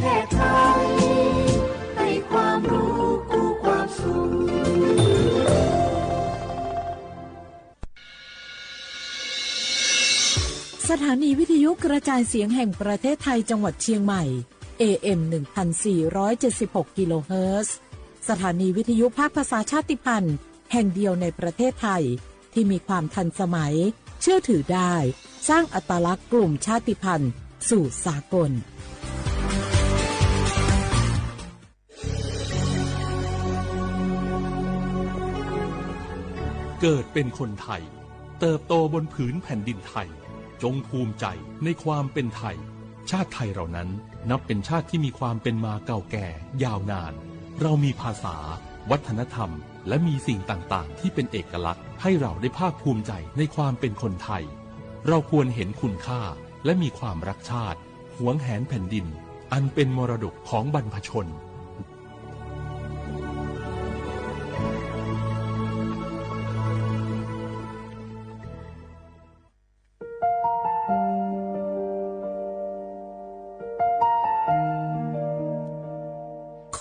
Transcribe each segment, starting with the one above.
ทศไทยให้ความรู้กู้ความสุขสถานีวิทยุกระจายเสียงแห่งประเทศไทยจังหวัดเชียงใหม่ AM 1476 กิโลเฮิรตซ์สถานีวิทยุภาคภาษาชาติพันธุ์แห่งเดียวในประเทศไทยที่มีความทันสมัยเชื่อถือได้สร้างอัตลักษณ์กลุ่มชาติพันธุ์สู่สากลเกิดเป็นคนไทยเติบโตบนผืนแผ่นดินไทยจงภูมิใจในความเป็นไทยชาติไทยเรานั้นนับเป็นชาติที่มีความเป็นมาเก่าแก่ยาวนานเรามีภาษาวัฒนธรรมและมีสิ่งต่างๆที่เป็นเอกลักษณ์ให้เราได้ภาคภูมิใจในความเป็นคนไทยเราควรเห็นคุณค่าและมีความรักชาติหวงแหนแผ่นดินอันเป็นมรดกของบรรพชน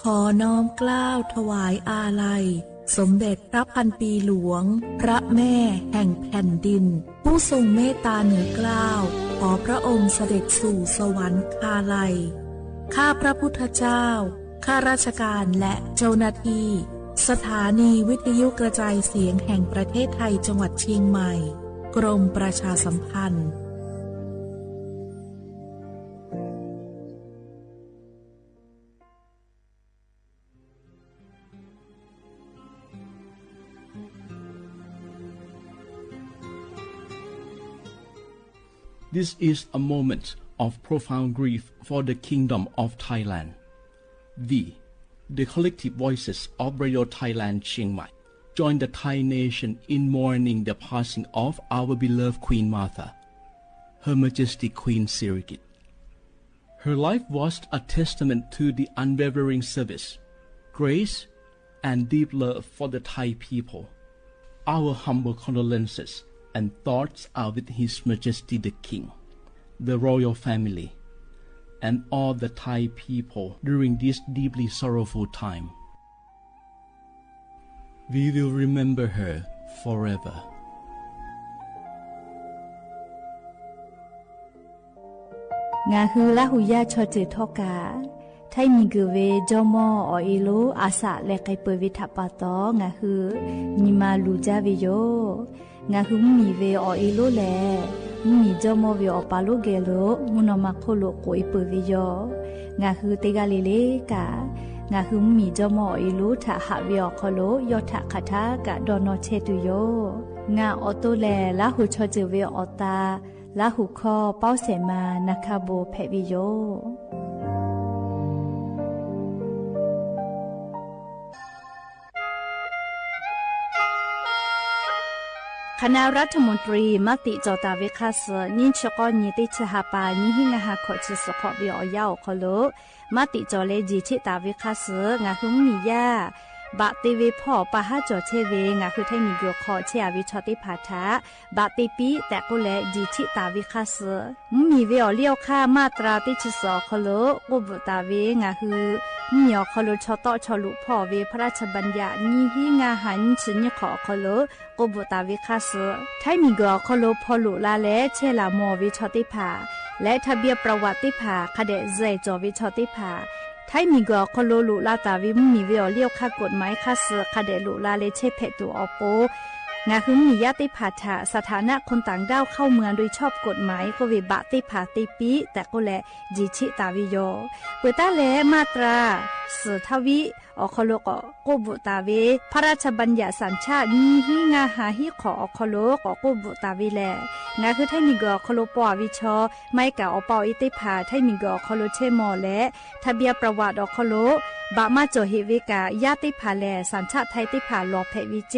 ขอน้อมเกล้าถวายอาลัยสมเด็จพระพันปีหลวงพระแม่แห่งแผ่นดินผู้ทรงเมตตาเหนือเกล้าขอพระองค์เสด็จสู่สวรรคาลัยข้าพระพุทธเจ้าข้าราชการและเจ้าหน้าที่สถานีวิทยุกระจายเสียงแห่งประเทศไทยจังหวัดเชียงใหม่กรมประชาสัมพันธ์This is a moment of profound grief for the Kingdom of Thailand. We, the collective voices of Radio Thailand Chiang Mai, join the Thai nation in mourning the passing of our beloved Queen Martha, Her Majesty Queen Sirikit. Her life was a testament to the unwavering service, grace, and deep love for the Thai people. Our humble condolences and thoughts are with His Majesty the King, the royal family, and all the Thai people during this deeply sorrowful time. We will remember her forever. Nga hula huya chote thoka Thai migwe jomo o ilu asa lekai pevita pato nga hu nima luja viyo nga hu mi ve o ilu le mi jomo ve o palu gelo munoma kholo koi peviyo nga hu tega lele ka nga hu mi jomo o ilu tha ha ve o kholo yo tha khatha ka dono che tu yo nga oto le la hu choje ve o ta la hu kho pau se ma nakabo phe viyoคณะรัฐมนตรีมติจอตาวิคัสยินชกอนิติชหาปานิหิงาหาขอชิสขอบิอยาวขลุมติจอเลจิชิตาวิคัสงาหุงมียาบะติวิพ่อปะหาจอเชเวงาคือไทมีกขอเชอวิชติภาทะบะติปีแต่กุเลจิชิตาวิคัสมีเวอเลี้ยวค่ามาตราติชิสขลุกุบตาเวงาคือมีอขลุชอตอชลุพ่อเวพระราชบัญญัตินิหิงาหันชิญขอขลุกุบตาวิคัสไทมีกขลุพอลุลาเลเชลามอวิชติภาและทะเบียนประวัติภาคเดเจจอวิชติภาไทยมีกอคโลลุลาตาวิมมีเวอเลี้ยวค่ากฎหมายค่าเสือคาเดลุลาเลเชเพตัวอโปงาคือมีญาติภาษาสถานะคนต่างด้าวเข้าเมืองโดยชอบกฎหมายก็วิบะติภาติปีแต่ก็แลจิชิตาวิโยเปิดตาแลมาตราสือทวิอคโลกโกบุตาเวพระราชบัญญัติสัญชาติมีหิงาหาหิขออคโลกโกบุตาวิแลงาคือไทยมีกอคโลปอวิชอไม่กะอปออิติภาไทยมีกอคโลเชมอและทะเบียนประวัติอคโลบะมาโจเฮวิกาญาติภาแลสัญชาติไทยติภาลอเพวิเจ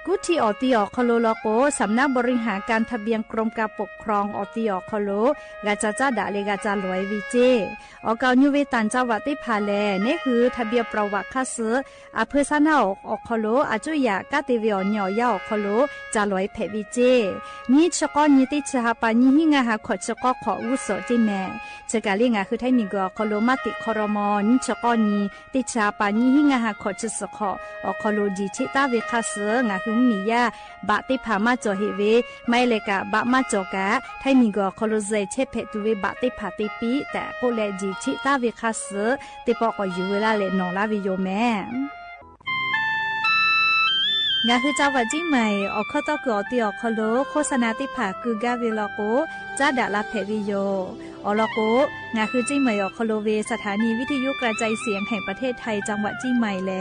กุทีออติอคโลโลโกสำนักบริหารการทะเบียนกรมการปกครองออติอคโลกาจาจาดาเลกาจาลอยวิเจออกาญูเวตันจาวติภาแลนี่คือทะเบียนประวัติค่าเสืออาเพซานาอคโลอาจุยากาติเวอญอยาอคโลจาลอยเพวิเจนี่ชกอ你的吃哈巴你应该还可吃个可无所的呢。这个里啊，คือไทยนี่ก็คอโลมาติคอรมอนี่ชก็นี่ติชาปานี่หิงาหาขอจิสขอคอโลจีชิตาเวคาเสงาคือมียาบะติพามาจอเฮเวไม่เลกะบะมาจอกะไทยนี่ก็คอโลเซเชเพตุเวบะติพาติปีแต่ก็แลจีชิตาเวคาเสติปอก็อยู่เวลาเลนอลาวิโยแม่งาคือเจ้าวัดจิใหม่ออกข้อต่อก่อตีออกคอโลโฆษณาติผาคือกาเวลโกจ้าดาลาเพวิโยอลโกงาคือจิใหม่ออกคอโลเวสถานีวิทยุกระจายเสียงแห่งประเทศไทยจังหวัดจิใหม่แล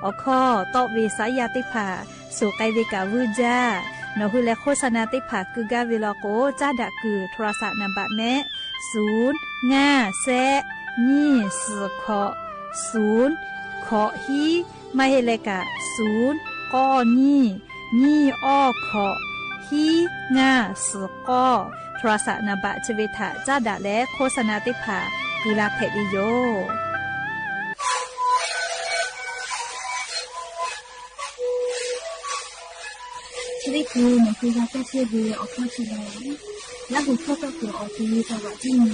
ออกข้อต่อเวสายาติผาสู่ไกเวกาวูจ้านอคือและโฆษณาติผาคือกาเวลโกจ้าดาคือโทรศัพท์นำบัตรแม่0 5 แซนี่4ขอ0ขอฮีไม่เฮเลกะ0ก้อนี่อ้อขอฮีงาสกอโทรศัพท์นบะชเวทะจ้าดะและโฆษณาติภากุลาเพดิโยชีวิตคือมันคือยาแก้เชื้อวีออกข้อเฉลยและบุคคลก็คือออกทีจังหวัดที่ไหน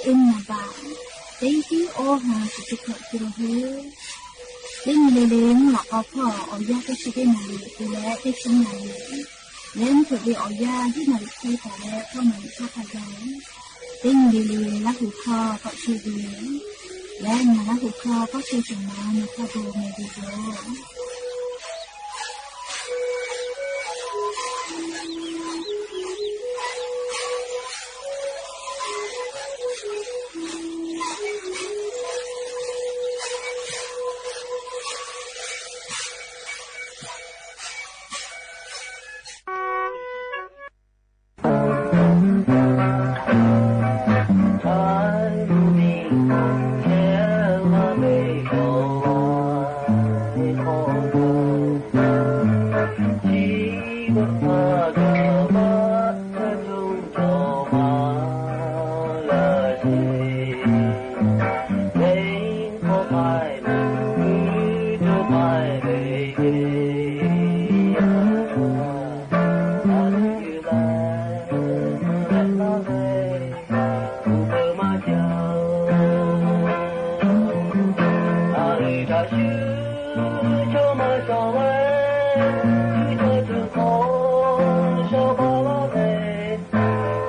เอ็นนบะเต็งที่โอหาสุดที่คือเฮเล่นเล่นหลักเอาพ่อเอายาก็ใช้ได้นานดูแลได้ชิ้นนานเล่นเกิดไปเอายาที่มันใช้แต่แล้วก็มันชอบพยายเล่นเล่นลักหูคอก็ช่วยดีและงานลักหูคอก็ช่วยส่งมาในครอบครัวในดีโย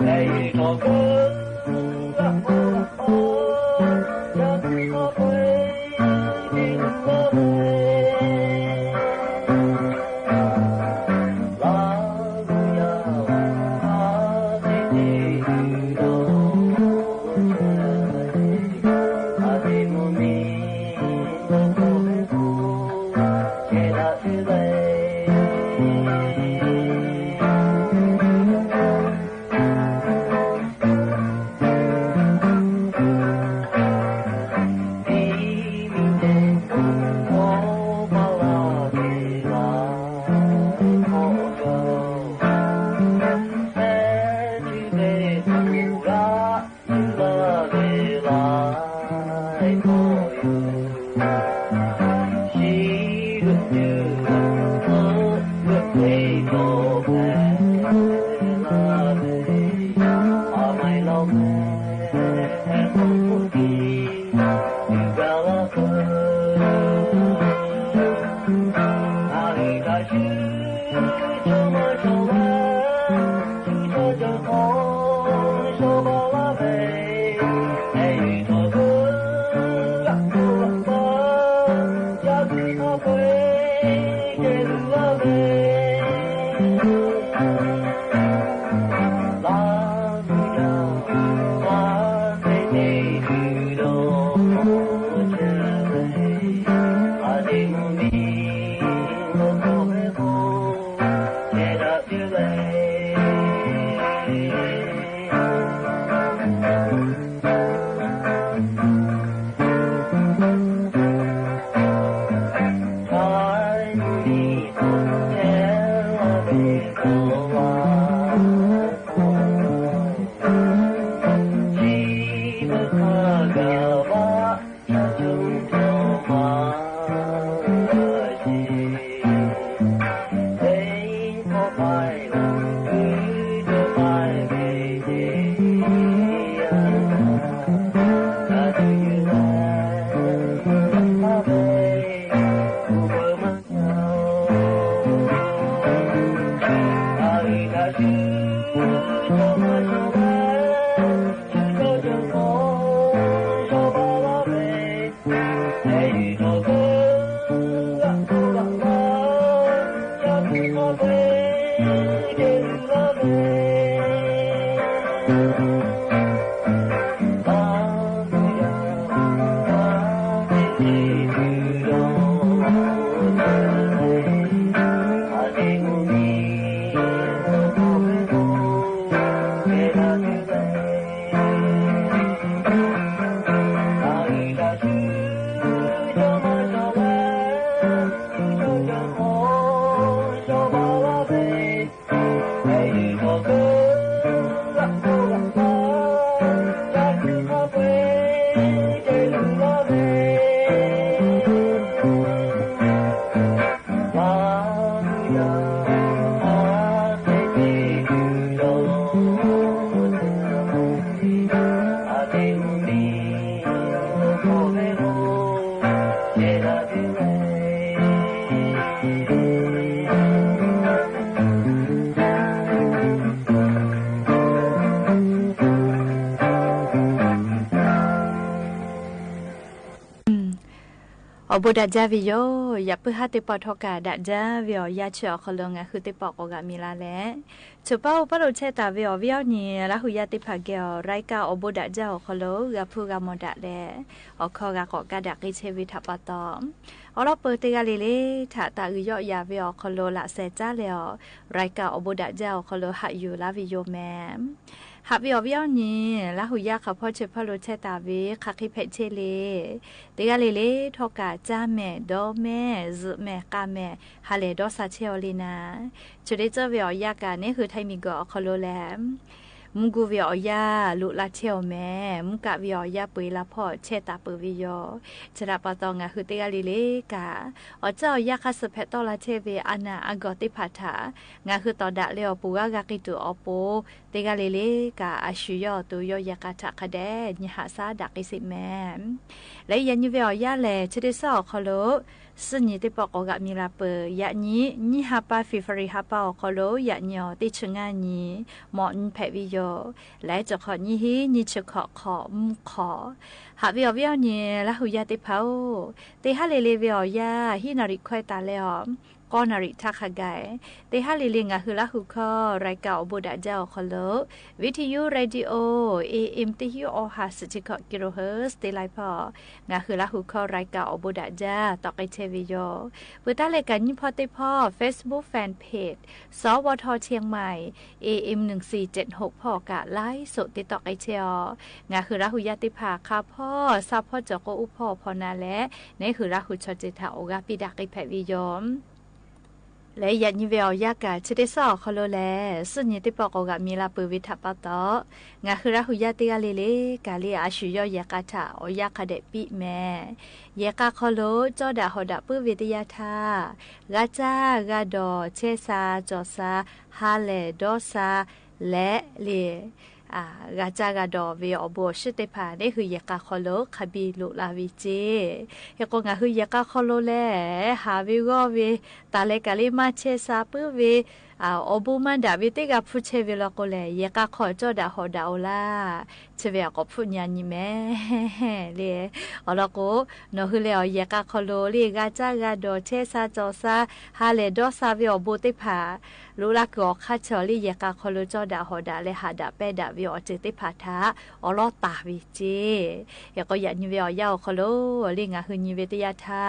Hãy subscribe cho kênh Ghiền Mì Gõ Để không bỏ lỡ บุดาจาวิโยอย่าเพื่อหาติปอทกาดาจาวิโอยาเชอคลงคือติปอกกามีลาแลชุเป้าปะโลเชตาวิโอวิโอนี่ละหุยาติภาเกอไรกาอบุดาจาคลกะพูกามดาแลอคอกะกอกะดักกิเชวิทัปตออลอเปติกาเลเลถาตาอุยอยาวิโอคลละเซจาเลอไรกาอบุดาจาคลหะอยู่ลาวิโยแมหับวิวนี่ละหุยาเขาพ่อเชพโลเชตาวิคักคิเพเชเลติกาเลทอกาจ้าแม่ดอแม่ซึแม่กาแม่ฮาเลดอซาเชอลีนาจุดได้เจอวิวยากานี่คือไทมิกอคโลแลมมุกูวิอยาลุลาเชลแม่มุกะวิอยาปุยละพ่อเชตาปุวิโยชราปตองะคือติกาลิเลกาอเจ้ายาคัสเพตอลาเชเวอานาอากอติพัทางะคือตอดะเลอปูกากากิตุอโปติกาลิเลกาอาชุยอตุโยยากาทะคะแดญหาซาดักอิสิแมและยันยูวิอยาแลชดิซอคโลซึ่งนี่ติปอกกะมีลาเปยะนี้นี่ฮาปาฟิฟรีฮาปาคโลยะญอติชงานี้หมอนแพวิโยและจะขอนี้ฮีนี่จะขอขอหาวิวนี่ละหุยาติเผาติฮาเลเลวิอยาฮีนาริควายตาเลอกอนาริทักขกายติฮาเลเลงะคือละหุคอรายกาอบุดาเจ้าคโลวิทยุเรดิโอAM ติฮิโอฮาสจิกกิโลเฮิรตซ์ติไลพองะคือละหุคอรายกาอบุดาเจ้าตอกไอเทวิโยปุตตะเลกันยิพอติพ่อ Facebook Fan Page สวทเชียงใหม่ AM 1476พ่อกะไลฟ์สดติตอกไอเชองะคือละหุยาติภาคาพ่อซาพ่อจกอุพ่อพอนาและนี่คือละหุชจิตาโอกาปิดักไอแพวิโยและยันยิเวอยากาชดิซอคโลแลซึ่งยิติปอกกะมีลาปุวิทัปตองะคือละหุยาติกาเลกาลีอาชุยอยากาทาอยากะเดปิแมยากาคโลจอดาหอดาปุวิทยาทากาจากาดอเชซาจอซาฮาเลดอซาและเลกาจากาดอเวอโบชิเตพาได้คือยากาคโลคาบิลุลาวิเจเฮกงะคือยากาคโลแลฮาวิโกเวตาเลกาลิมาเชซาปุเวอบูมันดาวิติกาพุเชเวลโกเลยากาขอจอดาหอดาโอลาเชเวกอพุญญานิแมเลอลโกโนฮึเลอยากาคโลลีกาจากาดอเชซาจอซาฮาเลดอซาเวอบูติพาลูลากอคาชอลียากาคโลจอดาหอดาเลหาดาเปดาวิอเจติพาทาอลอตาวิเจยากยันนิเวอยาวคโลลีงาฮึนิเวติยาทา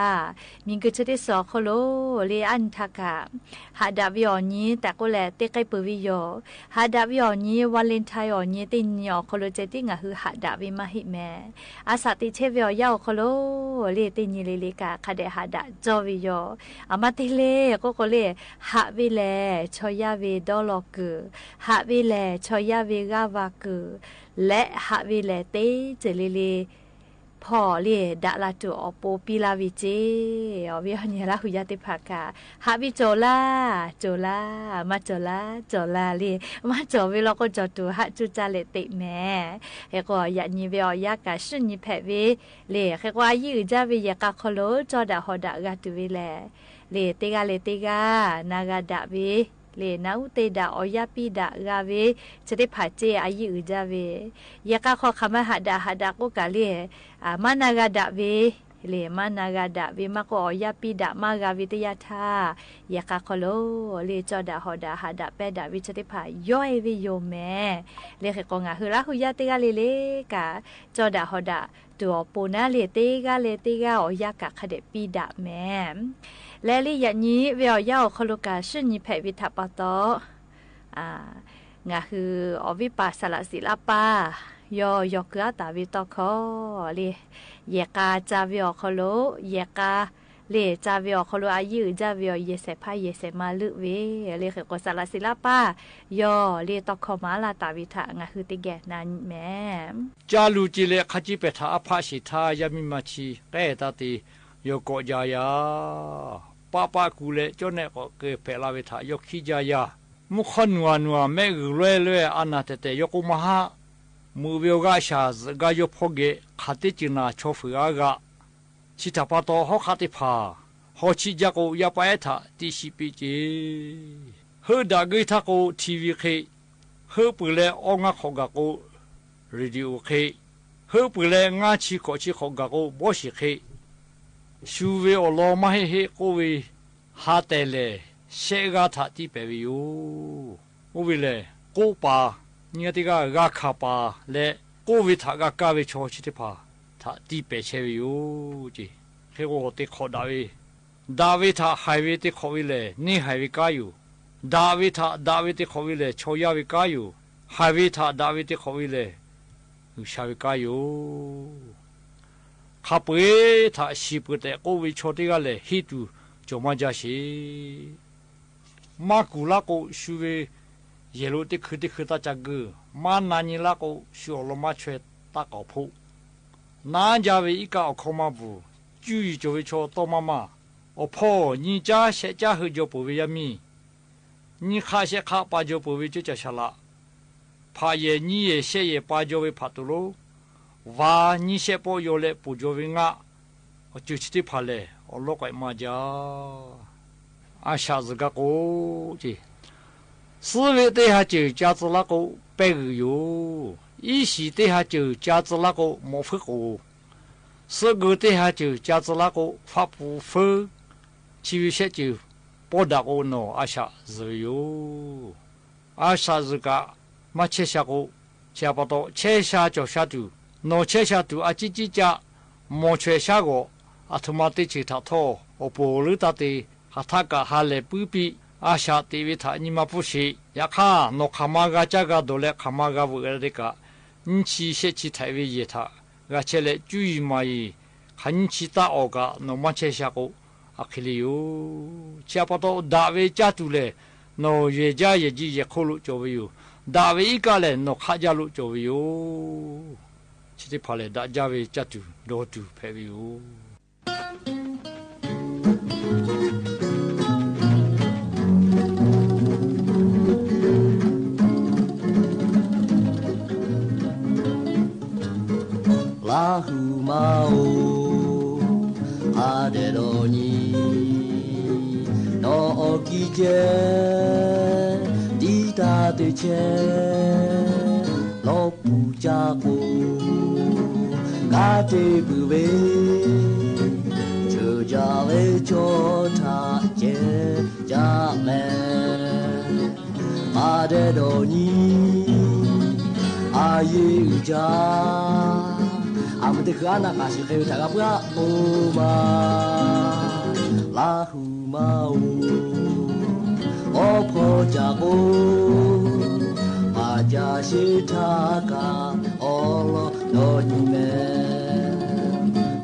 มิงกุชติสอคโลลีอันทากาหาดาวิอนี้แต่ก็แลเตไกปวิโยหาดาวิอนี้วาเลนไทน์อนี้ตินยอคโลเจติงะคือหาดาวิมาหิแมอาสาติเชวิอยาวคโลเลตินิเลกาคาเดหาดาจอวิโยอามาติเลก็เลหาวิเลชอยาวิดอลกุหาวิเลชอยาวิกาวากุและหาวิเลเตเจลิเลพ่อเลียดาลาตูอโปปิลาวิเจอวิญญาณหุยาติภากาฮาวิโจลามาโจลาเลีมาโจวิโลก็จอตูฮัจูจาเลติแม่เฮก็ยานิเวอยากาชุนิเพเวเลเฮก็ยืจาวิยากาคโลจอดาฮอดากาตุวิเลติกานากาดาวิเลนาอุเตดาอยาปิดากาเวจะได้ผาเจอายุจาเวยากาขอคำหาดาก็กาเลมานากาดาเวเลมานากาดาเวมาก็อยาปิดามากาวิทยาทายากาคโลเลจอดาหอดาหาดาเปดาวิจะได้ผาย่อยวิโยแม่เลขกงาคือละหุยาติกาเลกาจอดาหอดาตัวปูนาเลติกาอยากาคเดปิดาแม่และลี่อย่างนี้เวียวยาวคลุกาซึ่งมีแผ่วิทัปตงาคืออวิปัสสละศิลปายอยกะตาวิตอคอลีเยกาจาวิอคโลเยกาเลจาวิอคโลอายุจาวิอเยเสพาเยเสมาลุเวเลคือกสละศิลปายอเลตอคอมาลาตาวิทะงาคือติแกนันแม่จาลูจิเลขจิเปทาอภาสิทายามิมาชีเกตาติโยโกจายาป้ากูเลจนเนี่ยก็เกิดเพลาเวทายกขี้จายามุขนัวแม่กเรื่อยอันนั้นแต่ยกมาหามือเวลกาชาสกายพกเกขัดจินาชฟูอากาชิตาปาโตฮอกขัดพาฮอชิจักโอยาไปทาติชิปิเจเฮดากยทักโอทีวีเคเฮปุเลองะขอกะโกเรดิโอเคเฮปุเลงาชิโคชิขอกะโกบอชิเค ชูเวอลอมาเฮโกเวฮาเตเลเชกาทาติเปวิโยโอวิเลโกปาเนียติกากาคาปาและโกวิทากากาเวชอชิติพาทาติเปเชวิโยจิเฮโกติขอดาวิทาไฮเวติขอวิเลนี่ไฮเวกายูดาวิติขอวิเลชอยาวิกายูไฮเวทาดาวิติขอวิเลอุชาวิกายูข้าเป้ถ้าชีพแต่โควิดชดกันเลยฮิตูจอมาจ้าชีมากุลาโกชูเวเยโลติคือตาจักก์มานานิลาโกชูอลมาช่วยตากอบผู้นาจาเวอีกาอคมาบูจุยจวิชโตมาอพ่อนี่จ้าเชจ้าหือจบวิยามีนี่ข้าเชข้าปาจบวิจุจะฉลาพาเยนี่เยเชเยปาจวิพัตุโลว่านี่เชปโยเลปูจวิงะจุดที่พาเลอโลกไอมาจ้าอาชาซกะโกจีสวีเตหะจืจ้าซละโกเปกอยู่อีสีเตหะจืจ้าซละโกโมฟโกสกุเตหะจืจ้าซละโกฟาปูฟชีวิเชจืปอดาโกโนอาชาซยูอาชาซกะมาเชชาโกเชปโตเชชาจอชาตูโนเชชาตูอาจิจิจาโมเชชาโกอัตมาติจิตาโตโอปูลุตาติฮัทกะฮาเลปุปิอาชาติวิธานิมาปุชิยาคาโนขามากาจากาโดเลขามากาบุเอเดกะนิชิเชชิไทวิเยทากาเชเลจุยมายีขันชิตาโอกะโนมาเชชาโกอะคิลิโยเชปโตดาเวจาตุเลโนเยจาเยจิเยโคลุโจวิโยดาเวอีกาเลโนขะจาลุโจวิโยชิติพาเลดาจาเวจาตุโดตุเพวิโยラフマオアデロニノキジェディタテチェロプジャコガテブベジュジャレチョタジェジャメアデロニアユジャ阿姆的河那卡西黑塔个不要乌嘛，拉胡嘛乌，我婆家姑，马家西塔个哦罗罗尼们，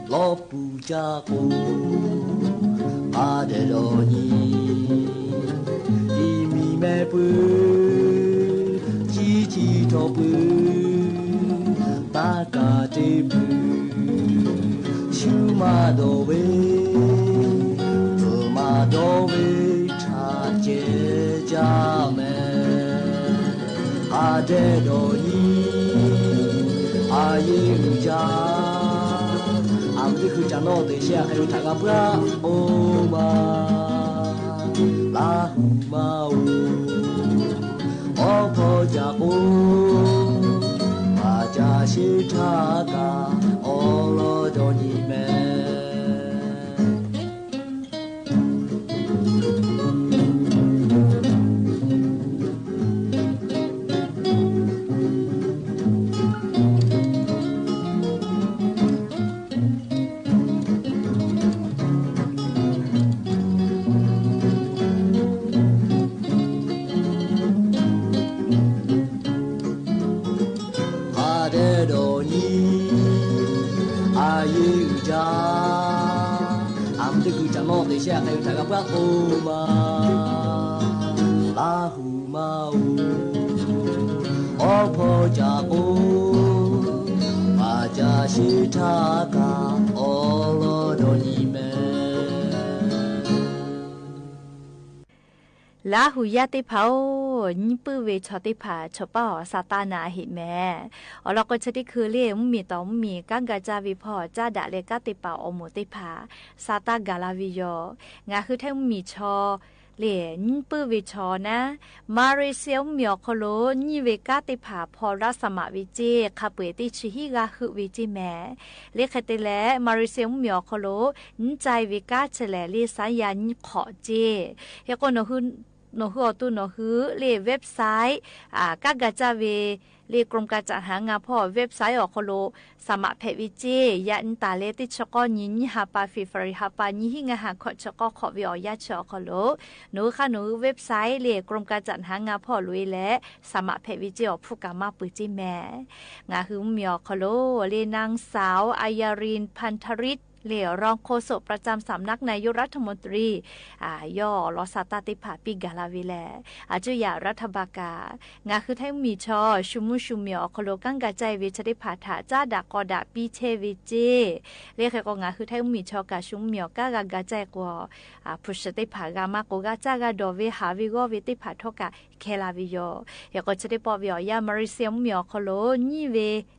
罗布家姑，阿的罗尼，伊米梅布，叽叽托布。大家的布，修马多为，子马多为，茶姐家们，阿这罗尼，阿耶鲁家，阿姆的口家脑袋下还有他个布拉欧嘛，拉胡马乌，我婆家姑。家是他个哦罗多尼们，下还有这个布拉胡嘛，拉胡嘛乌，我婆家姑，马家是他个哦罗多尼们。ลาหูยาติเผานี่ปื้อเวชติผาชป้าซาตานาหิแม่เราก็จะได้คือเรียมมีต่อมีกังกาจาวิพอจ้าดะเลกาติป่าอโมติผาซาตากาลาวิโยงาคือแท้มีชอ เหลี่ยนปื้อวิชอนะมาเรเซียวเหมียวโคโลนี่เวกาติผาพอรัสมาวิจิคาเปติชิฮิกาหุวิจิแม่เรียกเตแลมาเรเซียวเหมียวโคโลนใจเวกาเฉลลีสายันขอเจเฮโกโนหุโนฮือตุโนฮือเลเว็บไซต์กากาจาเวเลกรมการจัดหางานพ่อเว็บไซต์ออกโคโลสมัครเพจวิจิยันตาเลติชกอยินฮาปาฟิฟรีฮาปายิหิงหาขอชกอขอวิอยาชอโคโลหนูค่ะหนูเว็บไซต์เลกรมการจัดหางานพ่อลุยและสมัครเพจวิจิออกผู้กามาปุจิแม่งาหือมีอโคโลเลนางสาวอายารินพันธริศเหลี่ยรองโฆษกประจำสำนักนายกรัฐมนตรีย่อลอสาตาติผาปิกาลาวิแลจุยารัฐบากางาคือไทยมีชอชุมุชุมยอโคโลกังกาใจวิชดิผาถาจ้าดากอดาปีเชวิจิเรียกก็งาคือไทยมีชอกาชุมยอกากากาใจกว่าพุชติผากามากกาจากาดอวิหาวิโกวิติผาทกาเคลาวิโยยก็จะได้ปอวิอยามาริเซียมยอโคโลนี่เว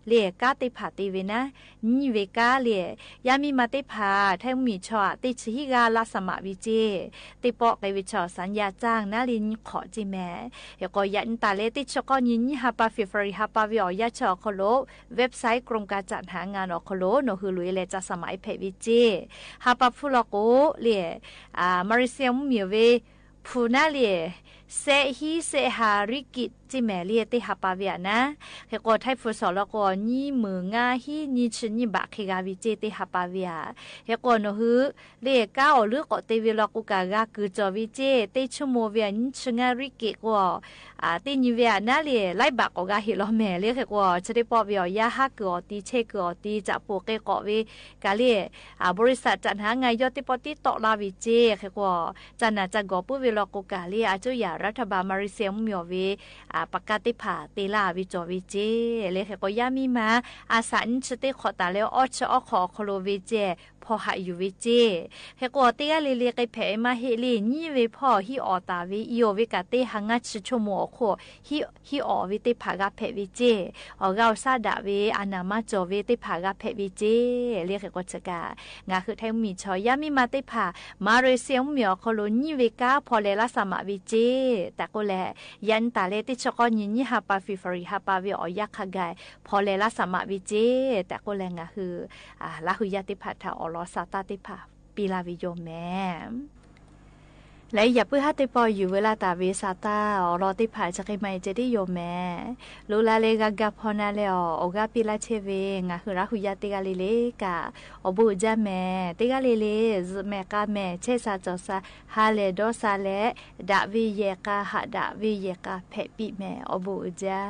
เลียกาติผาติเวนะนี่เวกาเลียยามีมาติผาไทยมีชอติชิฮิกาลาสมาวิจิติปอกไกวิชอสัญญาจ้างนาลินขอจิแม่ยก็ยันตาเลติชก็ยินฮาปาฟิฟรีฮาปาวิอยาชอโคโลเว็บไซต์กรมการจัดหางานอโคโลโนฮือลุยเลจะสมัยเพวิจิฮาปาฟุลโกเลียมาริเซียมมีเวพูนาเลียเซฮีเซฮาริกิจิแมเลียติฮาปาเวียนะเฮโกไทฟุสอลโกนี่มืองาฮีนี่ชนี่บะคิกาวิจิติฮาปาเวียเฮโกโนฮือเลก้าอลึกอติวิลกุกากาคือจอวิจิติชโมเวียนชงาริกิกว่าตินิเวียนาเลียไลบักอกาฮิโลเมเลียเฮโกชดิปอเวียยาฮักกอติเชกอติจะโปเกกอเวกาเลียบริษัทจัดหางานยอติปอติตอลาวิจิเฮโกจันนาจักอปุวิลกุกาเลียอาจุยารัฐบาลมาริเซียมมิโอเวปกติผาตีลาวิจวิเจเลขก็ยามีมาอาสันชติขอตาเลออชอขอโคโลวิเจพอหาอยู่วิเจเฮกอตีกาเลไกเพมาเฮลีนี่เวพอฮิออตาวิโยวิกาเตหังชชโมโคฮิออวิติผากาเพวิเจออกาซาดาเวอานามาจวิติผากาเพวิเจเลขก็จะกางาคือไทยมีชอยามีมาติผามาเรเซียมมีอโคโลนี่เวกาพอเลลาสมาวิเจแต่ก็แลยันตาเลติชกอยินฮาปาฟิฟรีฮาปาวิอยักขกายพอเลลาสมาวิเจแต่ก็แลงาคือลาหุยติพัทธาอลอสาตาติผาปีลาวิโยแม่และอย่าเพื่อให้ติปออยู่เวลาตาวิสาตาอลอติผาจะกิไม่จะได้โยแม่ลูลาเลกากาพอนาเลอโอกาปิลาเชเวงาคือลาหุยติกาเลเลกาอบูจาแม่ติกาเลเลแม่กาแม่เชซาจอซาฮาเลดอซาเลดาวิเยกาหะดาวิเยกาเพปิแม่อบูจา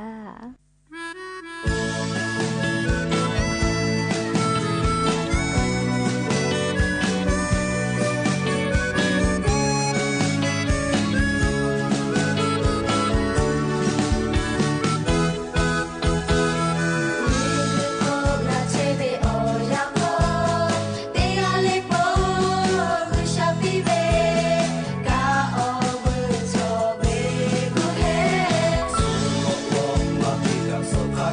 Soka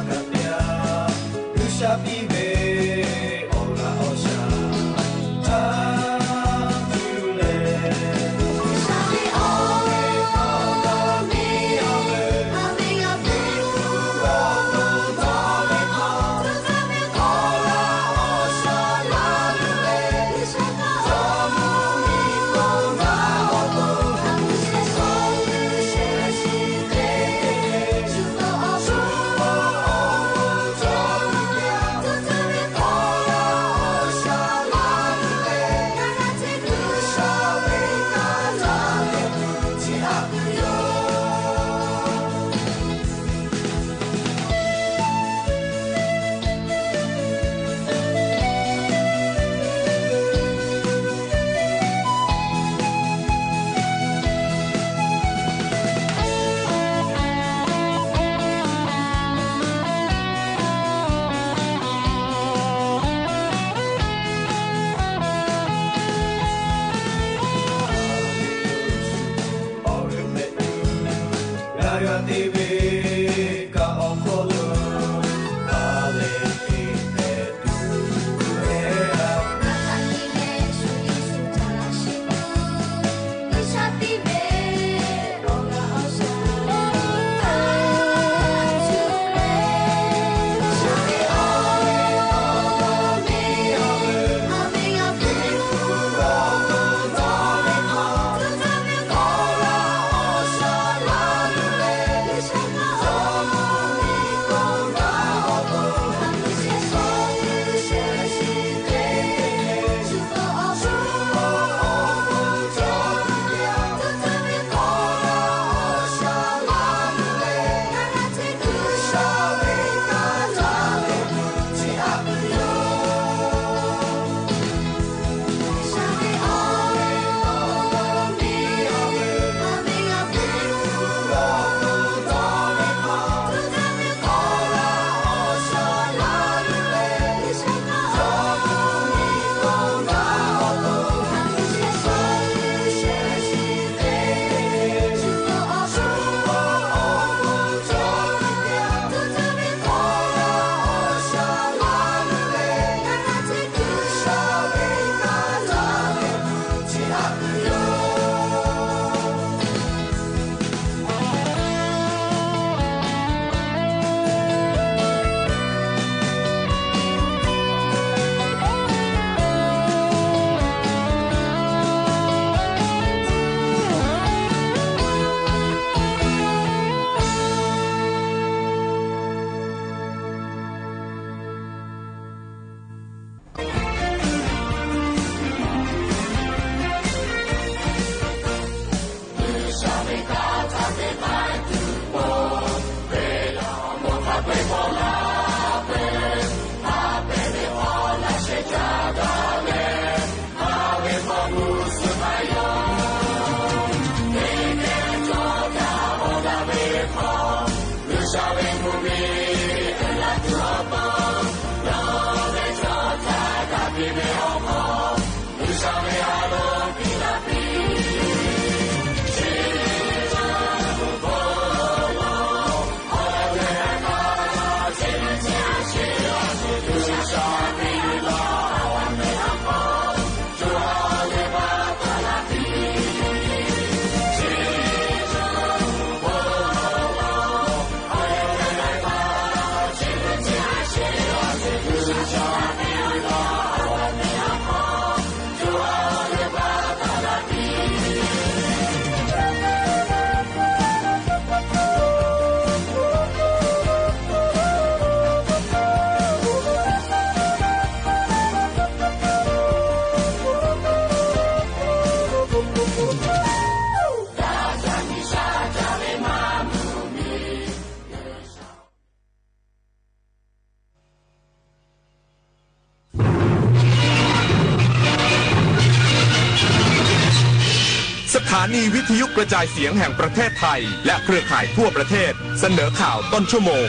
สถานีวิทยุกระจายเสียงแห่งประเทศไทยและเครือข่ายทั่วประเทศเสนอข่าวต้นชั่วโมง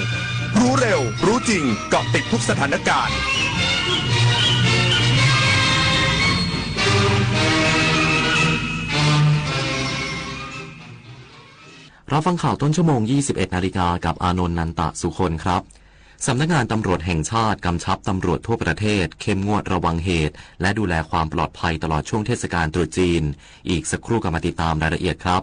รู้เร็วรู้จริงเกาะติดทุกสถานการณ์รับฟังข่าวต้นชั่วโมง 21 นาฬิกากับอานนท์ นันตะสุคนครับสำนักงานตำรวจแห่งชาติกำชับตำรวจทั่วประเทศเข้มงวดระวังเหตุและดูแลความปลอดภัยตลอดช่วงเทศกาลตรุษจีนอีกสักครู่ก็มาติดตามรายละเอียดครับ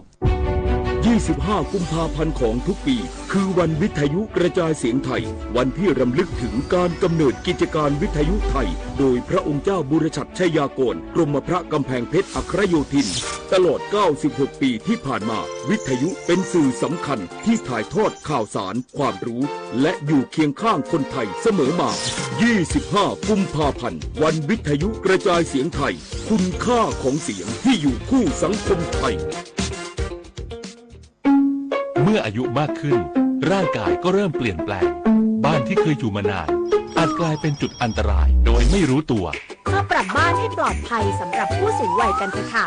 25 กุมภาพันธ์ของทุกปีคือวันวิทยุกระจายเสียงไทยวันที่รำลึกถึงการกำเนิดกิจการวิทยุไทยโดยพระองค์เจ้าบุรชัดชัยยากรกรมพระกำแพงเพชรอัครโยธินตลอด 96 ปีที่ผ่านมาวิทยุเป็นสื่อสำคัญที่ถ่ายทอดข่าวสารความรู้และอยู่เคียงข้างคนไทยเสมอมา 25 กุมภาพันธ์วันวิทยุกระจายเสียงไทยคุณค่าของเสียงที่อยู่คู่สังคมไทยเมื่ออายุมากขึ้นร่างกายก็เริ่มเปลี่ยนแปลงบ้านที่เคยอยู่มานานอาจกลายเป็นจุดอันตรายโดยไม่รู้ตัวมาปรับบ้านให้ปลอดภัยสำหรับผู้สูงวัยกันเถอะค่ะ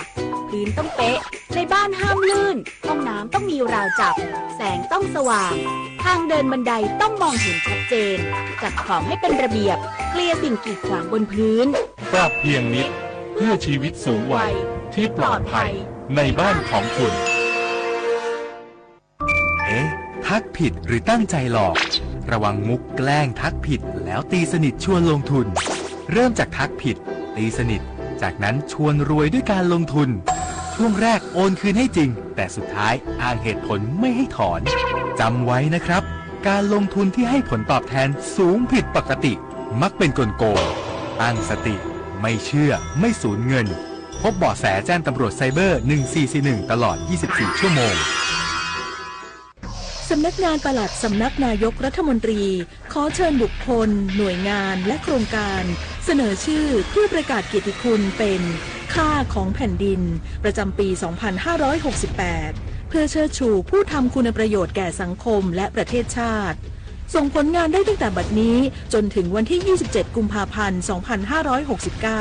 พื้นต้องเป๊ะในบ้านห้ามลื่นห้องน้ำต้องมีราวจับแสงต้องสว่างทางเดินบันไดต้องมองเห็นชัดเจนจัดของให้เป็นระเบียบเคลียร์สิ่งกีดขวางบนพื้นปรับเพียงนิดเพื่อชีวิตสูงวัยที่ปลอดภัยในบ้านของคุณทักผิดหรือตั้งใจหลอกระวังมุกแกล้งทักผิดแล้วตีสนิทชวนลงทุนเริ่มจากทักผิดตีสนิทจากนั้นชวนรวยด้วยการลงทุนช่วงแรกโอนคืนให้จริงแต่สุดท้ายอ้างเหตุผลไม่ให้ถอนจำไว้นะครับการลงทุนที่ให้ผลตอบแทนสูงผิดปกติมักเป็นกลโกงตั้งสติไม่เชื่อไม่สูญเงินพบเบาะแสแจ้งตำรวจไซเบอร์1441ตลอด24ชั่วโมงสำนักงานปลัดสำนักนายกรัฐมนตรีขอเชิญบุคคลหน่วยงานและโครงการเสนอชื่อเพื่อประกาศเกียรติคุณเป็นค่าของแผ่นดินประจำปี 2568 เพื่อเชิดชูผู้ทำคุณประโยชน์แก่สังคมและประเทศชาติส่งผลงานได้ตั้งแต่บัดนี้จนถึงวันที่ 27 กุมภาพันธ์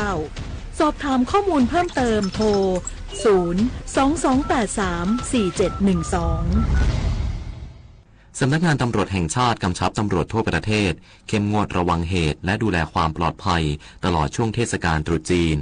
2569 สอบถามข้อมูลเพิ่มเติมโทร 022834712สำนักงานตำรวจแห่งชาติกำชับตำรวจทั่วประเทศเข้มงวดระวังเหตุและดูแลความปลอดภัยตลอดช่วงเทศกาลตรุษจีน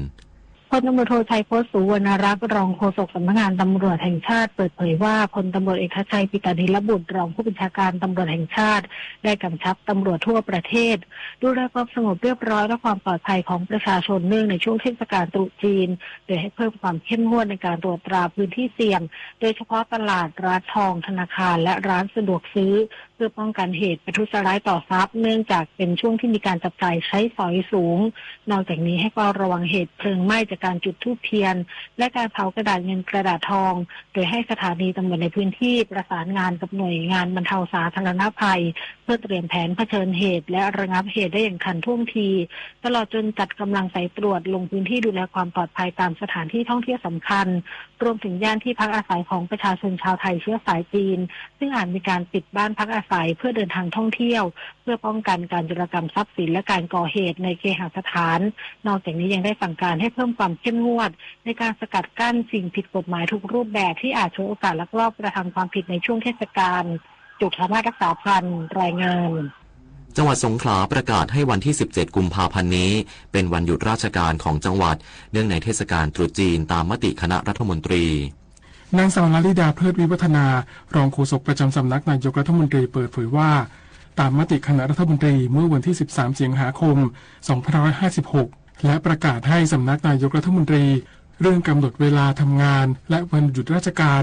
พลตำรวจโทชัยพจน์ สุวรรณรักษ์รองโฆษกสำนักงานตำรวจแห่งชาติเปิดเผยว่าพลตำรวจเอกทัชชัย ปิตานิลบุตรรองผู้บัญชาการตำรวจแห่งชาติได้กำชับตำรวจทั่วประเทศดูแลความสงบเรียบร้อยและความปลอดภัยของประชาชนเนื่องในช่วงเทศกาลตรุษจีนโดยให้เพิ่มความเข้มงวดในการตรวจตราพื้นที่เสี่ยงโดยเฉพาะตลาดร้านทองธนาคารและร้านสะดวกซื้อเพื่อป้องกันเหตุประทุษร้ายต่อทรัพย์เนื่องจากเป็นช่วงที่มีการจับจ่ายใช้สอยสูงนอกจากนี้ให้เฝ้าระวังเหตุเพลิงไหม้จากการจุดธูปเทียนและการเผากระดาษเงินกระดาษทองโดยให้สถานีตำรวจในพื้นที่ประสานงานกับหน่วยงานบรรเทาสาธารณภัยเพื่อเตรียมแผนเผชิญเหตุและระงับเหตุได้อย่างทันท่วงทีตลอดจนจัดกำลังสายตรวจลงพื้นที่ดูแลความปลอดภัยตามสถานที่ท่องเที่ยวสำคัญรวมถึงย่านที่พักอาศัยของประชาชนชาวไทยเชื้อสายจีนซึ่งอาจมีการปิดบ้านพักอาศัยเพื่อเดินทางท่องเที่ยวเพื่อป้องกันการโจรกรรมทรัพย์สินและการก่อเหตุในเคหสถานนอกจากนี้ยังได้สั่งการให้เพิ่มความเข้มงวดในการสกัดกั้นสิ่งผิดกฎหมายทุกรูปแบบที่อาจฉวยโอกาสลักลอบกระทำความผิดในช่วงเทศกาลจุฬาภาครักษาพันธ์รายงาน จังหวัดสงขลาประกาศให้วันที่ 17 กุมภาพันธ์นี้เป็นวันหยุดราชการของจังหวัดเนื่องในเทศกาลตรุษจีนตามมติคณะรัฐมนตรีนางสาวลลิดาเพลิดวิวัฒนารองโฆษกประจำสำนักนายกรัฐมนตรีเปิดเผยว่าตามมติคณะรัฐมนตรีเมื่อวันที่ 13 สิงหาคม 2556 และประกาศให้สำนักนายกรัฐมนตรีเรื่องกำหนดเวลาทำงานและวันหยุดราชการ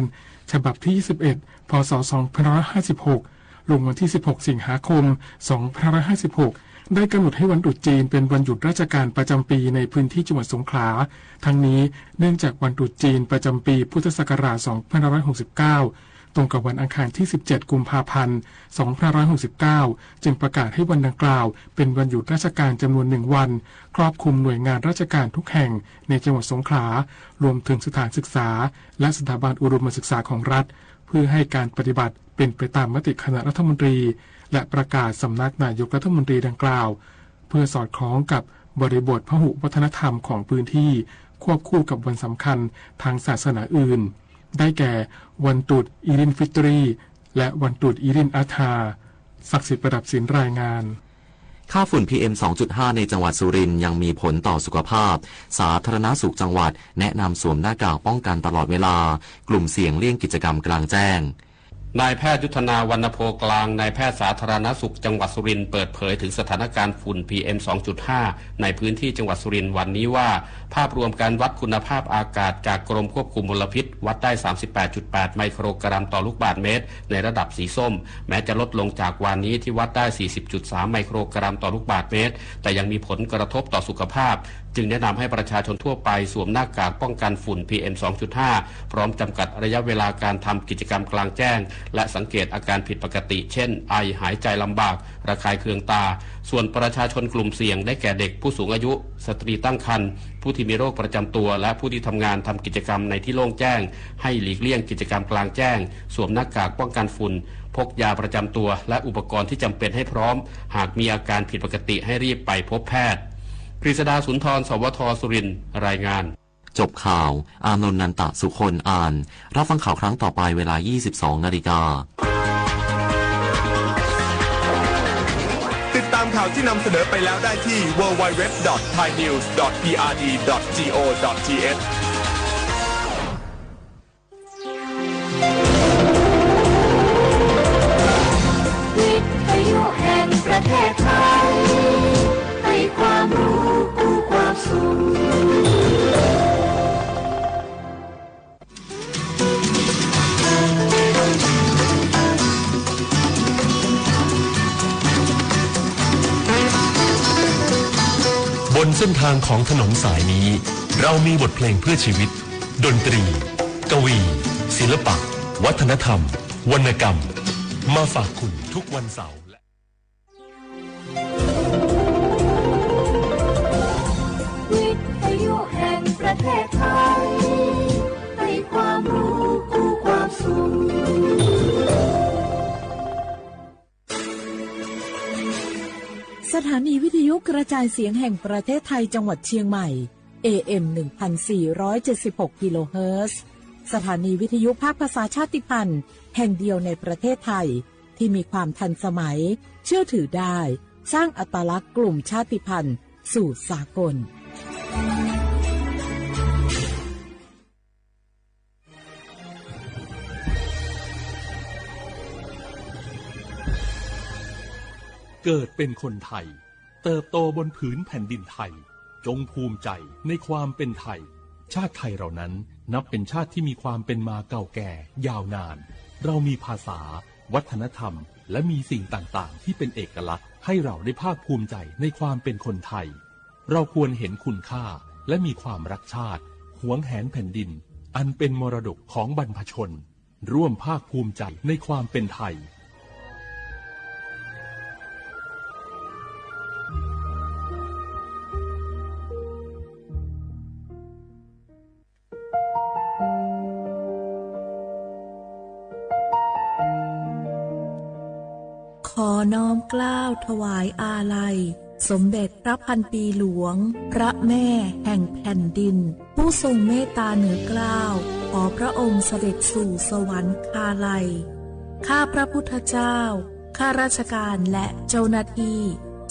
ฉบับที่ 21 พ.ศ. 2556 ลงวันที่ 16 สิงหาคม 2556 ได้กำหนดให้วันตรุษจีนเป็นวันหยุดราชการประจำปีในพื้นที่จังหวัดสงขลาทั้งนี้เนื่องจากวันตรุษจีนประจำปีพุทธศักราช 2569 ตรงกับวันอังคารที่ 17 กุมภาพันธ์ 2569 จึงประกาศให้วันดังกล่าวเป็นวันหยุดราชการจำนวน1 วันครอบคลุมหน่วยงานราชการทุกแห่งในจังหวัดสงขลารวมถึงสถานศึกษาและสถาบันอุดมศึกษาของรัฐเพื่อให้การปฏิบัติเป็นไปตามมติคณะรัฐมนตรีและประกาศสำนักนายกรัฐมนตรีดังกล่าวเพื่อสอดคล้องกับบริบทพหุวัฒนธรรมของพื้นที่ควบคู่กับวันสำคัญทางศาสนาอื่นได้แก่วันตรุษอีรินฟิตรีและวันตรุษอีรินอัฏฐาศักดิ์สิทธิ์ประดับศิลป์รายงานค่าฝุ่น PM 2.5 ในจังหวัดสุรินทร์ยังมีผลต่อสุขภาพสาธารณสุขจังหวัดแนะนำสวมหน้ากากป้องกันตลอดเวลากลุ่มเสี่ยงเลี่ยงกิจกรรมกลางแจ้งนายแพทย์ยุทธนาวรรณโพกลางนายแพทย์สาธารณสุขจังหวัดสุรินทร์เปิดเผยถึงสถานการณ์ฝุ่น PM 2.5 ในพื้นที่จังหวัดสุรินทร์วันนี้ว่าภาพรวมการวัดคุณภาพอากาศจากกรมควบคุมมลพิษวัดได้ 38.8 ไมโครกรัมต่อลูกบาศก์เมตรในระดับสีส้มแม้จะลดลงจากวันนี้ที่วัดได้ 40.3 ไมโครกรัมต่อลูกบาศก์เมตรแต่ยังมีผลกระทบต่อสุขภาพจึงแนะนำให้ประชาชนทั่วไปสวมหน้ากากป้องกันฝุ่น PM 2.5 พร้อมจำกัดระยะเวลาการทำกิจกรรมกลางแจ้งและสังเกตอาการผิดปกติเช่นไอหายใจลำบากระคายเคืองตาส่วนประชาชนกลุ่มเสี่ยงได้แก่เด็กผู้สูงอายุสตรีตั้งครรภ์ผู้ที่มีโรคประจำตัวและผู้ที่ทำงานทำกิจกรรมในที่โล่งแจ้งให้หลีกเลี่ยงกิจกรรมกลางแจ้งสวมหน้ากากป้องกันฝุ่นพกยาประจำตัวและอุปกรณ์ที่จำเป็นให้พร้อมหากมีอาการผิดปกติให้รีบไปพบแพทย์กฤษดาสุนทรสวทสุรินทร์รายงานจบข่าวอานนท์นันตะสุคนอ่านรับฟังข่าวครั้งต่อไปเวลา 22:00 น.ติดตามข่าวที่นำเสนอไปแล้วได้ที่ www.thainews.prd.go.th วิทยุแห่งประเทศไทยให้ความรู้คู่ความสุขบนเส้นทางของถนนสายนี้เรามีบทเพลงเพื่อชีวิตดนตรีกวีศิลปะวัฒนธรรมวรรณกรรมมาฝากคุณทุกวันเสาร์วิทยุแห่งประเทศไทยให้ความรู้คู่ความสุขสถานีวิทยุกระจายเสียงแห่งประเทศไทยจังหวัดเชียงใหม่ AM 1476 กิโลเฮิรตซ์สถานีวิทยุภาคภาษาชาติพันธุ์แห่งเดียวในประเทศไทยที่มีความทันสมัยเชื่อถือได้สร้างอัตลักษณ์กลุ่มชาติพันธุ์สู่สากลเกิดเป็นคนไทยเติบโตบนผืนแผ่นดินไทยจงภูมิใจในความเป็นไทยชาติไทยเรานั้นนับเป็นชาติที่มีความเป็นมาเก่าแก่ยาวนานเรามีภาษาวัฒนธรรมและมีสิ่งต่างๆที่เป็นเอกลักษณ์ให้เราได้ภาคภูมิใจในความเป็นคนไทยเราควรเห็นคุณค่าและมีความรักชาติหวงแหนแผ่นดินอันเป็นมรดกของบรรพชนร่วมภาคภูมิใจในความเป็นไทยขอน้อมเกล้าถวายอาลัยสมเด็จพระพันปีหลวงพระแม่แห่งแผ่นดินผู้ทรงเมตตาเหนือเกล้าขอพระองค์เสด็จสู่สวรรคาลัยข้าพระพุทธเจ้า ข้าราชการและเจ้าหน้าที่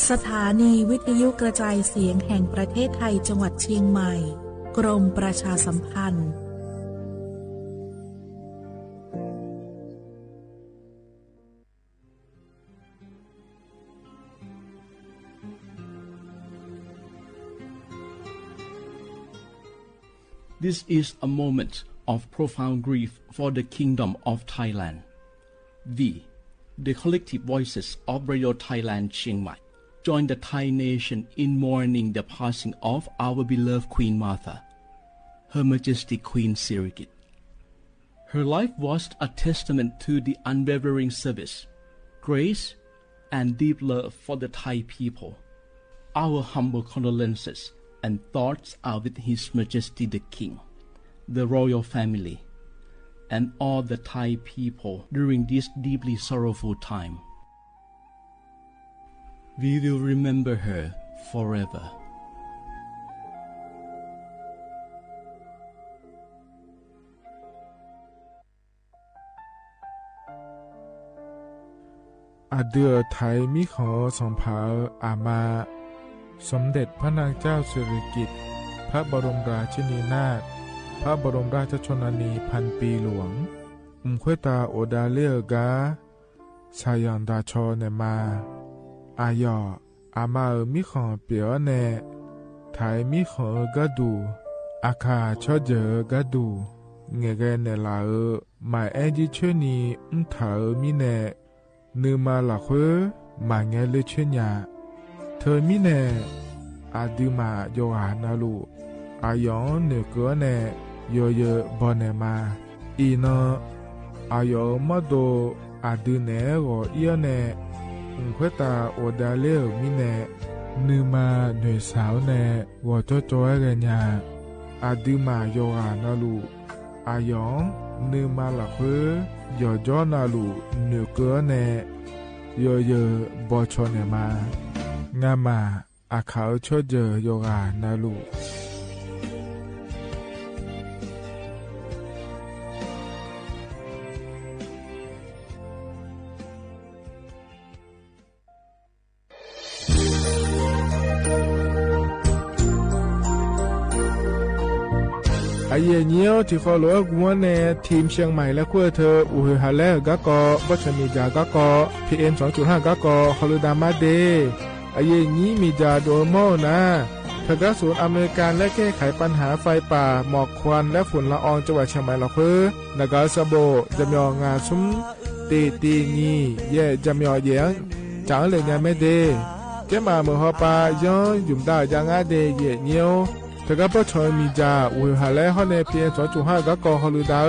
สถานีวิทยุกระจายเสียงแห่งประเทศไทยจังหวัดเชียงใหม่กรมประชาสัมพันธ์This is a moment of profound grief for the Kingdom of Thailand. The collective voices of Radio Thailand Chiang Mai join the Thai nation in mourning the passing of our beloved Queen Martha, Her Majesty Queen Sirikit. Her life was a testament to the unwavering service, grace, and deep love for the Thai people. Our humble condolences and thoughts are with His Majesty the King, the royal family, and all the Thai people during this deeply sorrowful time. We will remember her forever. อาเดือไทยมิขอสองผาอามาสมเด็จพระนางเจ้าสิริกิติ์พระบรมราชินีนาถพระบรมราชชนนีพันปีหลวงควยตาโอดาเลียกาชายันดาชอเนมาอายออามามิขอเปียวเนไทยมิขอกะดูอาคาชอเจอกะดูเงเกเนลาหมายแอจิเชนีถามิเนนือมาละเควมาเงเลเชญาเธอมิเนอาดิมาโยหานาลูอายองเนเกเนโยเยบอเนมาอีนอายอมโดอาดิเนโรเอียเนควยตาโอดาเลมิเนนือมาเนสาวเนวอจอจอยเรญาอาดิมาโยหานาลูอายองนือมาละเควโยจอนาลูเนเกเนโยเยบอชอเนมางามาอาเขาชดเจอโยกานาลูไอเยี่ยวที่เขาหลวงวันเนทีมเชียงใหม่และขั้วเธออุหฮาเลกะกอวัชมีจากะกอ PM 2.5 กะกอฮอลดามาเดไอเยี่นี้มีจาโดโมนะทางศูนย์อเมริกันและแก้ไขปัญหาไฟป่าหมอกควันและฝุ่นละอองจังหวัดเชียงใหม่ละเพื่อนากาซาโบจะมีงาซุ้มตีงีเย่จะมีเยียงจังเลยงานไม่เดเจ้ามาเมื่อฮอปาย้อนยุ่มได้ยังอาเดเย่เนียวทางปชมีจาอุหาเลฮอนเนพีเอ็น2.5 กะกอฮอลูดา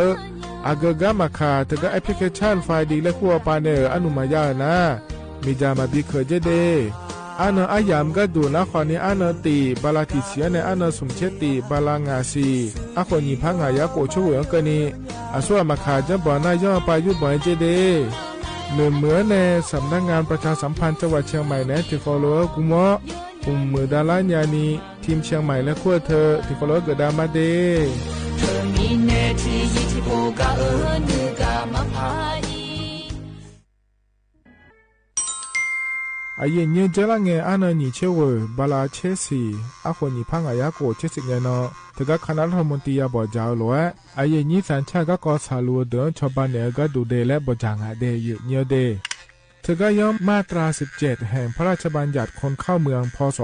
อากกะมาคาทางแอปพลิเคชันไฟดีและขั้วปาเนออนุมายานะมีจามาบิเคเจเดอันอายามก็ดูนะขอนี้อันตีบาลาติเสียในอันสมเชติบาลางาซีอาคนยิพังหายาโกช่วยกันนี้อาส่วนมาขาจะบ่อนายย่อไปยุบ่อยเจเดเหมือนในสำนักงานประชาสัมพันธ์จังหวัดเชียงใหม่และที่ฟอลโล่กุมะมือดาลานยานีทีมเชียงใหม่และขั้วเธอที่ฟอลโล่เกิดดามาเดเธอมีเนที่ยิที่โบกานือกามาพายอาเย็นเย็นเจลังเงอันนี้เชื่อว่าบาลาเชสีอาคนนี้พังอายาโกเชสิเงนอแต่ก็คณะรัฐมนตรีบอกเจ้าหลวงอาเย็นนี้สัญชาติก็กอสาลัวเดินชาวบ้านเนี่ยก็ดูเดและบอกจางหาเดยเนียวเดเธอก็ย่อมมาตรา17แห่งพระราชบัญญัติคนเข้าเมืองพ.ศ.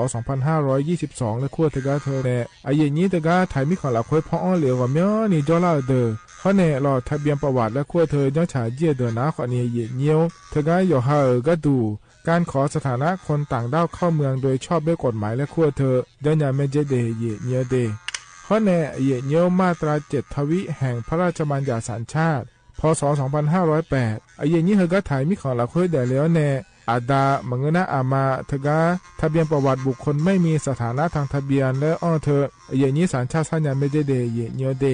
2522และขั้วเธอก็เธอเนี่ยอาเย็นนี้เธอก็ถ่ายมิของหลักคุยพ่ออ้อเหลียวกับเมียนี่จ้าเล่าเดอเขาเนี่ยรอทะเบียนประวัติและขั้วเธอย้อนฉายเยี่ยเดินนะขอเนี่ยเยี่ยเนียวเธอก็อยู่ห่าก็ดูการขอสถานะคนต่างด้าวเข้าเมืองโดยชอบด้วยกฎหมายและขั้วเธอย้อนยาไม่เจเดเยี่ยเนียวเดเขาเนี่ยเยี่ยเนียวมาตรา7ทวิแห่งพระราชบัญญัติสัญชาติพ.ศ. 2508ไอเย็นนี้เธอก็ถ่ายมิของหลักคุยได้แล้วแน่อาดามังเงินอามาเธอก็ทะเบียนประวัติบุคคลไม่มีสถานะทางทะเบียนและอ้อเธอไอเย็นนี้สัญชาติสัญญาไม่ได้เดเยเนียวเด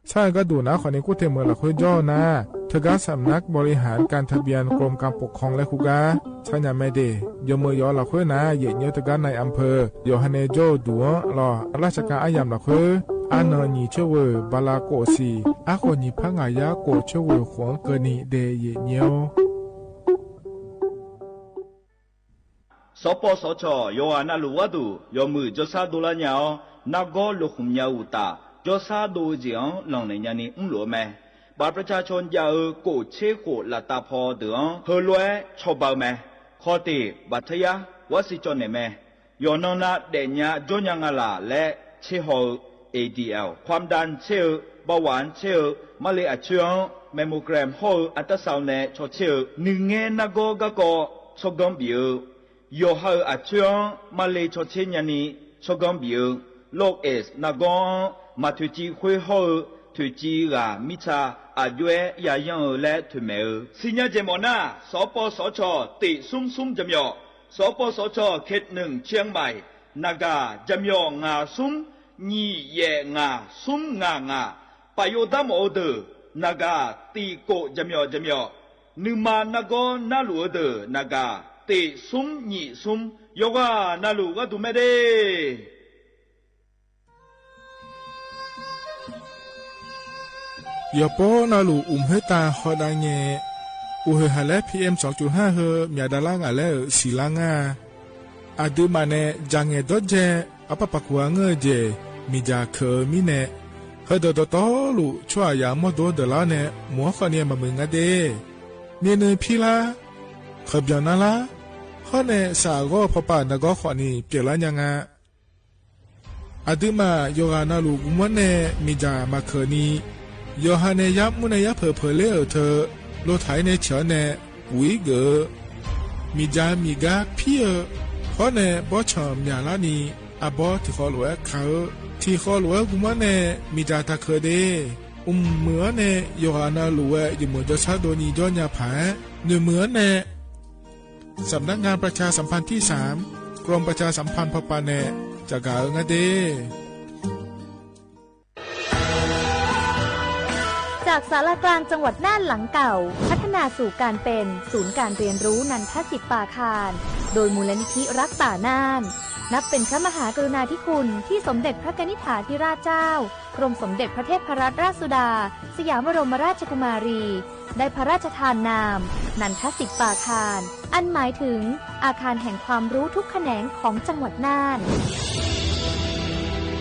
ใช่ก็ดูนะขอนี้กูเทเมือหลักคุยย่อนะเธอก็สำนักบริหารการทะเบียนกรมการปกครองและคุกาสัญญาไม่ได้ยมือยอหลักคุยนะเยเนียวเธอก็ในอำเภอโยฮันเนโจดูรอราชการอายามหลักคุยอันนี้เชื่อว่าบาลาโกสีอาคนนี้พังอายาโกเชื่อว่าขวงเกินีเดเยเนียว สปสชโยอานาลูวาดูโยมือจอซาดูลาญานักก็ลุกหุมยาอุตาจอซาดูเจียงหลังในยานี้หลัวแม่บาประชาชนยาโกเชโกละตาพอเดืองเฮลวยชอบาแม่ขอตีบัทยาวสิจนแม่ยอนนาเดญาจญงาลาและเชฮอ ADL ความดันเชลเบาหวานเชลมาเลอเชียงแมมโมแกรมฮอลอัลตราซาวน์เนชเชลหนึ่งเงนักก็ชกดมบิวยอฮาอเชียงมาเลชเชญานีชกดมบิวโลกเอสนักมาทุจีคุยฮอลทุจีรามิชาอายุยายังและทุเมลสิญญาเจมอนาสปสชติซุ่มจำยอสปสชเขต1เชียงใหม่นากาจำยองาซุ่มนี่เยงาซุ่มงาปโยดามโอเดนากาตีโกจำยอนึมานากอนาลูเดนากาติซุ่มนี่ซุ่มโยกานาลูกาตุเมเดยาปอนาลูเฮตาฮอดาเงอุเฮฮาเล PM 2.5 เฮมีดาลางาเลศิลางาอาดูมาเนจังเงดเจอปะปะกวางเงเจมีจาเคมิเนเฮดดตอลูชัวยามอดดลาเนมัวฟาเนียมามึงอะเดเนเนพิลาขบยานาลาฮอเนสากอพปานกอขอนีเปลายังาอาดูมาโยรานาลูกุมวเนมีจามาเคนีโยฮาเนยับมุนยับเพเลเธอโลไถเนเฉเนวิเกมีจามีกาพี่เพราะเนบอชอมยาลานีอาบอที่ขอหลวงเขาที่ขอหลวงกุมเนมีจาตาเคเดเหมือนเนโยฮานาหลวงอยู่เหมือนจะชาโดนีจอนยาผาเหมือนเนสำนักงานประชาสัมพันธ์ที่3กรมประชาสัมพันธ์พปาเนจากกาเงเดจากศาลากลางจังหวัดน่านหลังเก่าพัฒนาสู่การเป็นศูนย์การเรียนรู้นันทศิษย์ปาคารโดยมูลนิธิรักป่าน่านนับเป็นพระมหากรุณาธิคุณที่สมเด็จพระนิธิธิราชเจ้ากรมสมเด็จพระเทพรัตนราชสุดาสยามบรมราชกุมารีได้พระราชทานนามนันทศิษย์ปาคารอันหมายถึงอาคารแห่งความรู้ทุกแขนงของจังหวัดน่าน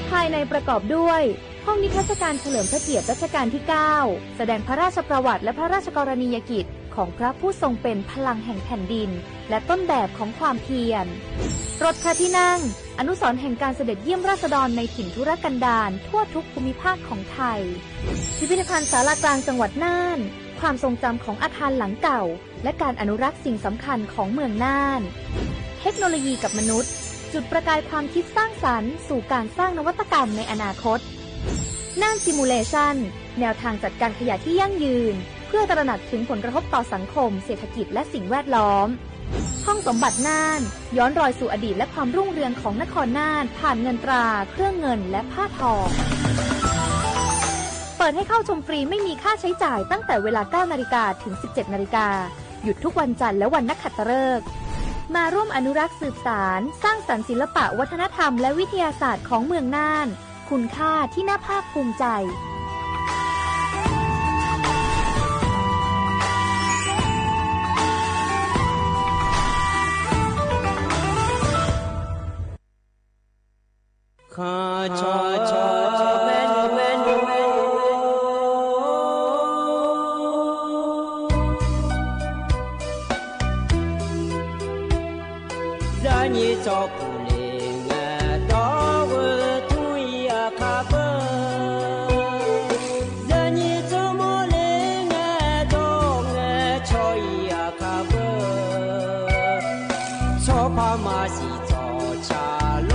ภายในประกอบด้วยห้องนิทรรศการเฉลิมพระเกียรติรัชกาลที่9แสดงพระราชประวัติและพระราชกรณียกิจของพระผู้ทรงเป็นพลังแห่งแผ่นดินและต้นแบบของความเพียรรถพระที่นั่งอนุสรณ์แห่งการเสด็จเยี่ยมราษฎรในถิ่นทุรกันดารทั่วทุกภูมิภาคของไทยพิพิธภัณฑ์ศาลากลางจังหวัดน่านความทรงจำของอาคารหลังเก่าและการอนุรักษ์สิ่งสำคัญของเมืองน่านเทคโนโลยีกับมนุษย์จุดประกายความคิดสร้างสรรค์สู่การสร้างนวัตกรรมในอนาคตน่านซิมูเลชันแนวทางจัดการขยะที่ยั่งยืนเพื่อตระหนักถึงผลกระทบต่อสังคมเศรษฐกิจและสิ่งแวดล้อมห้องสมบัติน่านย้อนรอยสู่อดีตและความรุ่งเรืองของนครน่านผ่านเงินตราเครื่องเงินและผ้าทองเปิดให้เข้าชมฟรีไม่มีค่าใช้จ่ายตั้งแต่เวลา 9 นาฬิกาถึง 17 นาฬิกาหยุดทุกวันจันทร์และวันนักขัตฤกษ์มาร่วมอนุรักษ์สืบสานสร้างสรรค์ศิลปะวัฒนธรรมและวิทยาศาสตร์ของเมืองน่านคุณค่าที่น่าภาคภูมิใจข้าชอแม่นูรานีจอปูเลงดอวทุยาคาเบรานีจอโมเลงดองชอยาคาเบชอพามาสิจอชาโล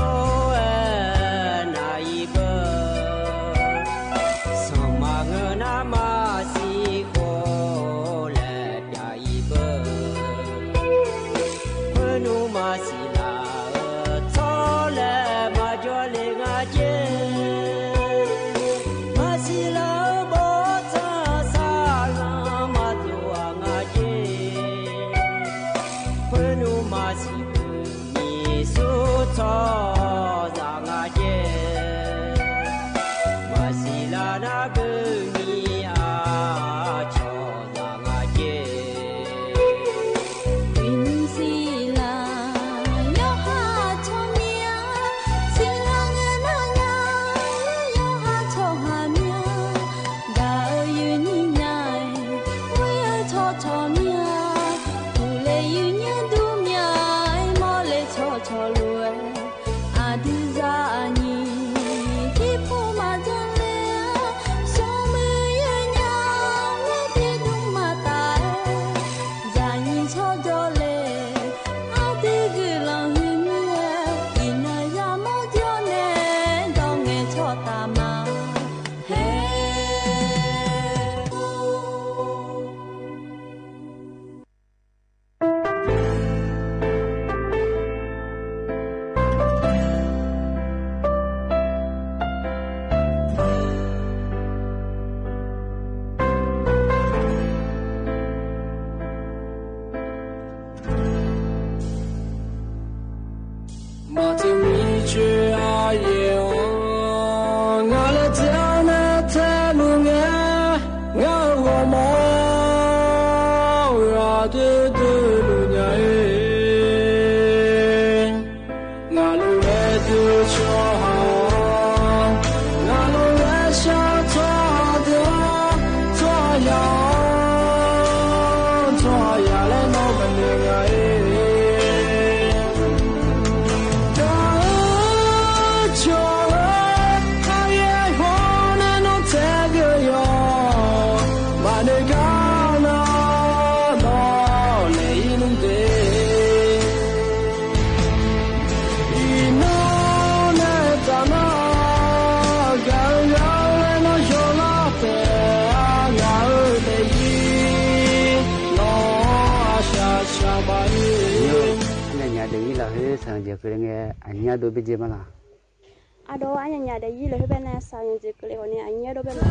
Queen Sila ตามมาเฮAnya do beje mala ado anya da yi le bena sa yin je kle ho ni anya do bena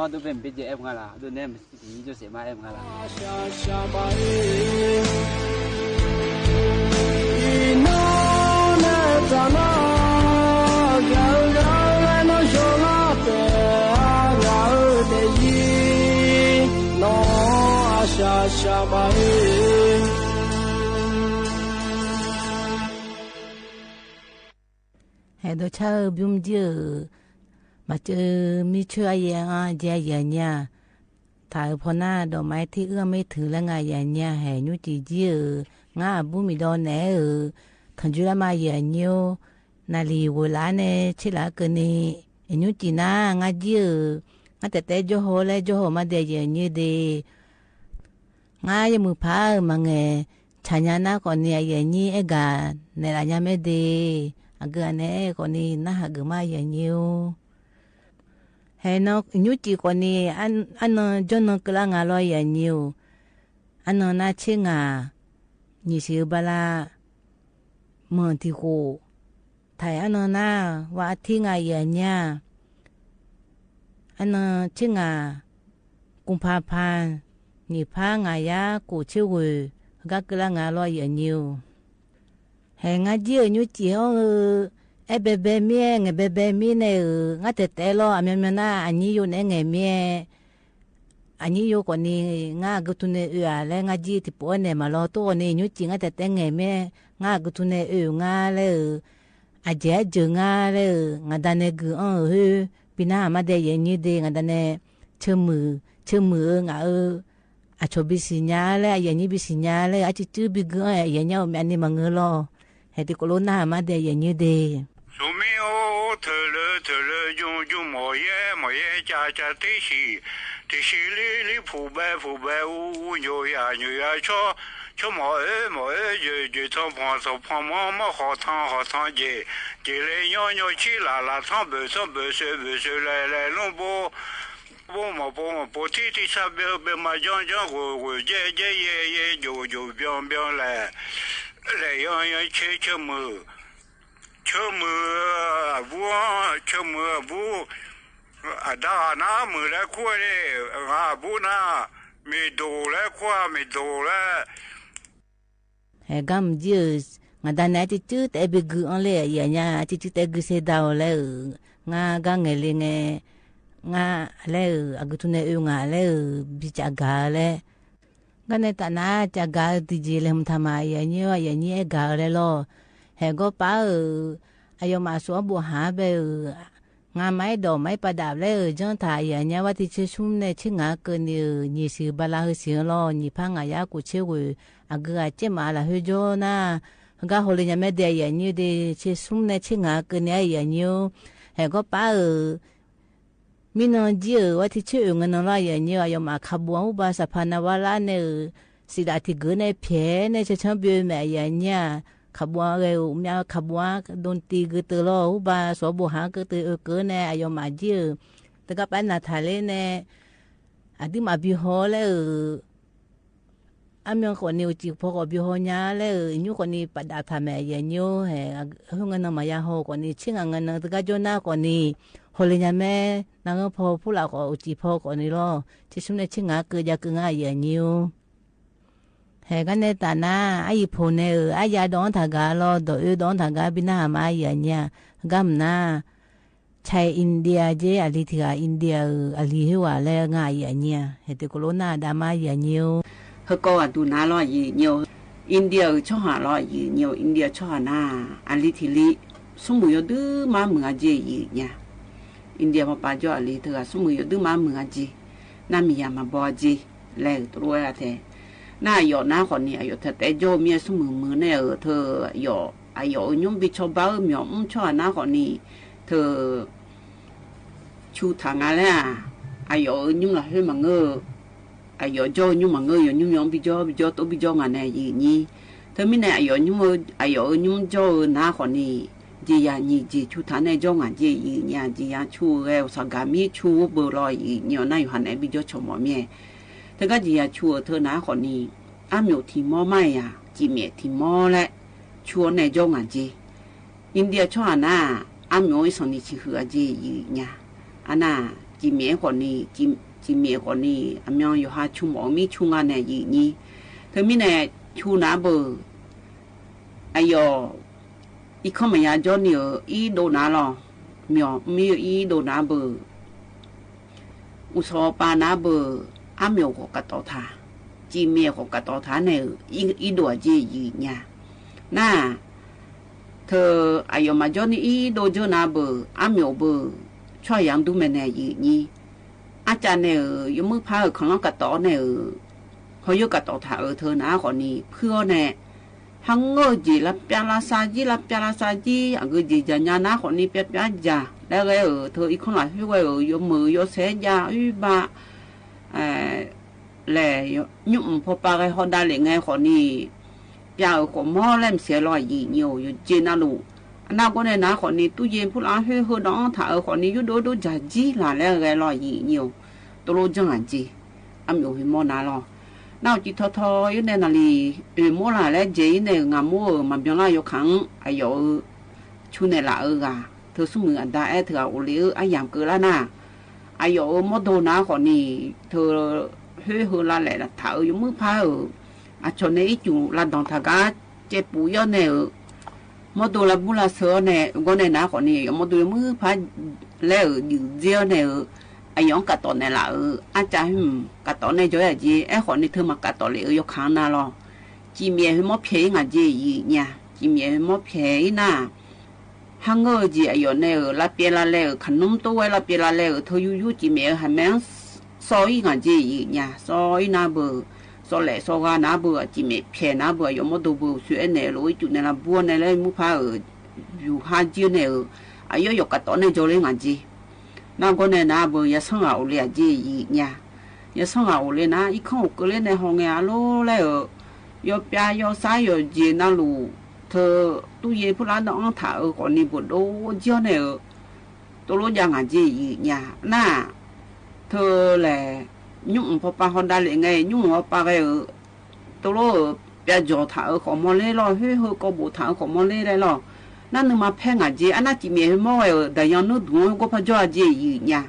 nó đối với bây giờ em ngala đối nên mình cho sẽ mà em ngala hay đồ chơi bún dừa mà chơi mi chơi à chơi gì nha thải phò na đồ máy thì mấy thứ là ngày nhà hè nhú chỉ dừa ngã bún mì đòn nè thằng chú là mà gì nhiều nà lì vừa lá nè chỉ là cái này nhú chỉ na ngã dừa ngã tết cho hồ lấy cho hồ mà để gì như thế ngã như mù phá mà nghe chả nhà na còn nhà gì như gà này là nhà mấy đi gà này còn đi na hạt gà mà gì nhiều hay nó nhú chỉ còn đi anh cho nó cái là ngà lo gì nhiều anh na chơi ngà như siêu ba la mở thì khổ thầy anh na và thi ngà gì nha anh chơi ngà cùng pha pha nhị pha ngà ya cổ chơi rồi các cái là ngà lo gì nhiều hay ngà dưa nhú chỉ họ bebe mie nge bebe mi ne nga tete lo amemena ani yo ne nge mie ani yo ko ni nga gutune ale nga ji tipo ne malo to ne nyu chi nga tete nge mie nga gutune nga le aje je nga le nga dane gu hu bina ma de ye ni de nga dane chemu nga à cho bị xì nhà lệ giờ như bị xì nhà lệ à chỉ chưa bị gỡ giờ nhau mẹ ni mà ngỡ lo hay thì corona mà để giờ như để số mi ô thở lơ dùng mỏ ye thì xí li phụ bè u nhiều ya cho mỏ giờ thằng phong mà họ thằng gì lấy nhau chỉ là thằng bự sự lại luôn bố thì sao bề mà cho của ye dù biong lại nhau chơi mưa vu đã na mưa lại qua đấy bu na mi đồ lại hè gam dư ngà đàn này chứ tại bị gửi on lệ giờ nha chứ tại gửi xe đào lệ ngà gang ngày lệ ngà lệ agutu này ngà lệ bị chả gà lệ cái này ta na chả gà thì gì lệ tham ai giờ như gà lệ lo hè có ba ayo mà số bộ hả về ngà máy đồ máy bà đạp lệ trong thải giờ nhaว่าที่ชื่อชุ่มเนี่ยชื่องาเกินนี่สิบาลาเสียloนี่พังอายากูเชื่อว่าอาเจมาละเฮโจนะก็โหเลยยังไม่ได้ยังอยู่ดีเชื่อสุ่มเนี่ยเชื่องาเกินเนี่ยยังอยู่เฮก็ป้ามีน้องจีว่าที่เชื่อเงินอะไรยังอยู่ยังมาขับวัวอุบาสพานาวาลาเนี่ยสิดาที่เกินเนี่ยเพี้ยเนี่ยจะช่างเบี้ยแม่ยังเนี่ยขับวัวเลยมีขับวัวโดนตีก็ตัวล้ออุบาสวบุหาก็ตัวเกินเนี่ยยังมาจีแต่ก็ไปนาทะเลเนี่ยอดีมาบิโฮเลยอามีคนนี้จีพอกับบิโฮญาเลยยูคนนี้ปัดดาทำแม่ยังยูเฮหุ่งเงินมายาโฮคนนี้ชิงเงินแต่ก็จนหน้าคนนี้โหเลยยังแม่นางพอผู้หลักก็จีพอคนนี้ล้อที่สุดเนี่ยชิงเกิดจากง่ายยังยูเฮกันในตาหน้าไอ้พนเนี่ยไอ้ยาดองทากาล้อตัวดองทากาบินามาอย่างเนี้ยกัมนาใช้อินเดียเจอลิทิกาอินเดียอลิหัวแล้วง่ายอย่างเนี้ยเฮติโคโรนาดามาอย่างยูเขาก็ดูน่าร้อยnhiềuอินเดียชอบหาร้อยnhiềuอินเดียชอบหน้าอันลิทิลิสมุยดื้อมาเหมือนเจเนี่ยอินเดียมาปาจอลิเธอสมุยดื้อมาเหมือนเจน่ามียามาบอเจแล้วตัวอะไรน่าหยอดหน้าคนนี้หยอดแต่โจเมียสมือเนี่ยเธอหยอดยุ่งบิชอบบ้าเหมียวชอบหน้าคนนี้เธอชูทางอะไรหยอดยุ่งละให้มาเงออายุโจยุ่งมังเงยยุ่งยองบิจอตัวบิจองานเนี่ยยี่เธอไม่เนี่ยอายุยุ่งโจน้าคนนี้จียานี่จีชูฐานในจงานจีเนี่ยจียาชูเอวสังกามีชูเบอร์ลอยเนี่ยนั่นอยู่หันไหนบิจอชมว่าเมียเธอก็จียาชูเธอน้าคนนี้อามีทีมอไม่จีเมียทีมอและชูในจงานจีอินเดียชอบน้าอามีส่วนนี้ชื่อจีเนี่ยอันน่ะจีเมียคนนี้จีเมียคนนี้อเมียอยู่หาชูหมอมีชูงานเนี่ยยี่เธอมีเนี่ยชูน้าเบอร์อายุอีกข้อมันยาจอนเนี่ยอีโดนาลอเมียมีอีโดนาเบอร์อุศปานาเบอร์อาเมียก็กระต่อท่าจีเมียก็กระต่อท่าเนี่ยอีโดจียี่เนี่ยน่าเธออายุมาจอนอีโดจนาเบอร์อาเมียเบอร์ช่วยยังดูแม่เนี่ยยี่อาจารย์เนี่ยยมือพาของเรากระต่อเนี่ยเขายกกระต่อถ่าเธอหน้าคนนี้เพื่อเนี่ยหังเงยจีรับเปียลาซาจีอังกฤษจีจะยาหน้าคนนี้เปียจ่าแล้วก็เธออีกคนหลายพี่ว่ายมือยเสียยาบะแหล่ยุ่งพอปากไอ้คนได้เลยไงคนนี้เปียของหม้อเล่มเสียลอยยี่เหนียวอยู่จีน่าลูน่าก็เนี่ยนะคนนี้ตู้เย็นพูดอะไรให้น้องถ่าคนนี้ยุดดูจ่าจีหลานแล้วไงลอยยี่เหนียวตัวรู้จังอันจีอ้ำอยู่หิมอนาลอน่าจีทออยู่ในนาลีมัวละแล้วเจเนี่ยงามัวมันเป็นอะไรอยู่ขังอายุชุนในละเธอสมืออันได้เธอเอาเลี้ยไอ้ยามเกิดแล้วนะอายุมดโดนะคนนี้เธอเฮ้ยละแหละถ่าอยู่มือพายชนในจู่ละดองทากาเจ็บปุยเนี่ยมดละบุลาเสือเนี่ยก็เนี่ยนะคนนี้มดมือพายแล้วอยู่เจียวเนี่ยอายุกัดตอนเนี่ยละอาจารย์กัดตอนเนี่ยจะอย่างจีไอ้คนนี้เธอมากัดตอนเลยยกขังน่ะหรอจีเมียมอเพย์งานจีเนี่ยจีเมียมอเพย์น่ะฮังเกอร์จีอายุเนี่ยละเปียละเลยขนมตัวไว้ละเปียละเลยเธออยู่จีเมียให้แม่所以俺这一呀，所以那不。所来所个那不几面偏那不有么多不学那路就那不那来木怕有哈就那啊有个多那就来俺这那个那不也生啊我这一呀也生啊我那一看我个人那行呀路来要边要啥要接那路他都也不然当他个你不都叫那都路讲俺这一呀那他来nhung papa họ đã lấy ngày nhung họ ba cái tôi lo bây giờ thảo có món lấy lo hơi hơi có bộ thảo có món lấy đây lo nên mà phe ngà gì anh chỉ miếng mò đại yang nước đủ có phải cho gì gì nha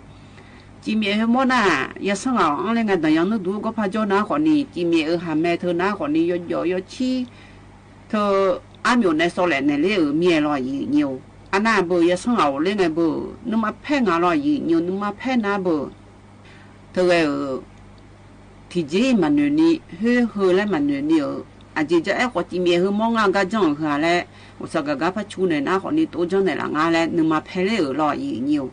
chỉ miếng mò na ya sang anh lấy ngày đại yang nước đủ có phải cho na còn đi chỉ miếng hàm mẹ thơ na còn đi yo chi thơ anh miếng này sau này lấy ở miếng lo gì nhiều anh na bữa ya sang anh lấy ngày bữa nhưng mà phe ngà lo gì nhiều nhưng mà phe na bữa thưa thì gì mà người đi hơi lại mà người đi à chỉ cho em có chỉ miếng hơi mong ngang cái giống hả lẽ một số cái phát chu này na họ đi tổ chức này là ngang lẽ nhưng mà phải lấy ở lo gì nhiều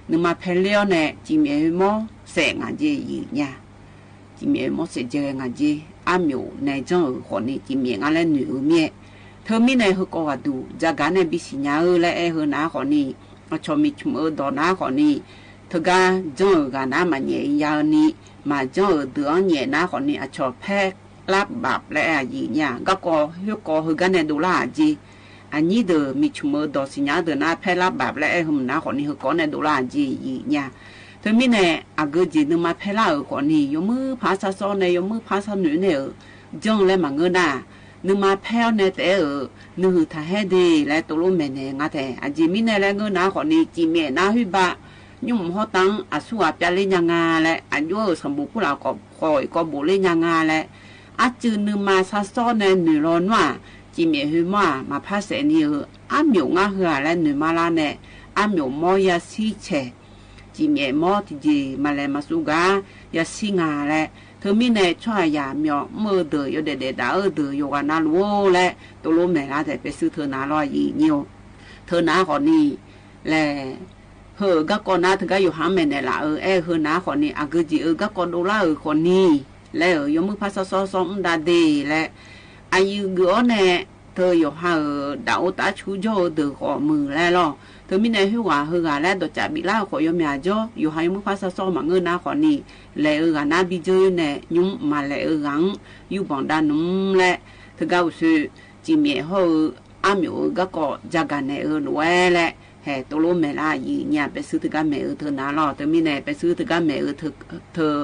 nhưng mà phải lấy này chỉ miếng hơi mong sẽ ngang gì nha chỉ miếng mong sẽ chơi ngang gì ăn nhiều này giống họ đi chỉ miếng ngang lẽ nhiều miếng thưa mi này hơi có vào đủ giá cả này bị xí nhà ở lẽ hơi na họ đi cho mi chum ở đó na họ đi thực ra trong cái nào mà nhẹ nhau ni mà trong đứa nhẹ nào còn ni cho phép lắp bắp lại gì nha các cô hiểu có hơi cái này đủ là gì anh như đứa mình chụp mơ đó xin nhớ đứa nào phép lắp bắp lại hôm nào còn ni hơi có này đủ là gì nha thế mình này cái gì nữa mà phép là còn ni有么爬山上呢有么爬山女呢trong lại mà người nào nhưng mà phép này để ở nữ thay hết đi lại tụi lúc mình này nghe thấy anh chị mình này lại người nào còn ni chỉ mẹ nào huy ba nhưng mà họ tăng à số à bia lên nhà nga lại anh vô sắm bút là có khỏi có bút lên nhà nga lại à chứ nếu mà sa so này nửa lon mà chỉ miệng hơi mà phát sinh nhiều à miệng ngã hở lại nửa mà là này à miệng mò ya xí chè chỉ miệng mò thì gì mà lại mà số gà ya xí ngà lại thứ mình này cho ya miệng mơ đời yo để đã ở đời yo cái nào luôn lại tôi luôn mẹ là để phải sư thưa nào lo gì nhiều thưa nào còn đi là các con na thực raอยู่หาแม่เนี่ยล่ะเฮอนะคนนี้อะคือจีcác con đô laคนนี้แล้วยมือภาษาซ้อมดาเดและอายุเกอเนี่ยเธออยู่หาดาวตาชูโจเดอขอมือแล้วล่ะเธอมีในหัวเฮอแล้วดอกจับบิลาขอยมยาโจอยู่หามือภาษาซ้อมมาเงินนะคนนี้แล้วกันนะบิเจเนี่ยยุ่งมาแล้วกังอยู่บังดานุ่มและเธอก็คือจีเมียเฮออามิวก็ก็จักกันเนี่ยด้วยและตัวรู้แม่ละยี่เนี่ยไปซื้อถึงกันแม่เธอหนาหล่อแต่มีเนี่ยไปซื้อถึงกันแม่เธอ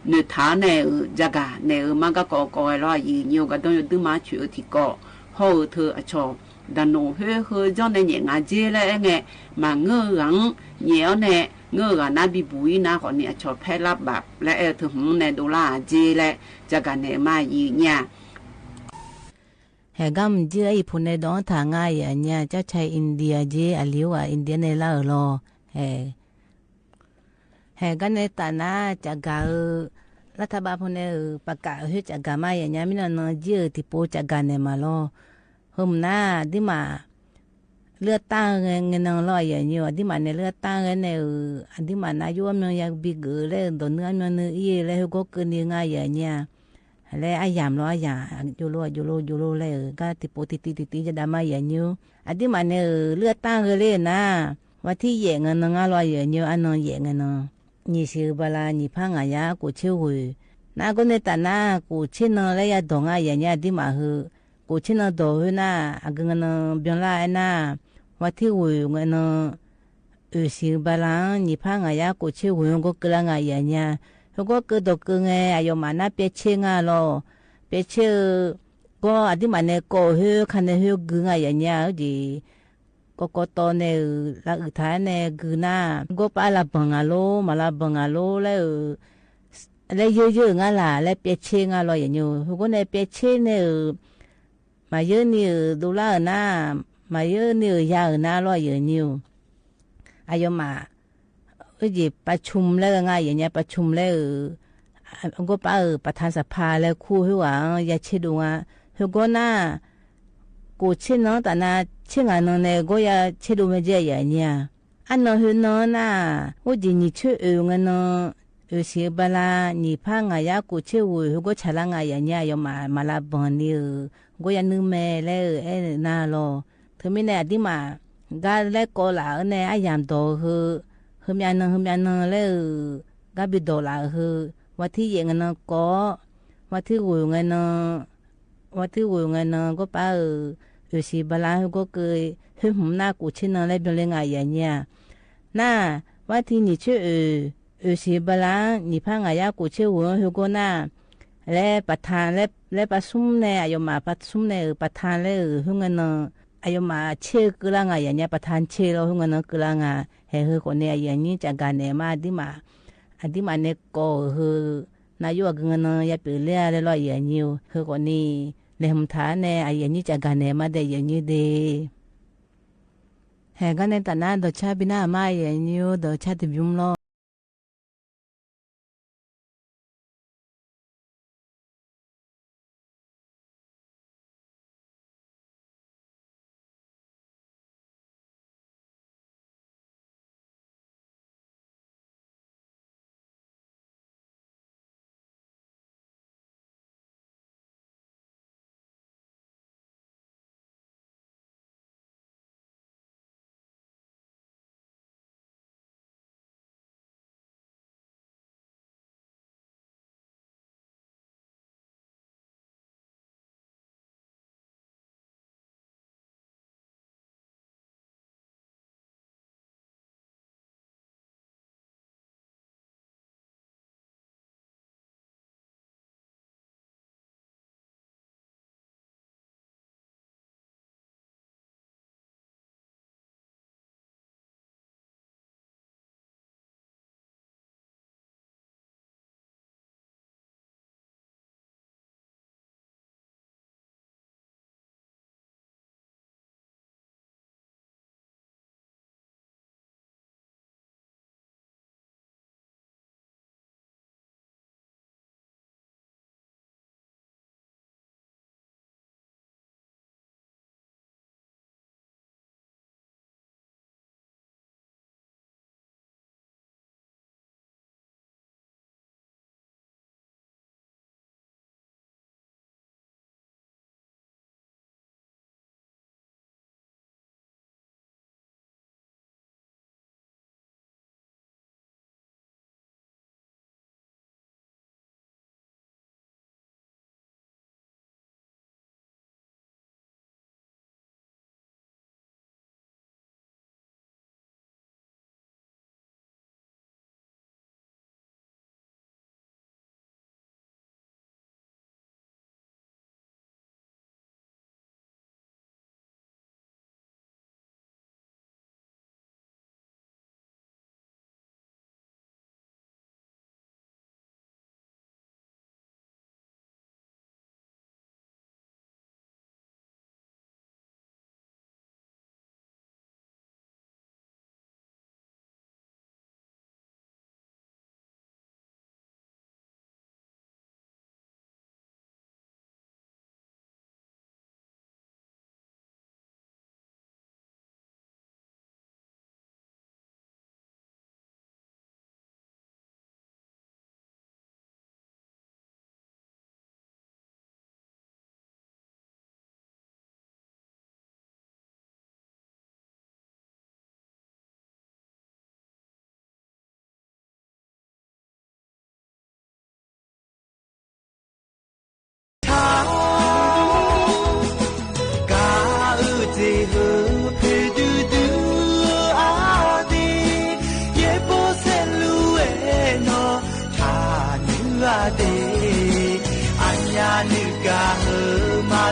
เนื้อท้าเนี่ยจักกันเนี่ยมันก็ก่อหล่อยี่เนี่ยก็ต้องอยู่ตึ้งมาช่วยที่ก่อเขาเธอชอบดันโน่เฮ้ยจ้องในเนี่ยงานเจแล้วไงมาเงื้อหลังเนี่ยเนี่ยเงื้อกันน่าบีบุยนะคนเนี่ยชอบแพ้รับแบบและเธอหงในดูแลเจแล้วจักกันเนี่ยมายี่เนี่ยเฮกัมเจไอพูนในดอนทางง่ายเนี่ยเจ้าชายอินเดียเจอลิวอินเดียในลาลอเฮกันในตานาจากการัฐบาลพูนในประกาศให้จากกามาอย่างนี้มินานเจอที่โปจากการในมาลอหมหน้าดิมาเลือดตั้งเงินลอยอย่างนี้ดิมาในเลือดตั้งในดิมานายกมันอยากบิกเลยโดนเนื้อมันเยี่ยเลยก็เกินยังไงอย่างเนี้ยแล้วอายามร้อยอย่างยูโรเลยก็ติโปติจะดามาอย่างนี้อันที่มันเนี่ยเลือดตั้งเลยนะว่าที่แย่เงินงาลอยอย่างนี้อันนั้นแย่เงินนี่ชื่อบาลานี่พังอายากูเชื่อหูน้าก็ในตาหน้ากูเชื่อนั่นเลยดงอย่างนี้ที่มาคือกูเชื่อนั่นดงนะอันเงินเบียงลายนะว่าที่หูเงินชื่อบาลานี่พังอายากูเชื่อหูก็กลางอย่างนี้เขาก็เกิดตกไงอายุมันน่าเปียเชื่องาลอเปียเชื่อก็อันที่มันเนี่ยก็เฮือคันเนี่ยเฮือกึ่งอย่างเงี้ยดีก็ตอนเนี่ยละท้ายเนี่ยกึ่งหน้าก็ไปละบังอาโลมาละบังอาโลแล้วเยอะๆงั้นล่ะแล้วเปียเชื่องาลออย่างเงี้ยเขาก็เนี่ยเปียเชื่อเนี่ยมาเยอะเนี่ยดูแลหน้ามาเยอะเนี่ยยาวหน้าลอยอย่างเงี้ยอายุมาจีประชุมแล้วไงอย่างเงี้ยประชุมแล้วก็ป้าประธานสภาแล้วคู่ให้ว่าอย่าเชื่อดูอ่ะเขาก็น่ากูเชื่อน้องแต่น่าเชื่องานน้องเนี่ยก็อย่าเชื่อดูไม่เจออย่างเงี้ยอันน้องเขาน้องน่ะว่าจีนี่เชื่อเงินน้อง ชีบลาหนีพังายากูเชื่อหูก็ฉลางายเนี่ยยมาลาบอนนี่ก็ยันนึกแม่แล้วน่าโลเธอไม่แน่ดิมากาเล็กก็ลาเนี่ยอายามโตคือมีอันนึงแล้วกาบิโดลาคือว่าที่ยังนั้นก็ว่าที่หูงั้นก็ป้าชีบลาก็เคยคือผมน่ากูเชื่อนั่นแล้วเป็นเรื่องอะไรเนี่ยน่าว่าที่นี่ชื่อชีบลานี่พังอายากูเชื่อว่าฮูก็น่าและประธานและประชุมเนี่ยอายุมาประชุมเนี่ยประธานเลยฮูเงินอายุมาเชื่อกลางอย่างเนี้ยประธานเชื่อเราฮูเงินกลางเฮ้ยคนเนี่ยอย่างนี้จากการเนี่ยมาดิมาเนี่ยก็คือนายกเงินอย่าไปเลี้ยเลยรออย่างนี้คือคนนี้เลี้ยมฐานเนี่ยอย่างนี้จากการเนี่ยมาได้อย่างนี้ดีเฮ้ยกันในตอนนั้นดอชาบินามาอย่างนี้ดอชาติบิมโล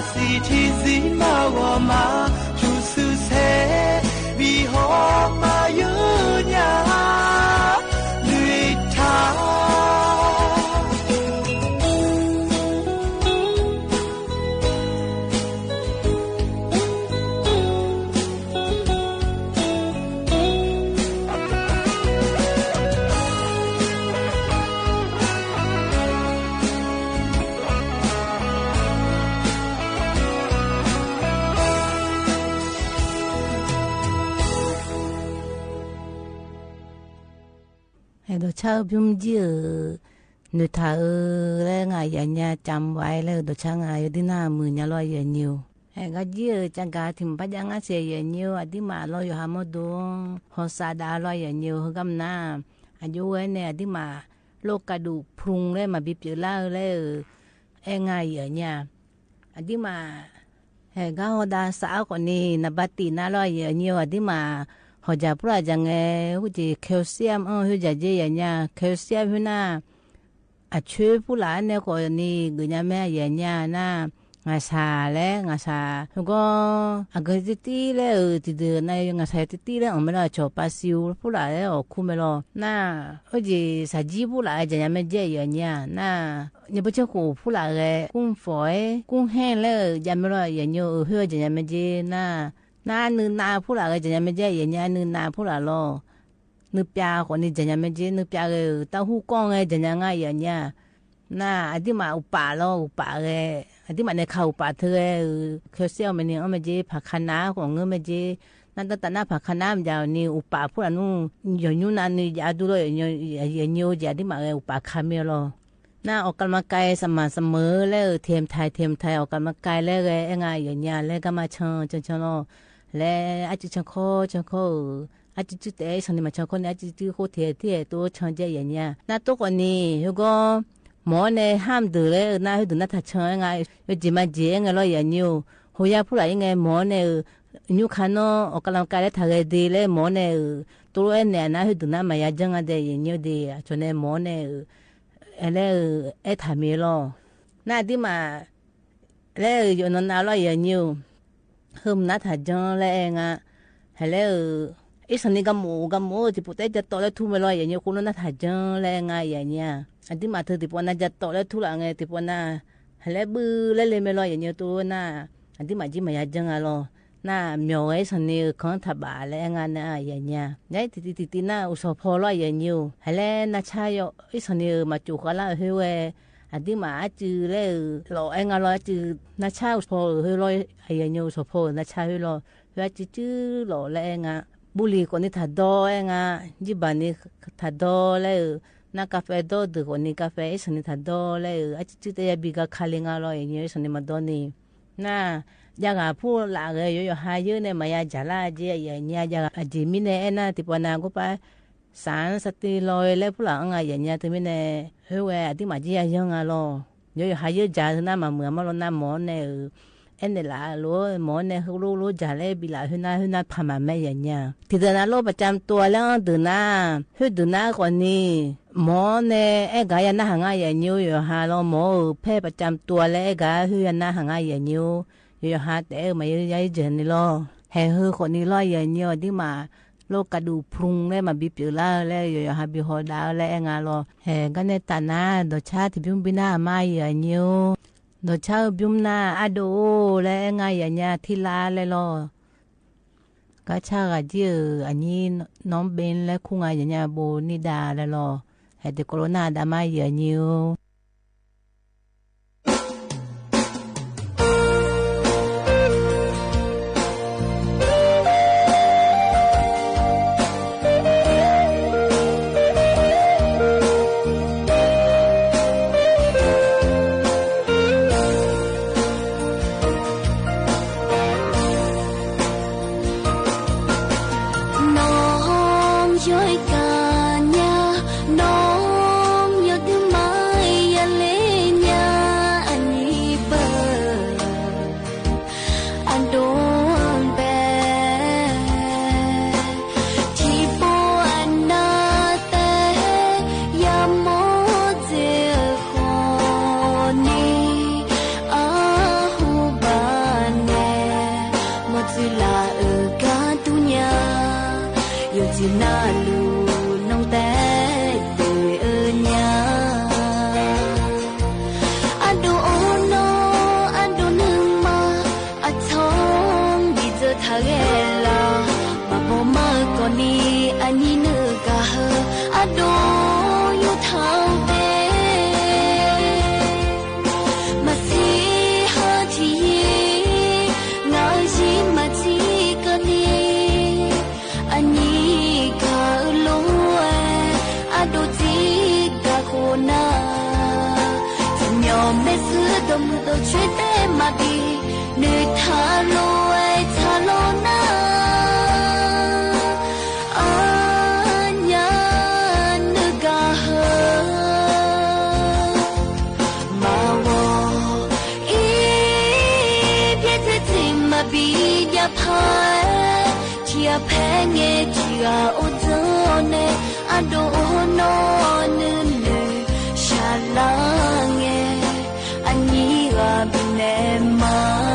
西提西马我马主苏塞比好马有呀绿塔。ดเช้าบิมเจือนึกถ้าแล้วไงอย่างเงี้ยจำไว้แล้วดช่างไงดิน่ามือเนี่ยลอยอย่างเดียวก็เจือจังกาถิ่มปัจจังเสียอย่างเดียวอดีมาลอยอยู่หาหมดงหอซาดาลอยอย่างเดียวกำน้าอายุไว้เนี่ยอดีมาโลกกระดูกพรุงเลยมาบีบเจอล่าเลยไงอย่างเงี้ยอดีมาก็ฮอดาสาวคนนี้นับตีน่าลอยอย่างเดียวอดีมาฮอจะพูดจังหูจีแคลเซียมหูจะเจียเนี่ยแคลเซียมหูน่าช่วยผู้หลานเนี่ยคนนี้กุญแจแม่อย่างเนี่ยน่างาชาและงาชาแล้วก็กติตีแล้วติดเดินในงาชาติตีแล้วไม่ได้ชอบปัสสิวผู้หลานแล้วคุ้มไม่รอน่าหูจีสัจจีผู้หลานจะยังไม่เจียอย่างเนี่ยน่าเนี่ยผู้เจ้าขู่ผู้หลานเลยกุ้งฝอยกุ้งแห้งแล้วยังไม่รออย่างเนี่ยเพื่อจะยังไม่เจียน่านึกนาผู้หลานจะยังไม่เจียอย่างเนี่ยนึกนาผู้หลานรอนึกปลาคนนี้จะยังไม่เจียนึกปลาเลยเต้าหู้ก้องจะยังไงอย่างเนี่ยน่าอดีมาอุปาลอุปาเลยอดีมาในข่าวอุปาเธอเคยเซี่ยวมันเนี่ยไม่เจีผักคะน้าของเงินไม่เจีนั่นตั้งแต่หน้าผักคะน้ายาวนี่อุปาผู้หลานนู่นอย่างนู้นนั่นนี่ยาดูเลยอย่างนู้นอย่างที่มาอุปาคาเมลน่าออกกำลังกายสม่ำเสมอแล้วเทียมไทยออกกำลังกายแล้วไงอย่างเงี้ยแล้วก็มาชงและอาจจะชงโคอาจจะจุดเอ๋สันนิมาชงโคเนี่ยอาจจะจุดโคเทียตัวชงเจอย่างเงี้ยน่าตัวคนนี้แล้วก็หมอเนี่ยห้ามดูเลยน่าให้ดูน่าทัดชงไงอยู่จีมาเจี๋ยไงเราอย่างนี้หัวยาผู้หลานยังไงหมอเนี่ยยูคานออกกำลังกายแล้วถ่ายดีเลยหมอเนี่ยตัวเนี่ยน่าให้ดูน่ามายาจังอะไรอย่างนี้ดีจนเนี่ยหมอเนี่ยแล้วทำไม่รอน่าที่มาแล้วอยู่นานๆเราอย่างนี้น่าทัดจังเลยแล้วสันนิกามูที่พูดจะโตแล้วทุ่มไปเลยอย่างนี้คุณน่าทัดจังเลยอย่างเงี้ยอันที่มาเธอที่ปนน่าจะโตแล้วทุลังที่ปนน่าแล้วบื้อแล้วเลยไม่รออย่างเงี้ยตัวน่าอันที่มาจีมายาจังอะไรน่าเมียวสันนิของทับบาแล้วน่าอย่างเงี้ยเนี่ยติน่าอุศพอรออย่างนี้แล้วน่าใช่สันนิมาจุกละเฮ้ยอันที่มาจือแล้วรอรอจือน่าใช่อุศพเฮ้ยรออย่างนี้อุศพน่าใช่เฮ้ยรอเฮ้ยจือรอแล้วบุหรี่คนนี้ถัดดอจีบันนี้ถัดดอแล้วน่ากาแฟดอดึกคนนี้กาแฟสันนิถัดดอแล้วอาจจะแต่ยาบิกาคาลิงอร่อยอย่างนี้สันนิมาดอนี่น่าอย่างผู้หลักเลยอยู่หายเยอะเนี่ยมายาจาราเจียอย่างเงี้ยอย่างจีมิเนี่ยน่าที่ปนาก็ไปสารสตีลอยแล้วผู้หลักอย่างเงี้ยที่มิเนี่ยเฮ้ยที่มาเจียยังอ่ะรออยู่หายเยอะจ่าที่น่ามาเหมือนมาลน่าหมอเนี่ยนี่ละรู้หมอเนี่ยรู้จ่าเลยบิลาหุ่นพามาแม่อย่างเงี้ยที่เดินน่ะโรคประจำตัวแล้วเดินน่ะดูน่ะคนนี้หมอเนี่ยกายน่าหางอย่างนิ้วอยู่ฮะเราหมอแพทย์ประจำตัวแล้วกายน่าหางอย่างนิ้วอยู่ฮะแต่ไม่ย้ายเจนนี่หรอคนนี้รออย่างนิ้วที่มาโรคกระดูกพรุงเลยมาบีบอยู่แล้วอยู่ฮะบีหอดาวแล้วรอก็ในตาหน้าดชาที่พิมพ์บินามาอย่างนิ้วดชาบิมนาอโดและอย่างเงี้ยที่ลาเลยรอก็ชากเจืออันนี้น้องเบนและคุงอย่างเงี้ยโบนิดาเลยรอแต่โคโรนาดามาอย่างนี้ดู吹得马比女他路爱他路那呀那个河马我一别在听马比呀拍只要拍你只要我走呢啊都no呢下浪耶아니가 비내마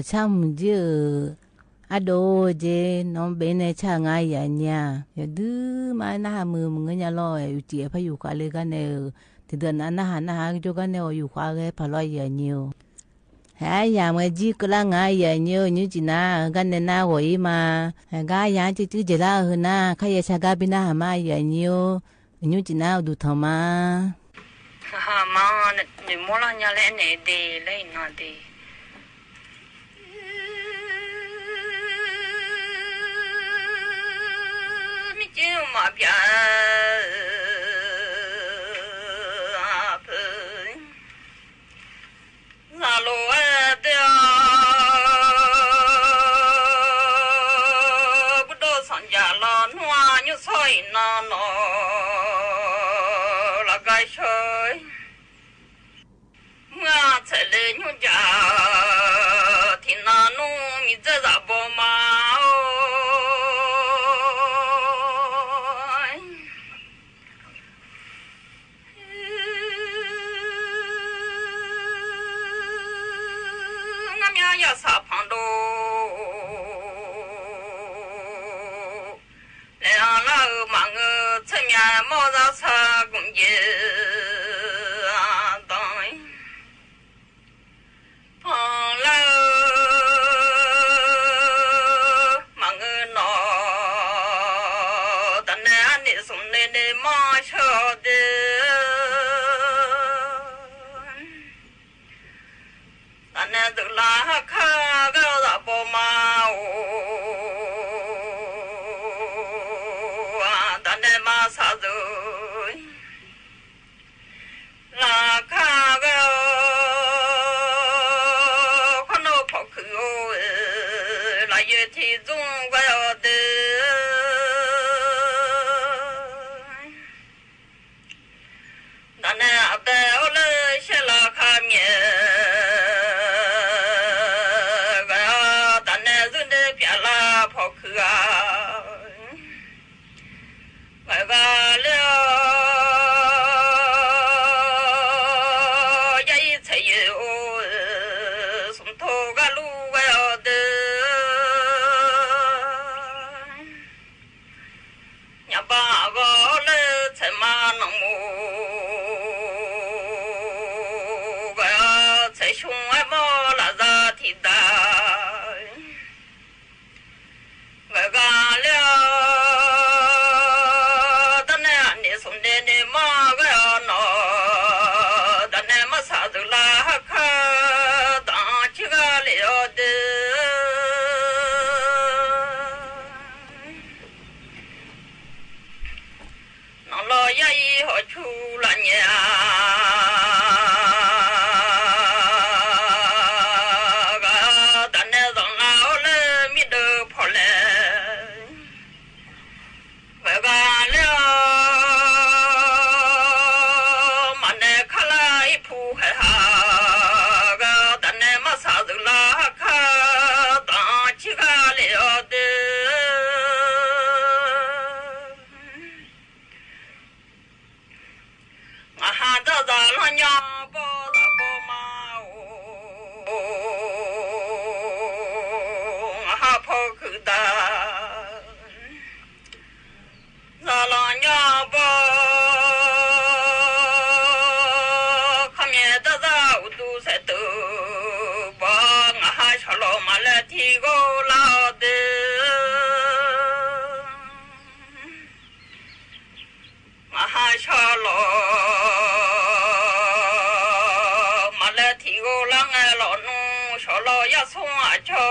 chăm chứ à đồ chứ nó bên này cha ngay vậy nha đứa mà na mưa người nhà lo chị phảiอยู่quaเลยกันเนี่ยthì đợt anh na cho cái nàyอยู่qua cái phải lo vậy nhiều hả nhà mà chỉ có là ngay vậy nhiều như chị na cái này na vậy mà cái nhà chứ chỉ là hơn na cái nhà cái bên na mà vậy nhiều như chị na đủ thầm mà mà nếu mua là nhà lên này đi lên nó đi chiều mà bia ra lô đeo bữa đó sang nhà lo hoa như soi nó là cái chơi ngã chạy lên như nhà thì nó mình sẽ ra bộ mà ya sa phando le la mang chen ya mo za sa gong ye dai pa la mang no ta na ni sum ne ma cho de anh tự là khá cái đó bộ mà anh em mà sao rồi là khá cái con nó phổ khử là như thì dung cái đó ตะซาอุตุเสตุบ่งะหาชะโลมาละทีโกลาเดมหาชาโลมาละทีโกลังลอนูชาโลยะสงอาชอ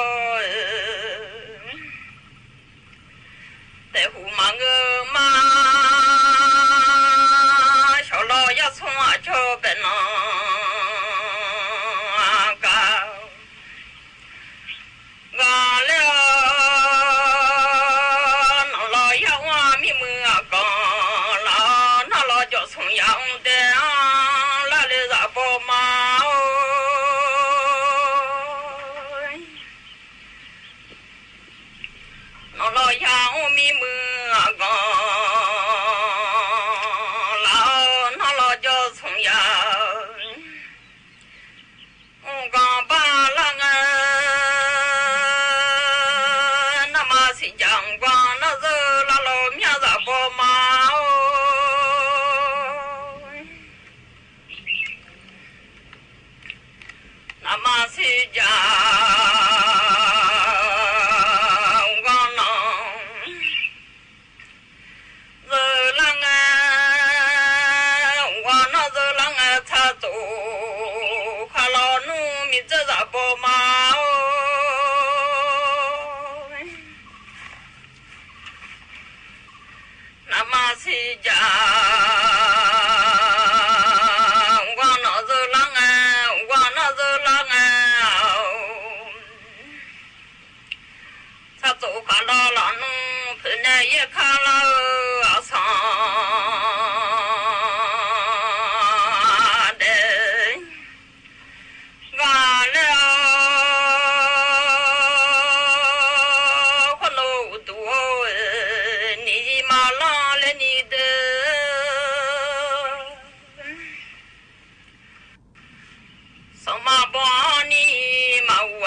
แต่หูมังมาชาโลยะสงอาชอเป็นนากากาเลนลอยะว่ามีมือกา从阳的来了咋不嘛？那老阳咪么个，那老叫从阳，我刚把那个那么是阳光，那是那老面咋不嘛？那么是家，我能，是啷个，我那是啷个才走，看老农民这咋不嘛？那么是家。走看到了农，盆呢也看了上的，完了我老多你妈拉了你的，什么帮你妈哇？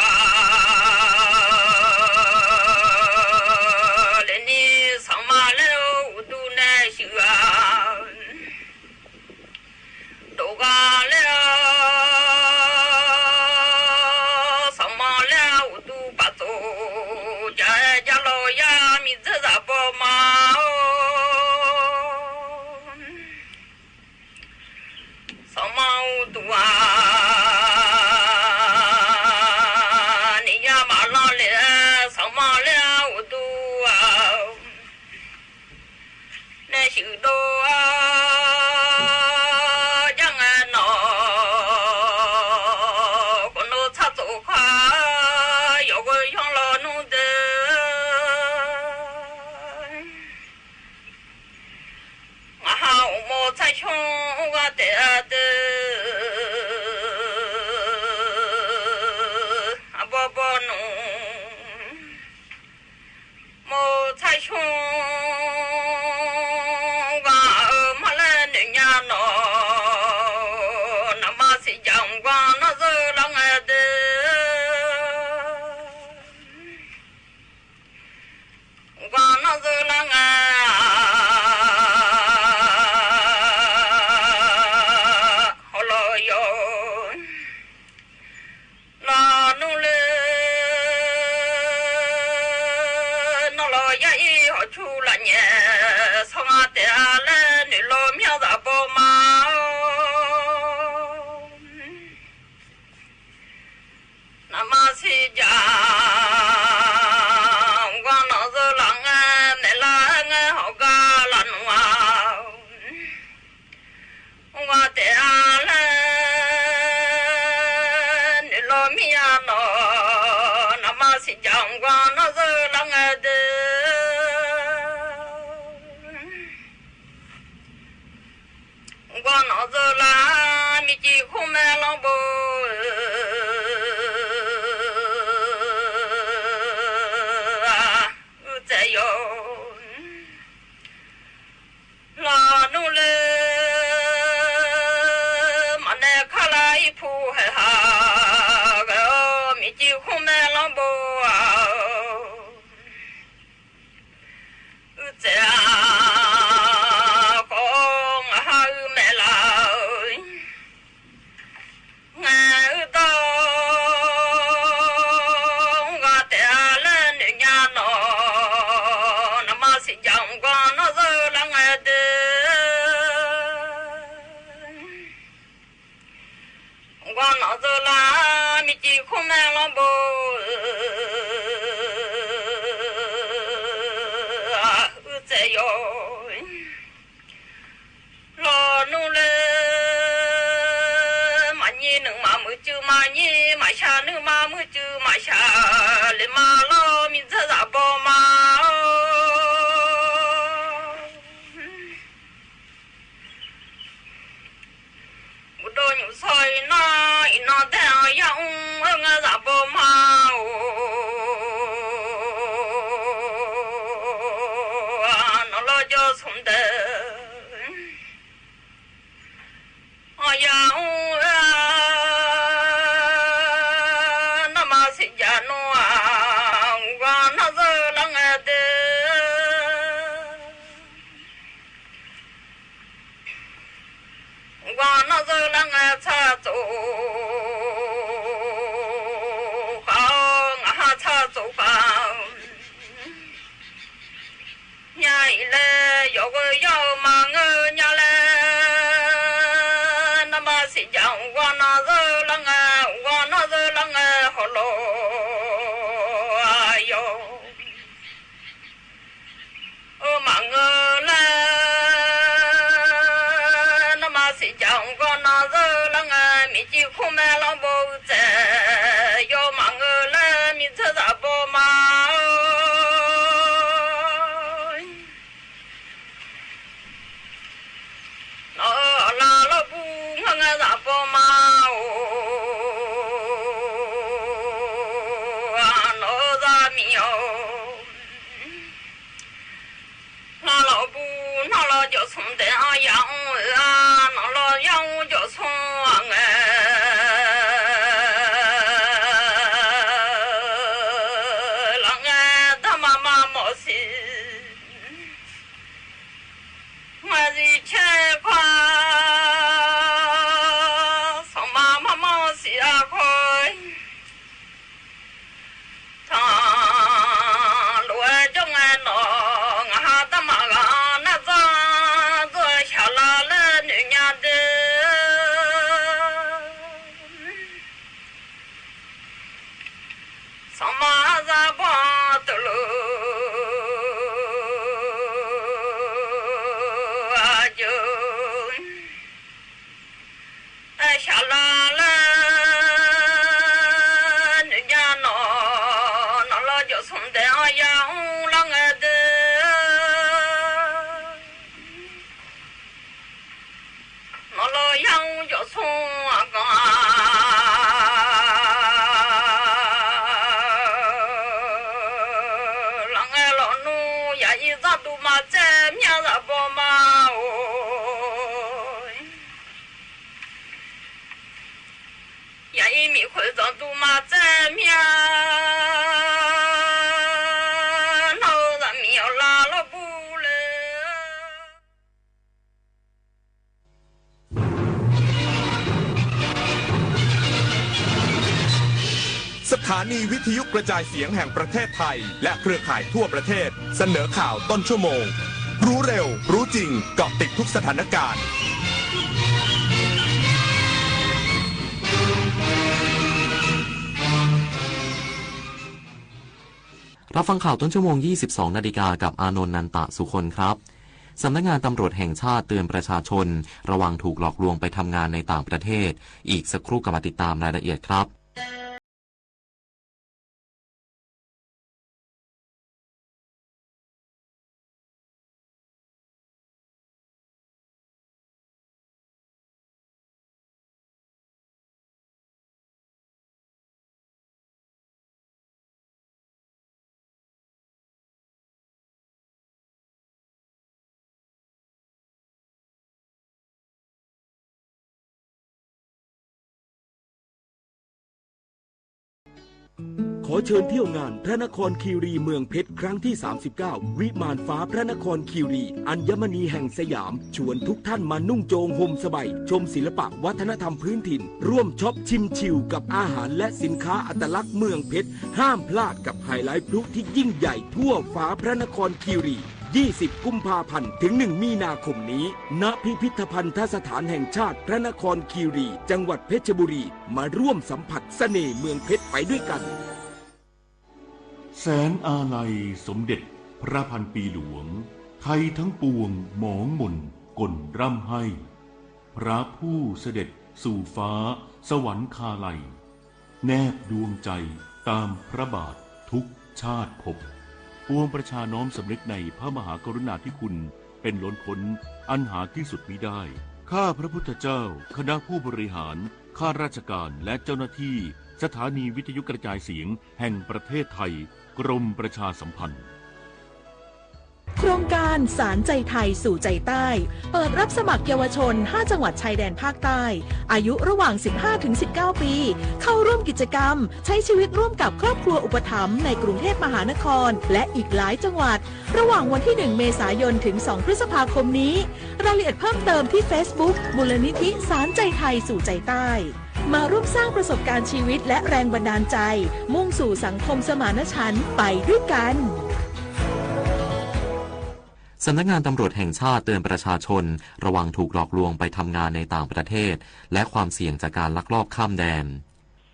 ว่าหนอเจอลามีจีคุ้มแมงลองโบเจยรอนู่นเลยมานี่หนึ่งมามือจือมานี่มาชาหนึ่งมามือจือมาชาเลยมาล้อมีเธอจะบอมาบุโดอยู่ซอยน้อยนอนแต่ยังเงาจะบอมา就从的，哎呀，那么谁家弄啊？我那是啷个的？我那是啷个擦走？好，我擦走吧。伢嘞，有个要忙儿伢嘞，那么谁讲我那是啷个，我那是啷个好咯？哎呦，忙儿嘞，那么谁讲我那是啷个，没几苦买老包子，要忙儿嘞，没吃啥包嘛。就从的养啊，那老养就从让他妈妈没事，我是吃瓜，从妈妈没事啊快，他路中哎喏，我他妈个。สถานีวิทยุกระจายเสียงแห่งประเทศไทยและเครือข่ายทั่วประเทศเสนอข่าวต้นชั่วโมงรู้เร็วรู้จริงเกาะติดทุกสถานการณ์รับฟังข่าวต้นชั่วโมง 22 นาฬิกากับอานนท์ นันตะสุคนครับสำนักงานตำรวจแห่งชาติเตือนประชาชนระวังถูกหลอกลวงไปทำงานในต่างประเทศอีกสักครู่กลับมาติดตามรายละเอียดครับขอเชิญเที่ยวงานพระนครคีรีเมืองเพชรครั้งที่ 39 วิมานฟ้าพระนครคีรีอัญมณีแห่งสยามชวนทุกท่านมานุ่งโจงห่มสบายชมศิลปะวัฒนธรรมพื้นถิ่นร่วมช็อปชิมชิลกับอาหารและสินค้าอัตลักษณ์เมืองเพชรห้ามพลาดกับไฮไลท์พลุที่ยิ่งใหญ่ทั่วฟ้าพระนครคีรี 20 กุมภาพันธ์ถึง 1 มีนาคมนี้ณพิพิธภัณฑสถานแห่งชาติพระนครคีรีจังหวัดเพชรบุรีมาร่วมสัมผัสเสน่ห์เมืองเพชรไปด้วยกันแสนอาลัยสมเด็จพระพันปีหลวงไทยทั้งปวงหมองมนก่นร่ำให้พระผู้เสด็จสู่ฟ้าสวรรคาลัยแนบดวงใจตามพระบาททุกชาติภพปวงประชาน้อมสำนึกในพระมหากรุณาธิคุณเป็นล้นพ้นอันหาที่สุดมิได้ข้าพระพุทธเจ้าคณะผู้บริหารข้าราชการและเจ้าหน้าที่สถานีวิทยุกระจายเสียงแห่งประเทศไทยกรมประชาสัมพันธ์โครงการสารใจไทยสู่ใจใต้เปิดรับสมัครเยาวชน5จังหวัดชายแดนภาคใต้อายุระหว่าง 15-19 ปีเข้าร่วมกิจกรรมใช้ชีวิตร่วมกับครอบครัวอุปถัมภ์ในกรุงเทพมหานครและอีกหลายจังหวัดระหว่างวันที่1เมษายนถึง2พฤษภาคมนี้รายละเอียดเพิ่มเติมที่ Facebook มูลนิธิสารใจไทยสู่ใจใต้มาร่วมสร้างประสบการณ์ชีวิตและแรงบันดาลใจมุ่งสู่สังคมสมานฉันท์ไปด้วยกันสำนักงานตำรวจแห่งชาติเตือนประชาชนระวังถูกหลอกลวงไปทำงานในต่างประเทศและความเสี่ยงจากการลักลอบข้ามแดน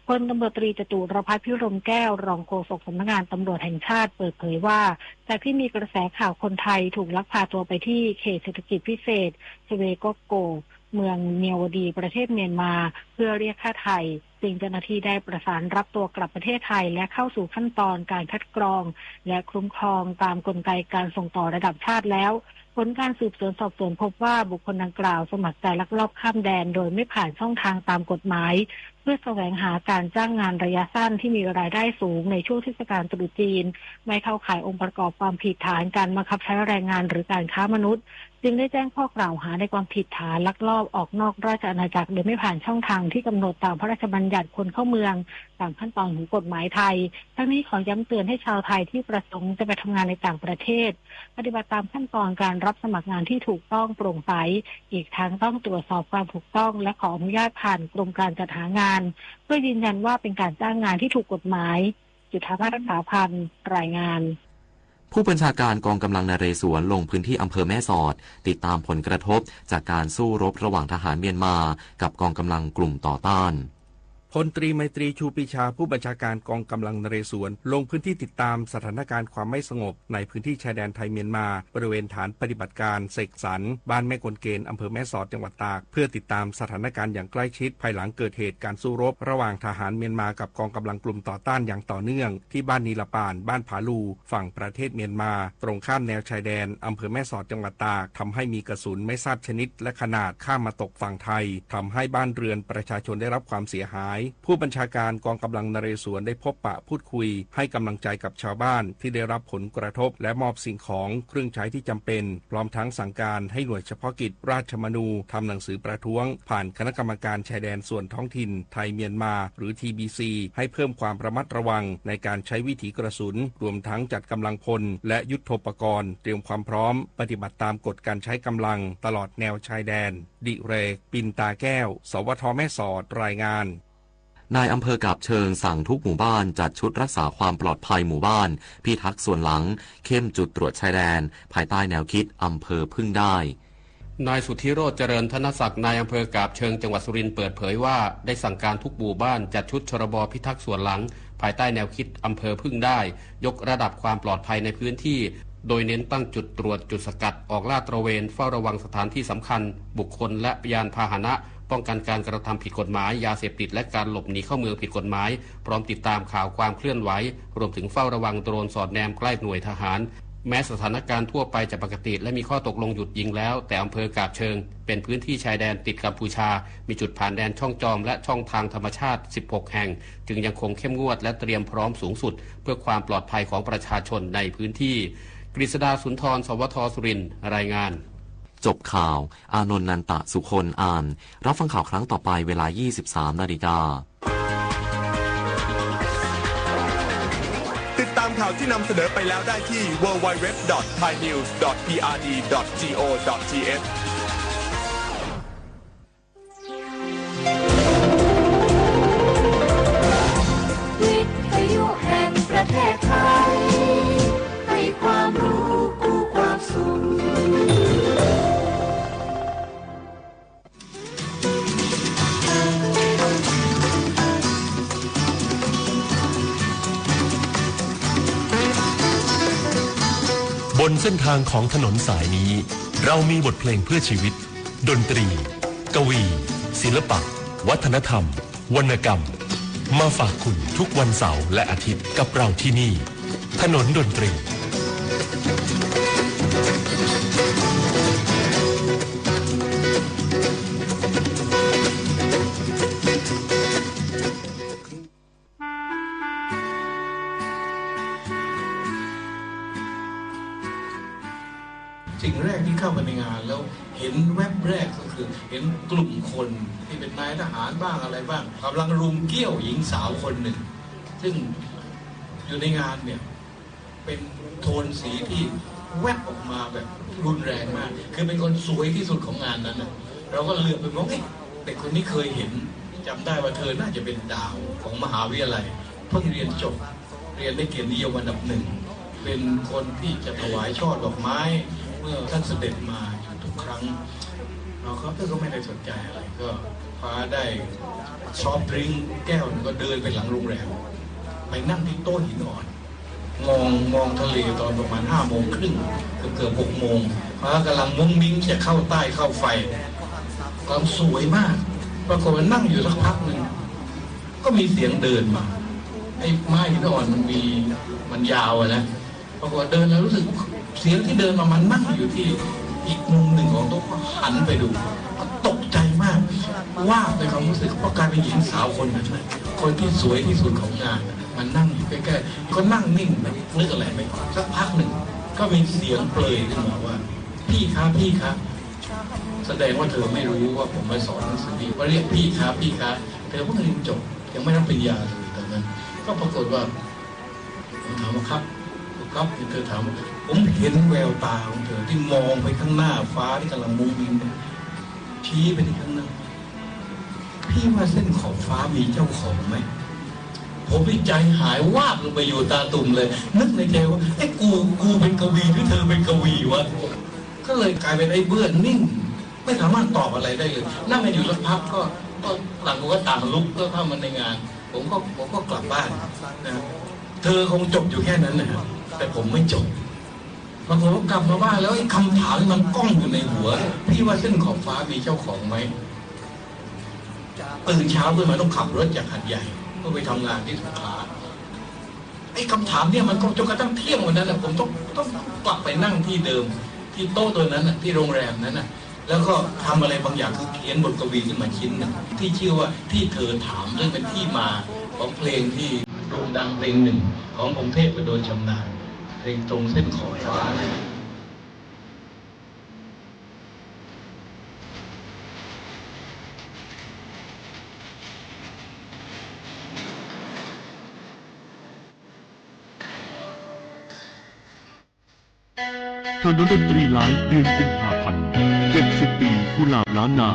พลตำรวจตรีจตุรพัฒน์พิรมแก้วรองโฆษกสำนักงานตำรวจแห่งชาติเปิดเผยว่าจากที่มีกระแสข่าวคนไทยถูกลักพาตัวไปที่เขตเศรษฐกิจพิเศษชเวโกโกเมืองเมียวดีประเทศเมียนมาเพื่อเรียกค่าไถ่ซึ่งเจ้าหน้าที่ได้ประสานรับตัวกลับประเทศไทยและเข้าสู่ขั้นตอนการคัดกรองและคุ้มครองตามกลไกการส่งต่อระดับชาติแล้วผลการสืบสวนสอบสวนพบว่าบุคคลดังกล่าวสมัครใจลักลอบข้ามแดนโดยไม่ผ่านช่องทางตามกฎหมายเพื่อแสวงหาการจ้างงานระยะสั้นที่มีรายได้สูงในช่วงเทศกาลตรุษจีนไม่เข้าข่ายองค์ประกอบความผิดฐานการบังคับใช้แรงงานหรือการค้ามนุษย์จึงได้แจ้งข้อกล่าวหาในความผิดฐานลักลอบออกนอกราชอาณาจักรโดยไม่ผ่านช่องทางที่กำหนดตามพระราชบัญญัติคนเข้าเมืองตามขั้นตอนของกฎหมายไทยทั้งนี้ขอย้ำเตือนให้ชาวไทยที่ประสงค์จะไปทำงานในต่างประเทศปฏิบัติตามขั้นตอนการรับสมัครงานที่ถูกต้องโปร่งใสอีกทั้งต้องตรวจสอบความถูกต้องและขออนุญาตผ่านกรมการจัดหางานเพื่อยืนยันว่าเป็นการจ้างงานที่ถูกกฎหมายจุฑาภาครักษาพันธ์รายงานผู้บัญชาการกองกำลังนเรศวรลงพื้นที่อำเภอแม่สอดติดตามผลกระทบจากการสู้รบระหว่างทหารเมียนมากับกองกำลังกลุ่มต่อต้านพลตรีไมตรีชูปีชาผู้บัญชาการกองกำลังนเรศวรลงพื้นที่ติดตามสถานการณ์ความไม่สงบในพื้นที่ชายแดนไทยเมียนมาบริเวณฐานปฏิบัติการเสกสรรบ้านแม่กลเกณฑ์อำเภอแม่สอดจังหวัดตากเพื่อติดตามสถานการณ์อย่างใกล้ชิดภายหลังเกิดเหตุการสู้รบระหว่างทหารเมียนมากับกองกำลังกลุ่มต่อต้านอย่างต่อเนื่องที่บ้านนีละปานบ้านผาลูฝั่งประเทศเมียนมาตรงข้ามแนวชายแดนอำเภอแม่สอดจังหวัดตากทำให้มีกระสุนไม่ทราบชนิดและขนาดข้ามมาตกฝั่งไทยทำให้บ้านเรือนประชาชนได้รับความเสียหายผู้บัญชาการกองกำลังนเรศวรได้พบปะพูดคุยให้กำลังใจกับชาวบ้านที่ได้รับผลกระทบและมอบสิ่งของเครื่องใช้ที่จำเป็นพร้อมทั้งสั่งการให้หน่วยเฉพาะกิจราชมนูทำหนังสือประท้วงผ่านคณะกรรมการชายแดนส่วนท้องถิ่นไทยเมียนมาหรือ TBC ให้เพิ่มความระมัดระวังในการใช้วิถีกระสุนรวมทั้งจัดกำลังพลและยุทโธปกรณ์เตรียมความพร้อมปฏิบัติตามกฎการใช้กำลังตลอดแนวชายแดนดิเรกปินตาแก้วสวทแม่สอดรายงานนายอำเภอกาบเชิงสั่งทุกหมู่บ้านจัดชุดรักษาความปลอดภัยหมู่บ้านพิทักษ์ส่วนหลังเข้มจุดตรวจชายแดนภายใต้แนวคิดอำเภอพึ่งได้นายสุทธิโรจน์เจริญธนศักดิ์นายอำเภอกาบเชิงจังหวัดสุรินทร์เปิดเผยว่าได้สั่งการทุกหมู่บ้านจัดชุดชรบพิทักษ์ส่วนหลังภายใต้แนวคิดอำเภอพึ่งได้ยกระดับความปลอดภัยในพื้นที่โดยเน้นตั้งจุดตรวจจุดสกัดออกลาดตระเวนเฝ้าระวังสถานที่สำคัญบุคคลและยานพาหนะป้องกันการกระทำผิดกฎหมายยาเสพติดและการหลบหนีเข้าเมืองผิดกฎหมายพร้อมติดตามข่าวความเคลื่อนไหวรวมถึงเฝ้าระวังโดรนสอดแนมใกล้หน่วยทหารแม้สถานการณ์ทั่วไปจะปกติและมีข้อตกลงหยุดยิงแล้วแต่อำเภอกาบเชิงเป็นพื้นที่ชายแดนติดกัมพูชามีจุดผ่านแดนช่องจอมและช่องทางธรรมชาติ16แห่งจึงยังคงเข้มงวดและเตรียมพร้อมสูงสุดเพื่อความปลอดภัยของประชาชนในพื้นที่กฤษดาสุนทรสวทสุรินทร์รายงานจบข่าวอานนท์นันตะสุคนอ่านรับฟังข่าวครั้งต่อไปเวลา 23:00 น.ติดตามข่าวที่นำเสนอไปแล้วได้ที่ www.thainews.prd.go.th วิทยุแห่งประเทศไทยให้ความรู้กู้ความสุ บนเส้นทางของถนนสายนี้เรามีบทเพลงเพื่อชีวิตดนตรีกวีศิลปะวัฒนธรรมวรรณกรรมมาฝากคุณทุกวันเสาร์และอาทิตย์กับเราที่นี่ถนนดนตรีสิ่งแรกที่เข้ามาในงานแล้วเห็นแวบแรกก็คือเห็นกลุ่มคนที่เป็นนายทหารบ้างอะไรบ้างกำลังรุมเกี้ยวหญิงสาวคนหนึ่งซึ่งอยู่ในงานเนี่ยเป็นโทนสีที่แวบออกมาแบบรุนแรงมากคือเป็นคนสวยที่สุดของงานนั้นนะเราก็เลือกไปมองเด็กคนนี้เคยเห็นจำได้ว่าเธอน่าจะเป็นดาวของมหาวิทยาลัยเพิ่งเรียนจบเรียนได้เกียรตินิยมอันดับหนึ่งเป็นคนที่จะถวายช่อดอกไม้เมื่อท่านเสด็จมาอยู่ทุกครั้งเราก็ไม่ได้สนใจอะไรก็คว้าได้ซอฟต์ดริงก์แก้วก็เดินไปหลังโรงแรมไปนั่งที่โต๊ะหินอ่อนมองทะเลตอนประมาณ5 โมงครึ่งเกือบ6 โมงฟ้ากำลังมุ้งมิ้งจะเข้าใต้เข้าไฟความสวยมากปรากฏว่านั่งอยู่สักพักหนึ่งก็มีเสียงเดินมาไอ้ไม้หินอ่อนมันยาวนะปรากฏเดินแล้วรู้สึกเสียงที่เดินมามันนั่งอยู่ที่อีกมุมหนึ่งของโต๊ะก็หันไปดูก็ตกใจมากว่าในความรู้สึกเพราะการเป็นหญิงสาวคนนั้นคนที่สวยที่สุดของงานมันนั่งอยู่ใกล้ๆก็นั่งนิ่งนึกอะไรไม่ออกสักพักหนึ่งก็มีเสียงเปรยขึ้นมาว่าพี่ครับแสดงว่าเธอไม่รู้ว่าผมมาสอนหนังสือว่าเรียกพี่ครับเธอเพิ่งเรียนจบยังไม่รับปริญญาเลยตอนนั้นก็ปรากฏว่าผมถามว่าครับเธอถามผมเห็นแววตาของเธอที่มองไปข้างหน้าฟ้าที่กำลังมุ้งมิ้งชี้ไปที่ข้างหน้าพี่ว่าเส้นขอบฟ้ามีเจ้าของไหมผมวิจัยหายวาบลงไปอยู่ตาตุ่มเลยนึกในใจว่าไอ้กูเป็นกวีหรือเธอเป็นกวีวะก็เลยกลายเป็นไอ้เบื้อนนิ่งไม่สามารถตอบอะไรได้เลยนั่งกันอยู่สักพักก็ต่างคนก็ต่างลุกก็เข้ามาในงานผมก็กลับบ้านนะเธอคงจบอยู่แค่นั้นนะครับแต่ผมไม่จบบางคนก็กลับมาบ้านแล้วไอ้คำถามมันก้องอยู่ในหัวพี่ว่าเส้นขอบฟ้ามีเจ้าของไหมตื่นเช้าขึ้นมาต้องขับรถจากหัดใหญ่เพื่อไปทำงานที่สงขลาไอ้คำถามเนี่ยมันก็จนกระทั่งเที่ยงวันนั้นแหละผมต้องกลับไปนั่งที่เดิมที่โต๊ะตัวนั้นที่โรงแรมนั้นแล้วก็ทำอะไรบางอย่างคือเขียนบทกวีขึ้นมาชิ้นหนึ่งที่ชื่อว่าที่เธอถามซึ่งเป็นที่มาของเพลงที่โด่งดังเพลงหนึ่งขององค์เทพประโดนชำนาญเพลงตรงเส้นขอบฟ้าถนนดนตรีไลฟ์เดือนกุมภาพันธ์70 ปีกุหลาบล้านนา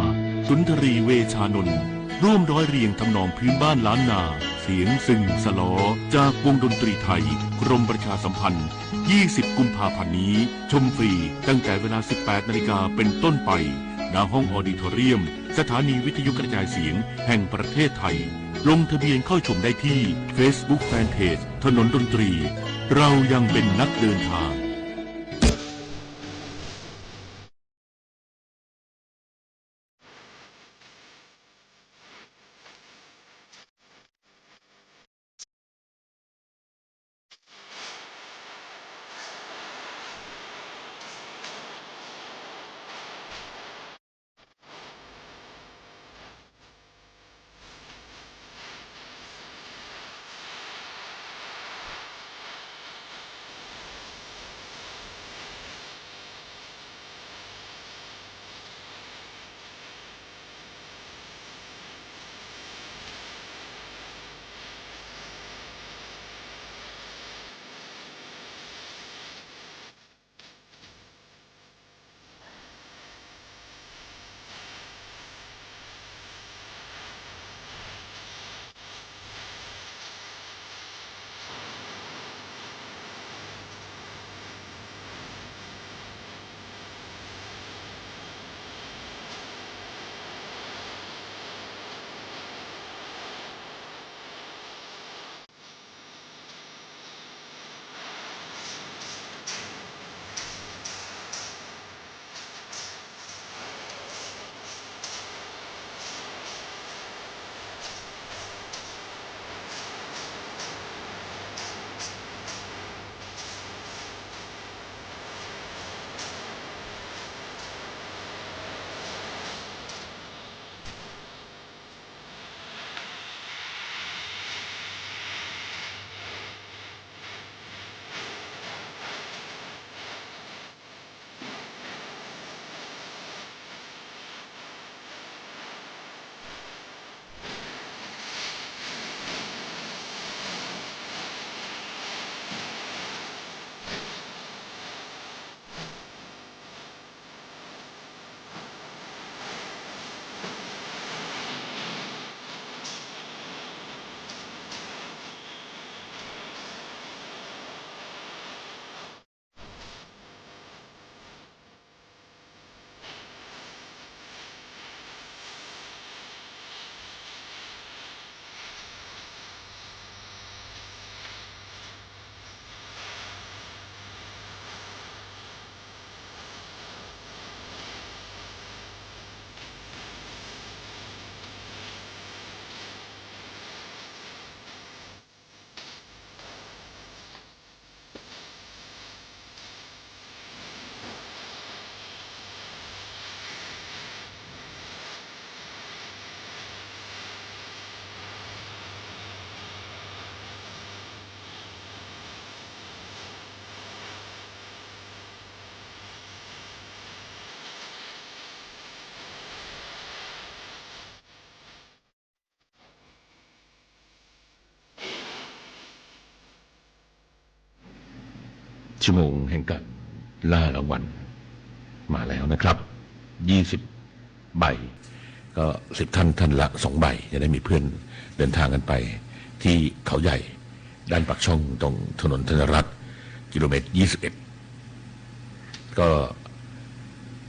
สุนทรีเวชานนท์ร่วมร้อยเรียงทำนองพื้นบ้านล้านนาเสียงซึ่งสลอจากวงดนตรีไทยกรมประชาสัมพันธ์20 กุมภาพันธ์นี้ชมฟรีตั้งแต่เวลา 18 นาฬิกาเป็นต้นไปณห้องออดิทอเรียมสถานีวิทยุกระจายเสียงแห่งประเทศไทยลงทะเบียนเข้าชมได้ที่ Facebook Fanpage ถนนดนตรีเรายังเป็นนักเดินทาง ชั่วโมงแห่งการล่ารางวัลมาแล้วนะครับ20 ใบก็10 ท่านละ2 ใบจะได้มีเพื่อนเดินทางกันไปที่เขาใหญ่ด้านปากช่องตรงถนนธนรัตน์กิโลเมตร21ก็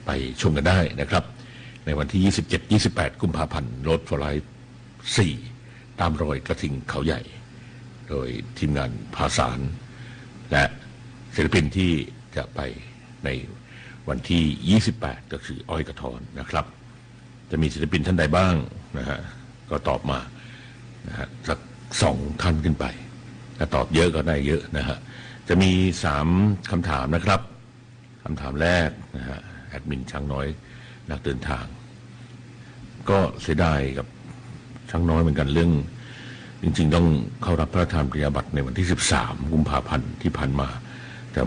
ไปชมกันได้นะครับในวันที่ 27-28 กุมภาพันธ์Road for Life 4 ตามรอยกระทิงเขาใหญ่โดยทีมงานภาสารและศิลปินที่จะไปในวันที่ 28 ก็คืออ้อยกระทอนนะครับจะมีศิลปินท่านใดบ้างนะฮะก็ตอบมานะฮะสัก2 ท่านขึ้นไปถ้าตอบเยอะก็ได้เยอะนะฮะจะมี3 คำถามนะครับคำถามแรกนะฮะแอดมินช้างน้อยนักเดินทางก็เสียดายกับช้างน้อยเหมือนกันเรื่องจริงๆต้องเข้ารับพระราชทานปริญญาบัตรในวันที่13 กุมภาพันธ์ที่ผ่านมาแต่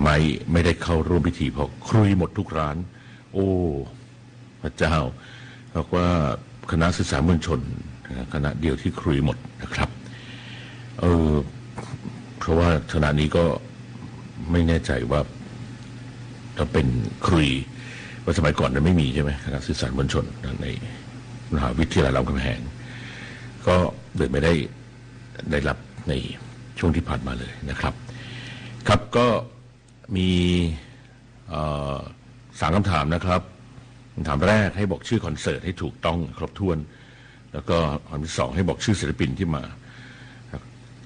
ไม่ได้เข้าร่วมพิธีเพราะครุยหมดทุกร้านโอ้พระเจ้าเพราะว่าคณะศึกษามวลชนคณะเดียวที่ครุยหมดนะครับเพราะว่าขณะนี้ก็ไม่แน่ใจว่าจะเป็นครุยว่าสมัยก่อนนั้นไม่มีใช่ไหมคณะสื่อสารมวลชนในมหาวิทยาลัยรามคำแหงก็เลยไม่ได้รับในช่วงที่ผ่านมาเลยนะครับครับก็มี3 คำถามนะครับคำถามแรกให้บอกชื่อคอนเสิร์ตให้ถูกต้องครบถ้วนแล้วก็คำที่ 2ให้บอกชื่อศิลปินที่มา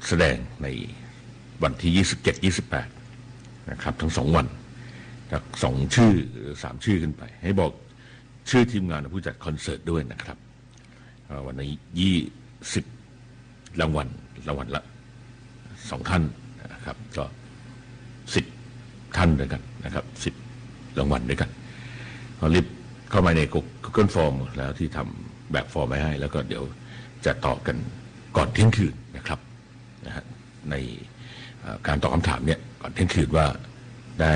แสดงในวันที่ 27-28 นะครับทั้ง2 วันจาก2 ชื่อหรือ3 ชื่อขึ้นไปให้บอกชื่อทีมงานผู้จัดคอนเสิร์ตด้วยนะครับวันนี้20 รางวัลละ2 ท่านนะครับก็10 ท่านด้วยกันนะครับ10 รางวัลด้วยกันเรารีบเข้ามาใน Google Form แล้วที่ทำแบบฟอร์มไว้ให้แล้วก็เดี๋ยวจะตอบกันก่อนเที่ยงคืนนะครับนะฮะในการตอบคำถามเนี่ยก่อนเที่ยงคืนว่าได้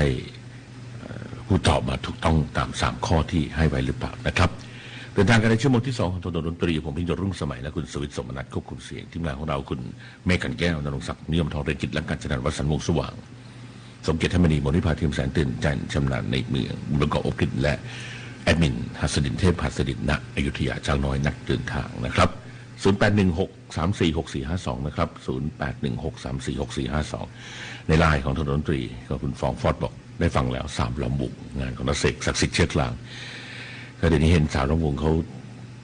ผู้ตอบมาถูกต้องตาม3 ข้อที่ให้ไว้หรือเปล่านะครับเดินทางกันในชั่วโมงที่2ของถนนดนตรีผมพิญญรุ่งสมัยและคุณสวิทย์สมนัสควบคุมเสียงทีมงานของเราคุณเมฆกันแก้วนรงศักดิ์นิยมทองเรกิจและการจัดการวัฒนวงศ์สว่างสมเกียรติธรรมนีมนิพาทีมแสนตื่นจันชำนาญในเมืองบางกอกอบกฤษและแอดมินหัสดินเทพหัสดินณอยุธยาช้างน้อยนักเดินทางนะครับ0816346452นะครับ0816346452ในไลน์ของถนนดนตรีก็คุณฟองฟอร์ดบอกได้ฟังแล้ว3 ลำวงงานของนักเสกศักดิ์สิทธิ์เชือกลางก็เดี๋ยวนี้เห็น3 ลำวงเขา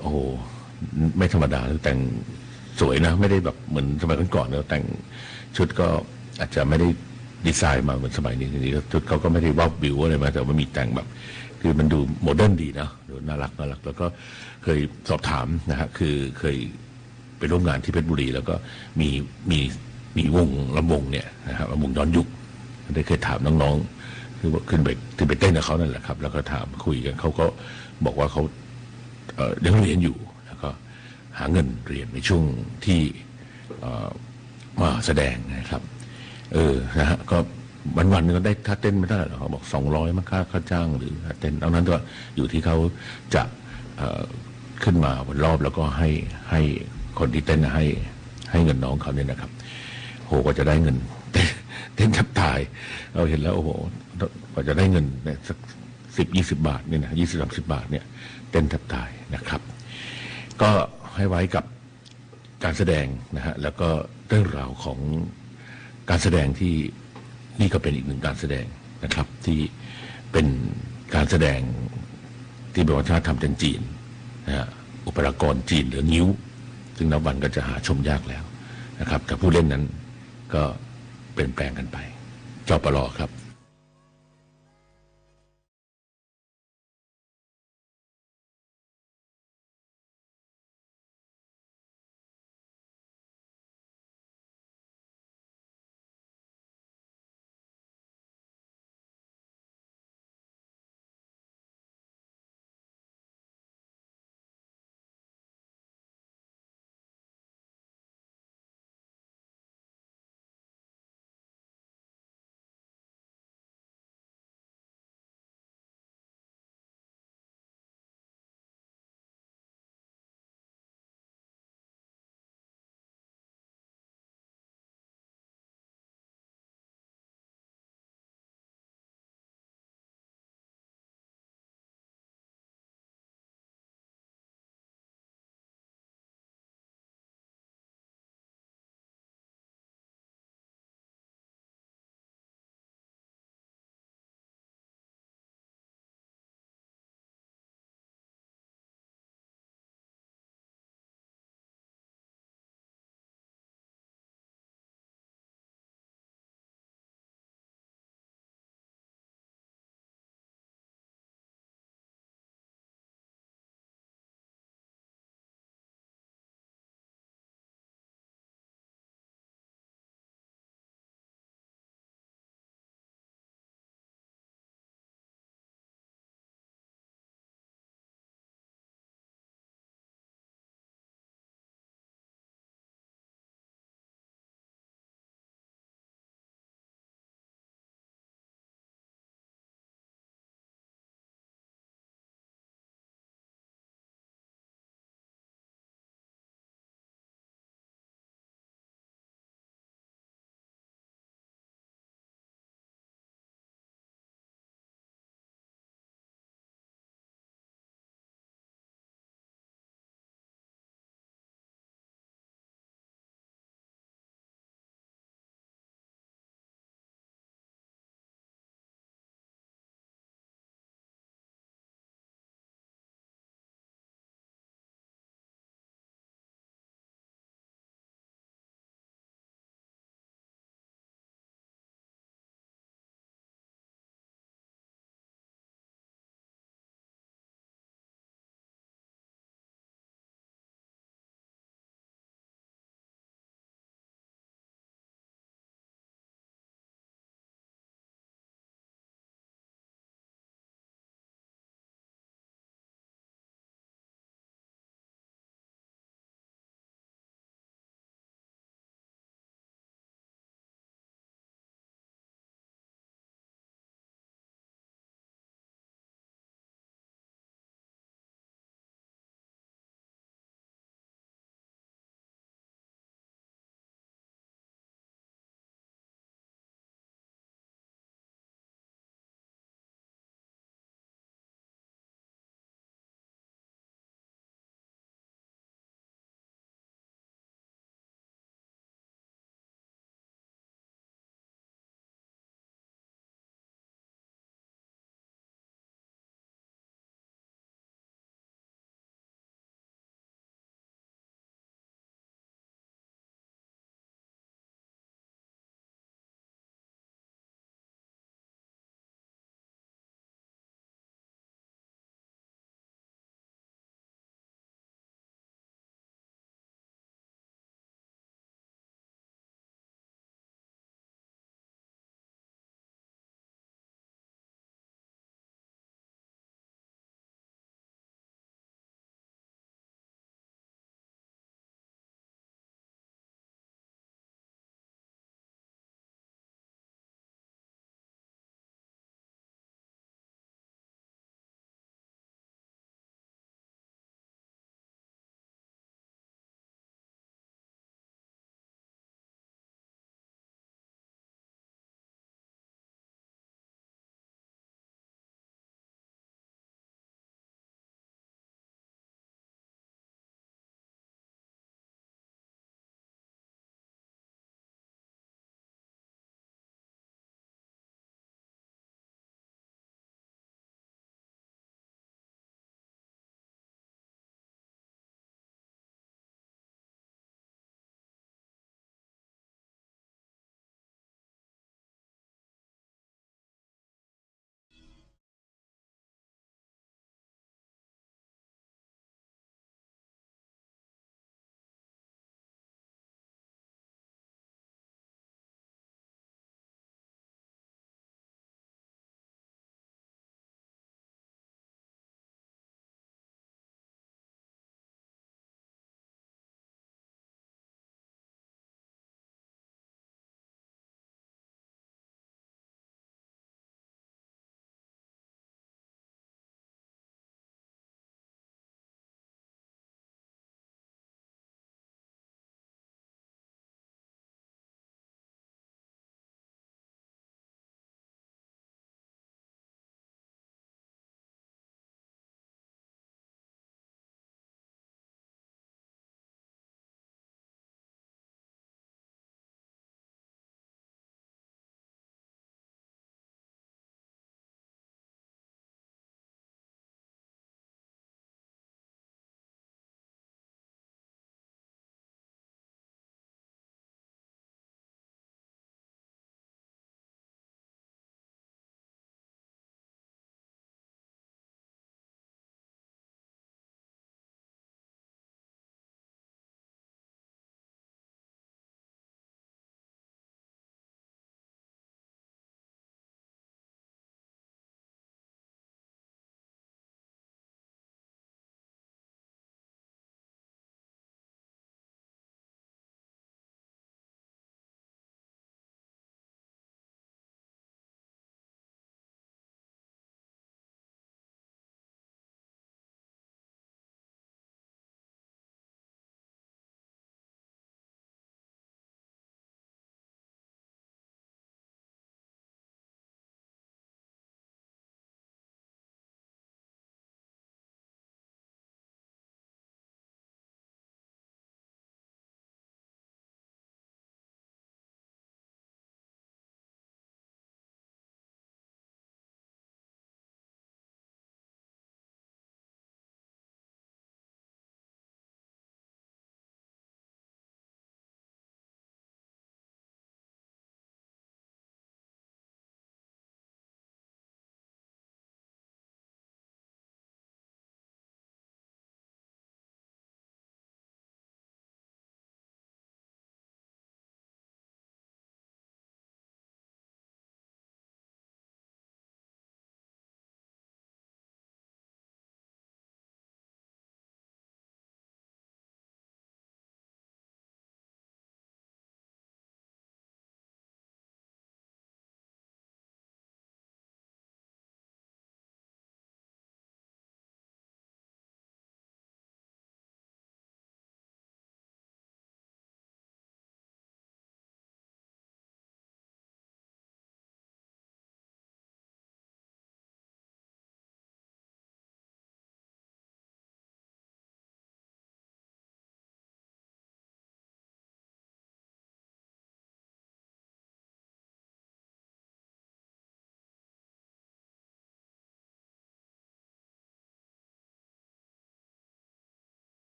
โอ้โหไม่ธรรมดาแต่งสวยนะไม่ได้แบบเหมือนสมัยก่อนแล้วแต่งชุดก็อาจจะไม่ได้ดีไซน์มาเหมือนสมัยนี้ทีนี้ชุดเขาก็ไม่ได้วับวิวอะไรมาแต่ว่ามีแต่งแบบคือมันดูโมเดิร์นดีนะดูน่ารักแล้วก็เคยสอบถามนะฮะคือเคยไปร่วมงานที่เพชรบุรีแล้วก็มีวงลำวงเนี่ยนะครับลำวงย้อนยุคได้เคยถามน้องๆคือขึ้นไปเต้นกับเขานั่นแหละครับแล้วก็ถามคุยกันเขาก็บอกว่าเขายังเรียนอยู่แล้วก็หาเงินเรียนในช่วงที่มาแสดงนะครับนะฮะก็วันๆนึงก็ได้ค่าเต้นไม่ได้หรอกเขาบอก200มั้งค่าจ้างหรือค่าเต้นเอานั้นก็อยู่ที่เขาจะขึ้นมาบนรอบแล้วก็ให้คนที่เต้นให้เงินน้องเขาเนี่ยนะครับโหก็จะได้เงินเต้นทับตายเราเห็นแล้วโอ้โหกว่าจะได้เงินเนี่ยสัก10-20 บาทเนี่ยนะ20-30 บาทเนี่ยเต้นทับตายนะครับก็ให้ไว้กับการแสดงนะฮะแล้วก็เรื่องราวของการแสดงที่นี่ก็เป็นอีก1 การแสดงนะครับที่เป็นการแสดงที่เป็นวัฒนธรรมจีนนะฮะอุปกรณ์จีนหรืองิ้วซึ่งนับวันก็จะหาชมยากแล้วนะครับแต่ผู้เล่นนั้นก็เปลี่ยนแปลงกันไปจปร.ครับ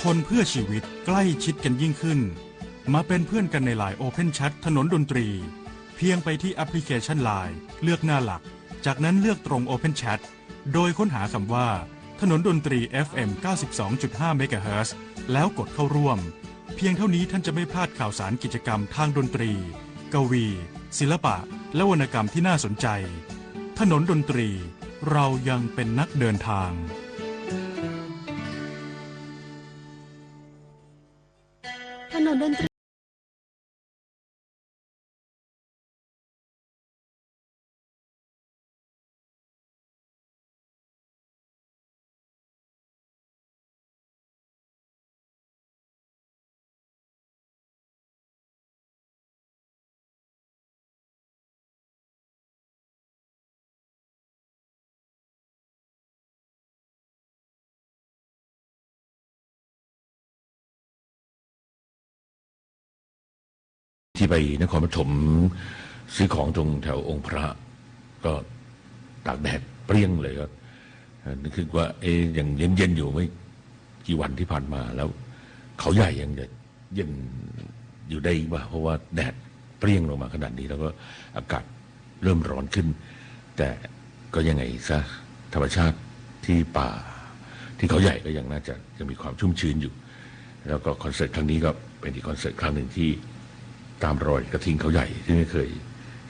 คนเพื่อชีวิตใกล้ชิดกันยิ่งขึ้นมาเป็นเพื่อนกันใน LINE Open Chat ถนนดนตรีเพียงไปที่แอปพลิเคชัน LINE เลือกหน้าหลักจากนั้นเลือกตรง Open Chat โดยค้นหาคำว่าถนนดนตรี FM 92.5 MHz แล้วกดเข้าร่วมเพียงเท่านี้ท่านจะไม่พลาดข่าวสารกิจกรรมทางดนตรีกวีศิลปะและวรรณกรรมที่น่าสนใจถนนดนตรีเรายังเป็นนักเดินทางถนนดนตรีที่ไปนครปฐมซื้อของตรงแถวองค์พระก็ตากแดดเปรี้ยงเลยก็นึกขึ้นว่ายังเย็นๆอยู่ไม่กี่วันที่ผ่านมาแล้วเขาใหญ่ยังจะเย็นอยู่ได้ป่ะเพราะว่าแดดเปรี้ยงลงมาขนาดนี้แล้วก็อากาศเริ่มร้อนขึ้นแต่ก็ยังไงซะธรรมชาติที่ป่าที่เขาใหญ่ก็ยังน่าจะยังมีความชุ่มชื้นอยู่แล้วก็คอนเสิร์ตครั้งนี้ก็เป็นอีกคอนเสิร์ตครั้งหนึ่งที่ตามรอยกระทิงเขาใหญ่ที่ไม่เคย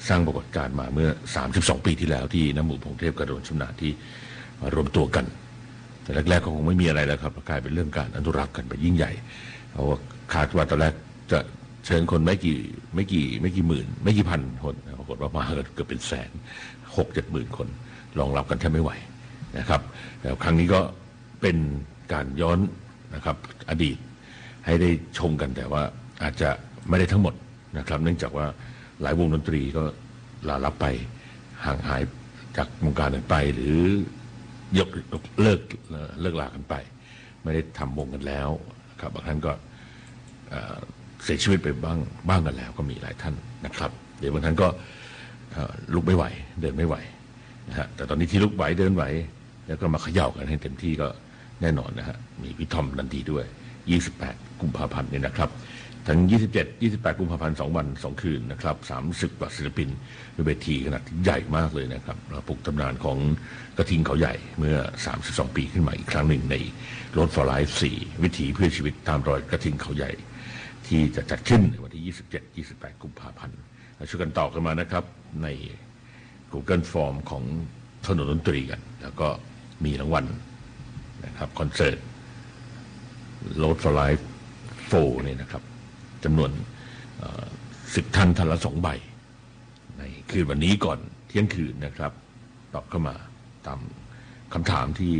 สร้างปรากฏการณ์มาเมื่อ32 ปีที่แล้วที่น้ำหมู่พงเทพกระโดนชำนาญที่มารวมตัวกันแต่แรกๆก็คงไม่มีอะไรแล้วครับกลายเป็นเรื่องการอนุรักษ์กันไปยิ่งใหญ่เพราะว่าคาดว่าตอนแรกจะเชิญคนไม่กี่หมื่นไม่กี่พันคนปรากฏว่ามาเกือบเป็นแสน 6-7 หมื่นคนรองรับกันแทบไม่ไหวนะครับแล้วครั้งนี้ก็เป็นการย้อนนะครับอดีตให้ได้ชมกันแต่ว่าอาจจะไม่ได้ทั้งหมดนะครับเนื่องจากว่าหลายวงดนตรีก็ลาลับไปห่างหายจากวงการกันไปหรือยกเลิกลากันไปไม่ได้ทำวงกันแล้วครับบางท่านก็เสียชีวิตไปบ้างกันแล้วก็มีหลายท่านนะครับเดี๋ยวบางท่านก็ลุกไม่ไหวเดินไม่ไหวนะฮะแต่ตอนนี้ที่ลุกไหวเดินไหวแล้วก็มาเขย่ากันให้เต็มที่ก็แน่นอนนะฮะมีพี่ทอมนันทีด้วย28 กุมภาพันธ์นี่นะครับทั้ง27-28 กุมภาพันธ์2 วัน2 คืนนะครับ30 กว่าศิลปินในเวทีขนาดใหญ่มากเลยนะครับเราปลุกตำนานของกระทิงเขาใหญ่เมื่อ32 ปีขึ้นมาอีกครั้งหนึ่งใน Road for Life 4 วิถีเพื่อชีวิตตามรอยกระทิงเขาใหญ่ที่จะจัดขึ้นในวันที่ 27-28 กุมภาพันธ์ช่วยกันตอบกันมานะครับใน Google Form ของถนนดนตรีกันแล้วก็มีรางวัลนะครับคอนเสิร์ต Road for Life 4เนี่ยนะครับจำนวน10 ท่านละ2 ใบในคืนวันนี้ก่อนเที่ยงคืนนะครับตอบเข้ามาตามคำถามที่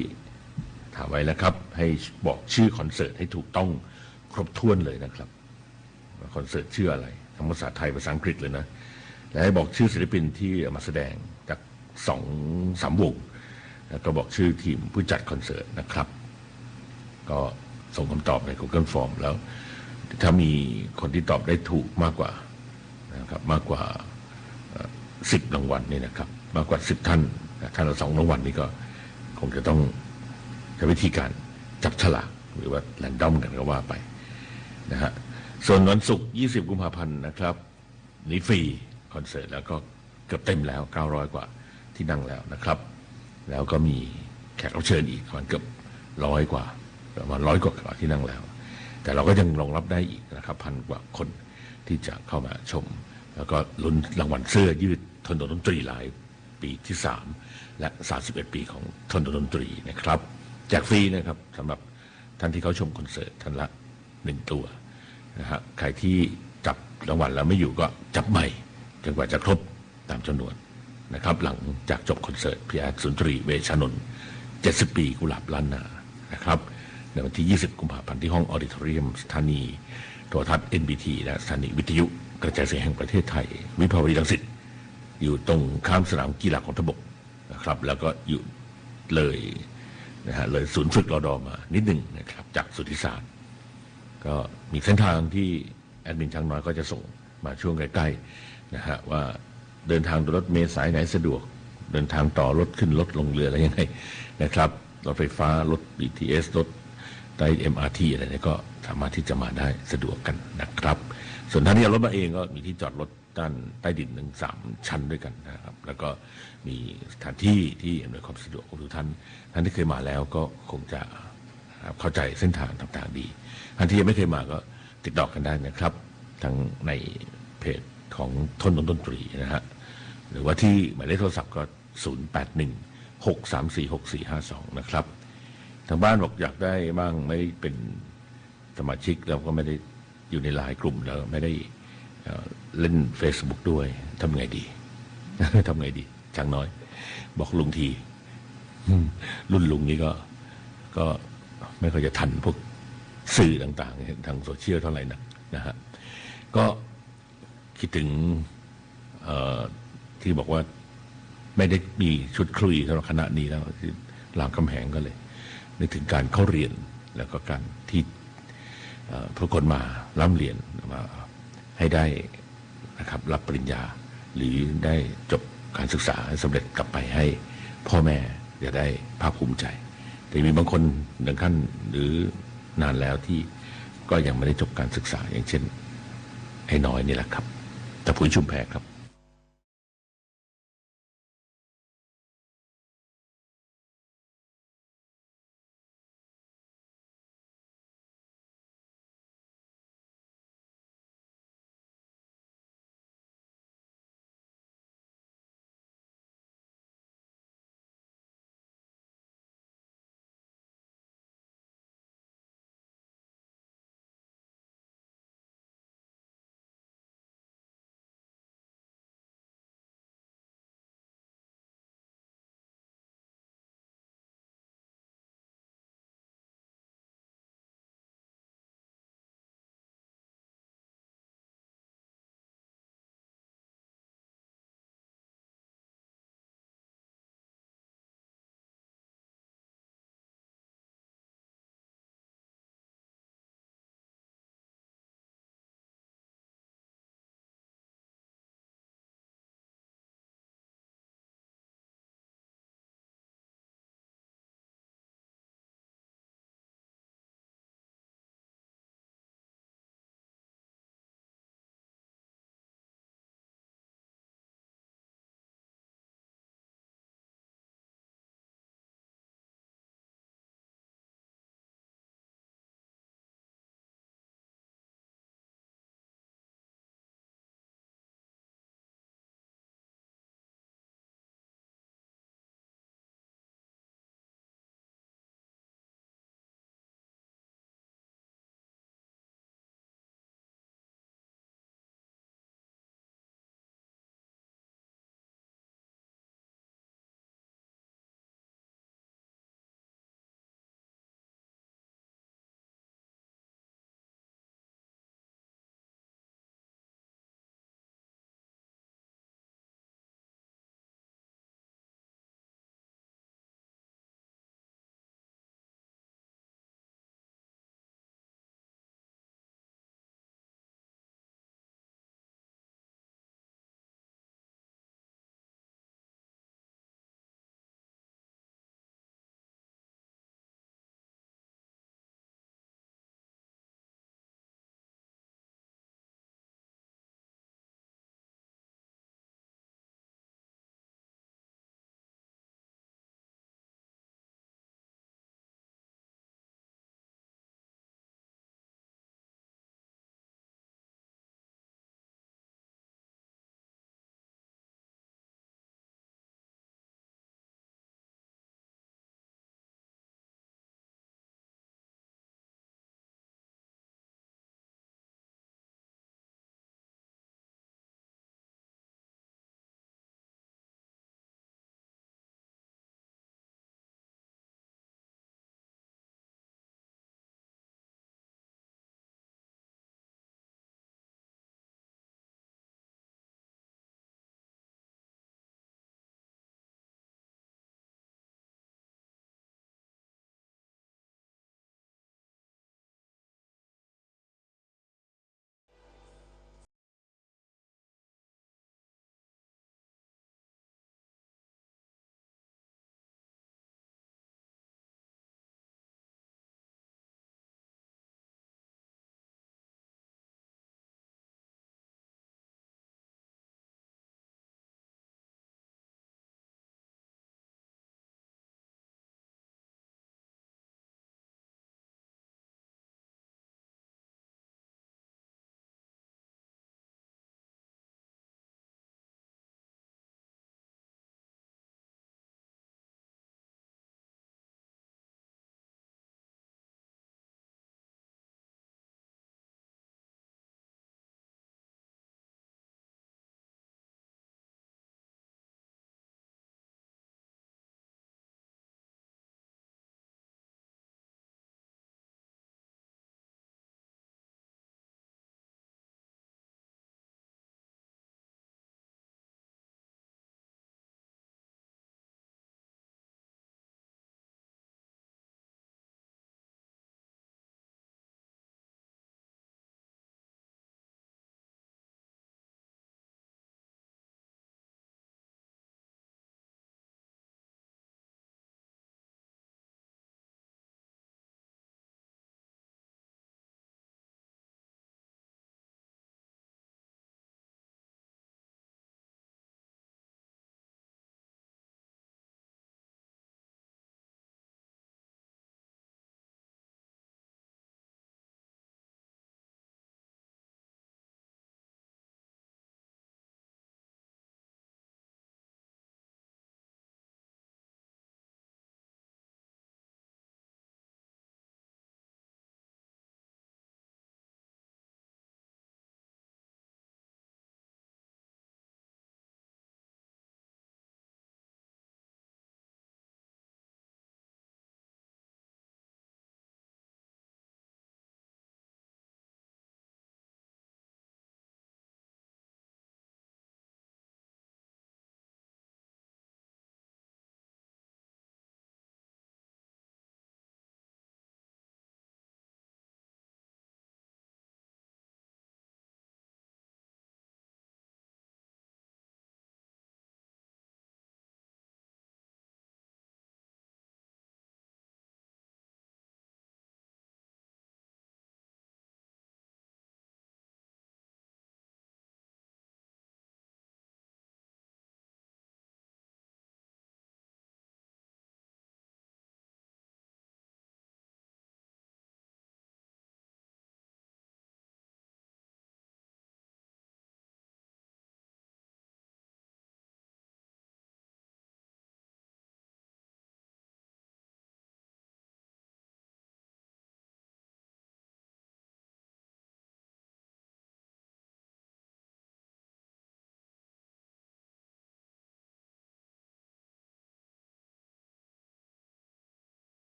ถามไว้แล้วครับให้บอกชื่อคอนเสิร์ตให้ถูกต้องครบถ้วนเลยนะครับคอนเสิร์ตชื่ออะไรทั้งภาษาไทยภาษาอังกฤษเลยนะและให้บอกชื่อศิลปินที่มาแสดงจาก2-3 วงแล้วก็บอกชื่อทีมผู้จัดคอนเสิร์ตนะครับก็ส่งคำตอบใน Google Form แล้วถ้ามีคนที่ตอบได้ถูกมากกว่านะครับมากกว่า10 รางวัลนี่นะครับมากกว่า10 ท่านละ2 รางวัลนี่ก็คงจะต้องใช้วิธีการจับฉลากหรือว่าแรนดอมกันก็ว่าไปนะฮะส่วนวันศุกร์20 กุมภาพันธ์นะครับนี่ฟรีคอนเสิร์ตแล้วก็เกือบเต็มแล้ว900 กว่าที่นั่งแล้วนะครับแล้วก็มีแขกรับเชิญอีกประมาณเกือบ100 กว่าประมาณ100 กว่าที่นั่งแล้วแต่เราก็ยังรองรับได้อีกนะครับ1,000 กว่าคนที่จะเข้ามาชมแล้วก็ลุ้นรางวัลเสื้อยืดถนนดนตรีไลฟ์ปีที่3และ31 ปีของถนนดนตรีนะครับแจกฟรีนะครับสำหรับท่านที่เขาชมคอนเสิร์ตท่านละ1 ตัวนะฮะใครที่จับรางวัลแล้วไม่อยู่ก็จับใหม่จนกว่าจะครบตามจำนวนนะครับหลังจากจบคอนเสิร์ตพี่อาร์ตสุนทรีเวชานนท์70 ปีกุหลาบล้านนานะครับในวันที่ 20 กุมภาพันธ์ที่ห้องออดิทอเรียมสถานีโทรทัศน์ NBT และสถานีวิทยุกระจายเสียงแห่งประเทศไทยวิภาวดีรังสิตอยู่ตรงข้ามสนามกีฬากองทัพบกนะครับแล้วก็อยู่เลยนะฮะเลยศูนย์ฝึกรดมานิดหนึ่งนะครับจากสุทธิศาสตร์ก็มีเส้นทางที่แอดมินช้างน้อยก็จะส่งมาช่วงใกล้ๆนะฮะว่าเดินทางโดยรถเมล์สายไหนสะดวก เดินทางต่อรถขึ้นรถลงเรืออะไรยังไงนะครับรถไฟฟ้ารถ BTS รถใต้ MRT อะไรเนี่ยก็สามารถที่จะมาได้สะดวกกันนะครับส่วนท่านที่เอารถมาเองก็มีที่จอดรถด้านใต้ดิน3 ชั้นด้วยกันนะครับแล้วก็มีสถานที่ที่อำนวยความสะดวกของทุกท่านที่เคยมาแล้วก็คงจะเข้าใจเส้นทางต่างๆดีท่านที่ยังไม่เคยมาก็ติดต่อกันได้นะครับทั้งในเพจของทนดนตรีนะฮะหรือว่าที่หมายเลขโทรศัพท์ก็0816346452นะครับทางบ้านบอกอยากได้บ้างไม่เป็นสมาชิกแล้วก็ไม่ได้อยู่ในไลน์กลุ่มแล้วไม่ได้เล่น Facebook ด้วยทำไงดี ทำไงดีช่างน้อยบอกลุงทีรุ่นลุงนี้ก็ไม่ค่อยจะทันพวกสื่อต่างๆทางโซเชียลเท่าไหร่นักนะฮะก็คิดถึงที่บอกว่าไม่ได้มีชุดคุยสำหรับคณะนี้แล้วคือรามคำแหงก็เลยนึกถึงการเข้าเรียนแล้วก็การที่ทุกคนมาร่ำเรียนมาให้ได้นะครับรับปริญญาหรือได้จบการศึกษาสำเร็จกลับไปให้พ่อแม่จะได้ภาคภูมิใจแต่มีบางคนถึงขั้นหรือนานแล้วที่ก็ยังไม่ได้จบการศึกษาอย่างเช่นไอ้น้อยนี่แหละครับตะพุยชุมแพครับ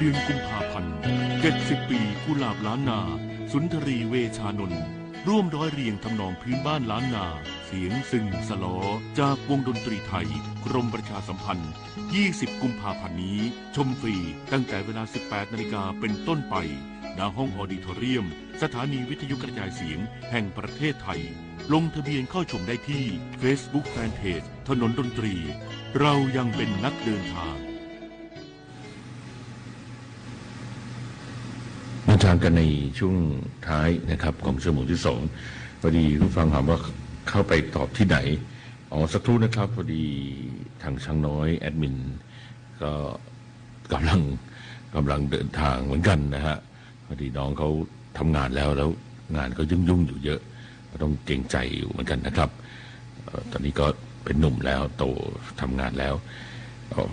เดือนกุมภาพันธ์70 ปีกุหลาบล้านนาสุนทรีเวชานนท์ร่วมร้อยเรียงทำนองพื้นบ้านล้านนาเสียงซึงสลอจากวงดนตรีไทยกรมประชาสัมพันธ์20 กุมภาพันธ์นี้ชมฟรีตั้งแต่เวลา 18 นาฬิกาเป็นต้นไปณห้องออดิทอเรียมสถานีวิทยุกระจายเสียงแห่งประเทศไทยลงทะเบียนเข้าชมได้ที่ Facebook Fanpage ถนนดนตรีเรายังเป็นนักเดินทางมาทางกันในช่วงท้ายนะครับของชั่วโมงที่2พอดีผู้ฟังถามว่าเข้าไปตอบที่ไหนสักครู่นะครับพอดีทางช้างน้อยแอดมินก็กำลังเดินทางเหมือนกันนะฮะพอดีน้องเขาทำงานแล้วงานก็ยุ่งอยู่เยอะก็ต้องเกรงใจอยู่เหมือนกันนะครับตอนนี้ก็เป็นหนุ่มแล้วโตทำงานแล้ว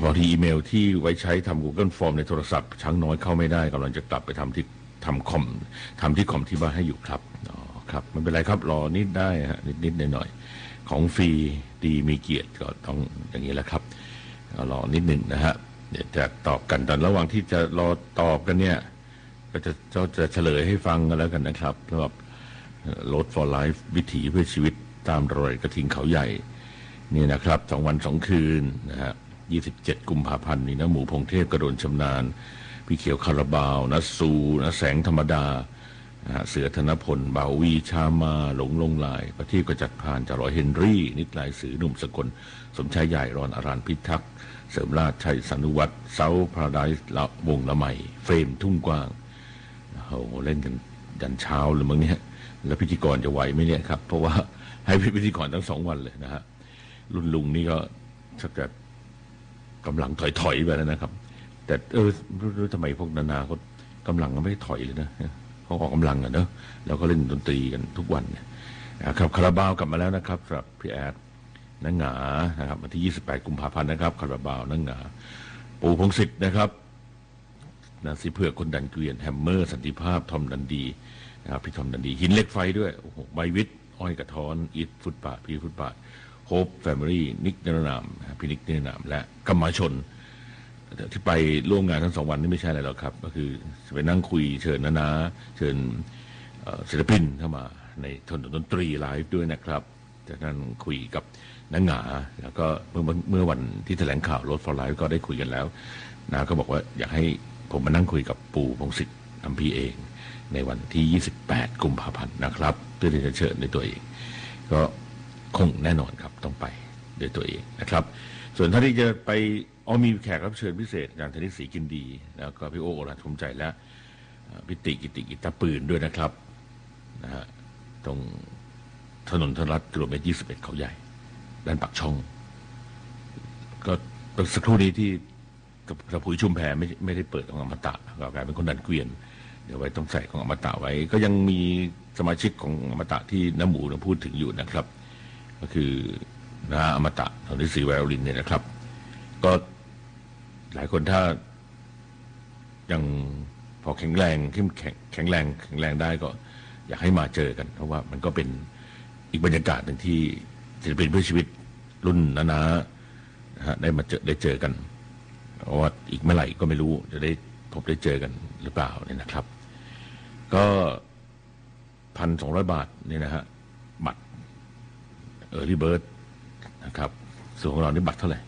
พอที่อีเมลที่ไว้ใช้ทำ Google Form ในโทรศัพท์ช้างน้อยเข้าไม่ได้กำลังจะกลับไปทำที่คอมที่บ้านให้อยู่ครับครับไม่เป็นไรครับรอนิดได้ฮะนิดหน่อยของฟรีดีมีเกียรติก็ต้องอย่างนี้แหละครับรอนิดหนึ่งนะฮะเดี๋ยวจะตอบกันแต่ระหว่างที่จะรอตอบกันเนี่ยก็จะเฉลยให้ฟังกันแล้วกันนะครับสำหรับ Road for Life วิถีเพื่อชีวิตตามรอยกระทิงเขาใหญ่นี่นะครับ2 วัน2 คืนนะฮะ27 กุมภาพันธ์นี่นะหมูพงเทพกระโดนชำนาญพี่เขียวคาราบาวนัสซูนะแสงธรรมดาเสือธนพลบ่าววีชามาหลงลงลายประทีปก็จัดผ่านจารอยเฮนรี่นิดลายสือหนุ่มสกลสมชายใหญ่รอนอารานพิทักษ์เสริมราชชัยสันุวัฒน์เซาพาราไดส์ละวงละไมเฟรมทุ่งกว้างโอ้โหเล่นกันยันเช้าเลยมั้งเนี่ยแล้วพิธีกรจะไหวไหมเนี่ยครับเพราะว่าให้พิธีกรทั้ง2 วันเลยนะฮะรุ่นลุงนี่ก็ชักจะกำลังถอยไปแล้วนะครับแต่รู้ทำไมพวกนานาเขากำลังไม่ถอยเลยนะเขาออกกำลังกันเนอะแล้วก็เล่นดนตรีกันทุกวันเนี่ยครับคาราบาวกลับมาแล้วนะครับสำหรับพี่แอดนังหงานะครับวันที่28 กุมภาพันธ์นะครับคาราบาวนังหงาปู่พงศิษฐ์นะครับนาซีเผือกคนดันเกวียนแฮมเมอร์สันติภาพทอมดันดีนะครับพี่ทอมดันดีหินเหล็กไฟด้วยโอ้โหใบวิทย์อ้อยกระท้อนอีทฟุตบาทพี่ฟุตบาทโฮปแฟมิลี่นิกเนรนามพี่นิกเนรนามและกำมะชนที่ไปร่วมงานทั้ง2 วันนี่ไม่ใช่อะไรหรอกครับก็คือไปนั่งคุยเชิญนาเชิญศิลปินเข้ามาในถนนดนตรีไลฟ์ด้วยนะครับจากนั้นคุยกับนังหงาแล้วก็เมื่อวันที่แถลงข่าว Road for Life ก็ได้คุยกันแล้วนาก็บอกว่าอยากให้ผมมานั่งคุยกับปู่พงศิษฐ์อัมพีเองในวันที่28 กุมภาพันธ์นะครับเพื่อที่จะเชิญในตัวเองก็คงแน่นอนครับต้องไปด้วยตัวเองนะครับส่วนท่านที่จะไปมีแขกรับเชิญพิเศษอาจารย์ธนิตศรีกินดีแล้วก็พี่โอโอรานชมใจและพิติกิติกิตาปืนด้วยนะครับนะฮะตรงถนนธนรัตน์กิโลเมตร21เขาใหญ่ด้านปากช่องก็สักครู่นี้ที่กับผุยชุมแพไม่ได้เปิดของอมตะก็กลายเป็นคนดันเกวียนเดี๋ยวไว้ต้องใส่ของอมตะไว้ก็ยังมีสมาชิกของอมตะที่น้ำหมูพูดถึงอยู่นะครับก็คืออมตะธนิตศรีไวโอลินเนี่ยนะครับก็หลายคนถ้ายังพอแข็งแรงได้ก็อยากให้มาเจอกันเพราะว่ามันก็เป็นอีกบรรยากาศหนึ่งที่ศิลปินเพื่อชีวิตรุ่นนาได้มาได้เจอกันเพราะว่าอีกเมื่อไหร่ก็ไม่รู้จะได้พบได้เจอกันหรือเปล่าเนี่ยนะครับก็ 1,200 บาทนี่นะฮะบัตรEarly Bird นะครับส่วนของเรานี่บัตรเท่าไหร่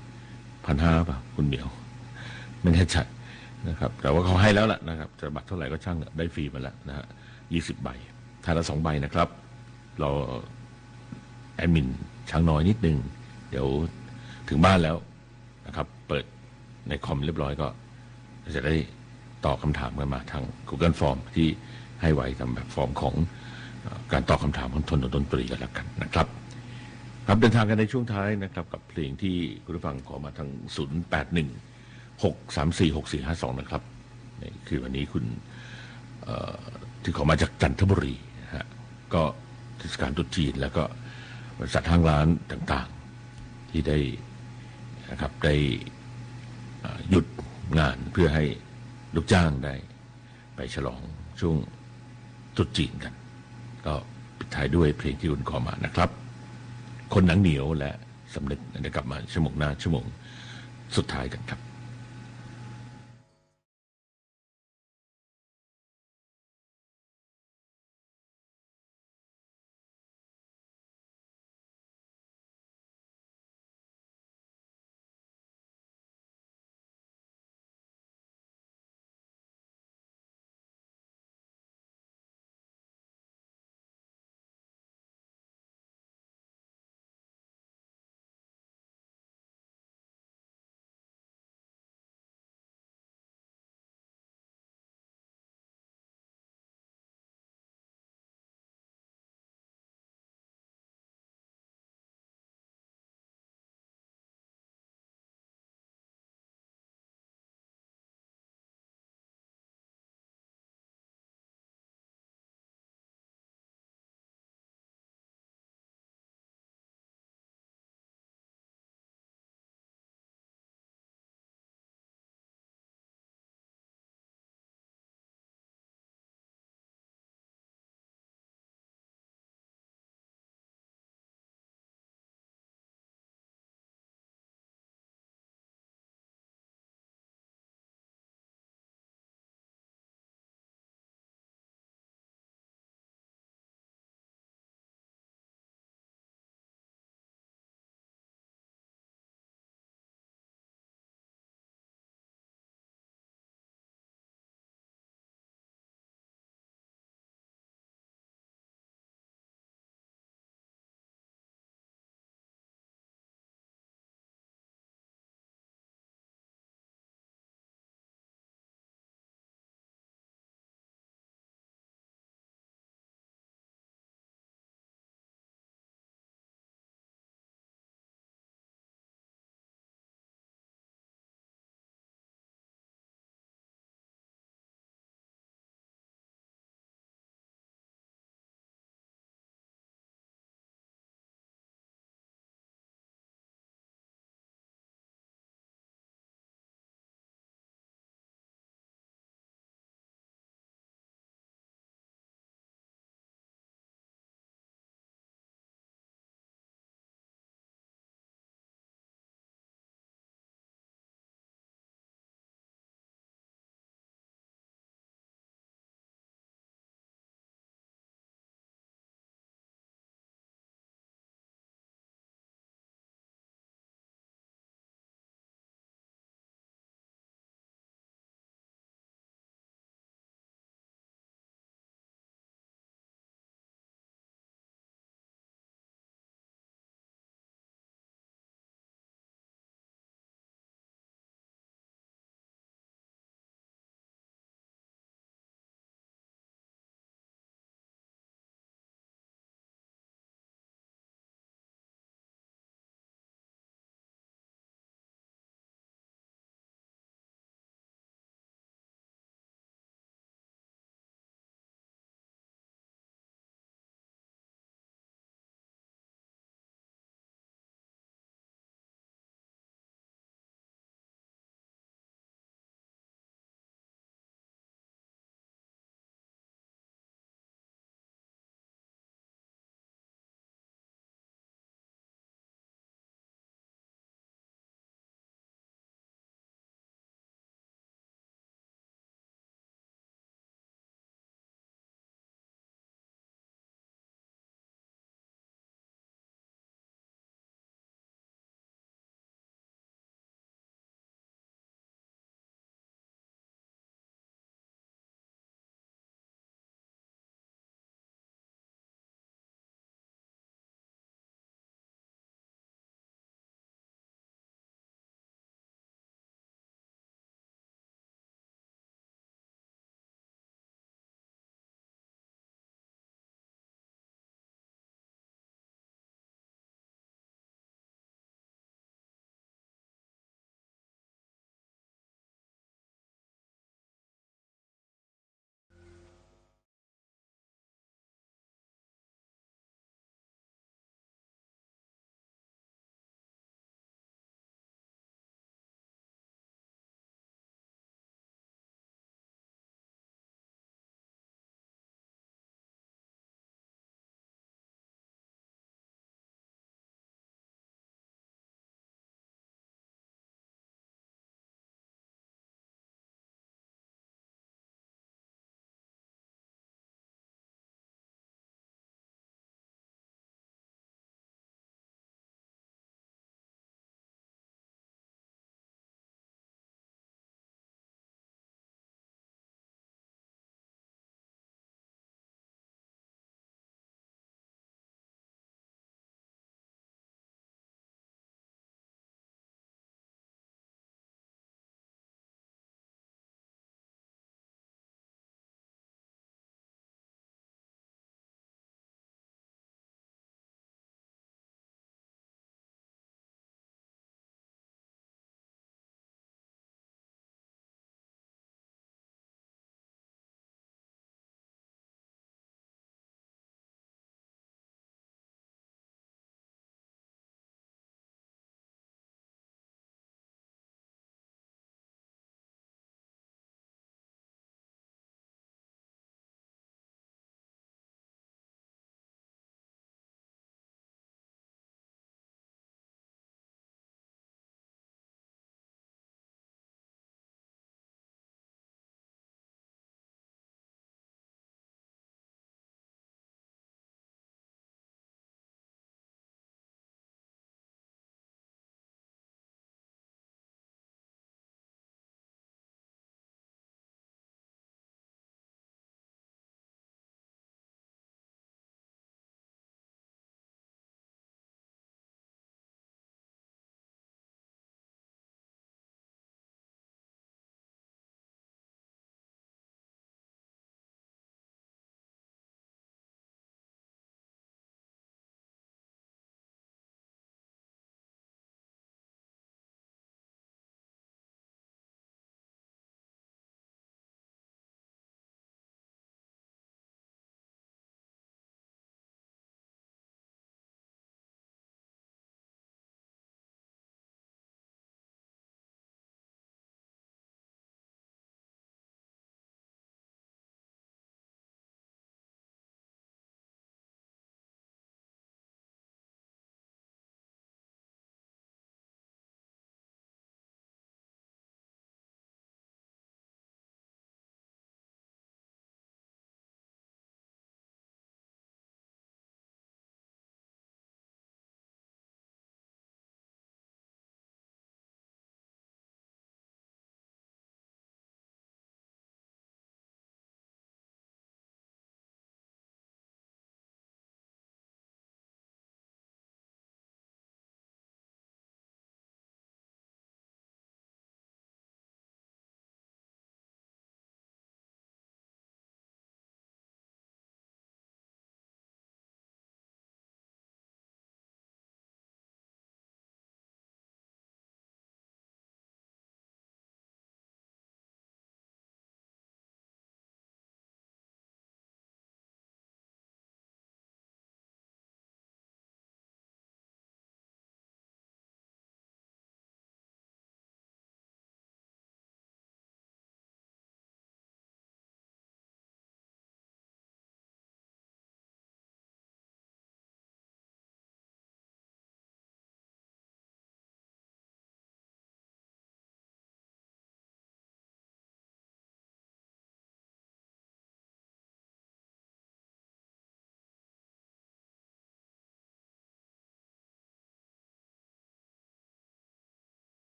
1,500 ป่ะคุณเหมียวไม่แน่ใจนะครับแต่ว่าเขาให้แล้วล่ะนะครับจะบัตรเท่าไหร่ก็ช่างได้ฟรีมาแล้วนะฮะ20 ใบท่านละ2 ใบนะครับเราแอดมินช้างน้อยนิดนึงเดี๋ยวถึงบ้านแล้วนะครับเปิดในคอมเรียบร้อยก็จะได้ตอบคำถามกันมาทาง Google Form ที่ให้ไว้ทำแบบฟอร์มของการตอบคำถามของถนนดนตรีกันแล้วกันนะครับครับเดินทางกันในช่วงท้ายนะครับกับเพลงที่คุณผู้ฟังขอมาทาง0816346452นะครับนี่คือวันนี้คุณที่ขอมาจากจันทบุรีนะฮะก็เทศกาลตรุษจีนแล้วก็บริษัทห้างร้านต่างๆที่ได้นะครับได้หยุดงานเพื่อให้ลูกจ้างได้ไปฉลองช่วงตรุษจีนกันก็ปิดท้ายด้วยเพลงที่คุณขอมานะครับคนหนังเหนียวและสำนึกจะกลับมาชั่วโมงหน้าชั่วโมงสุดท้ายกันครับ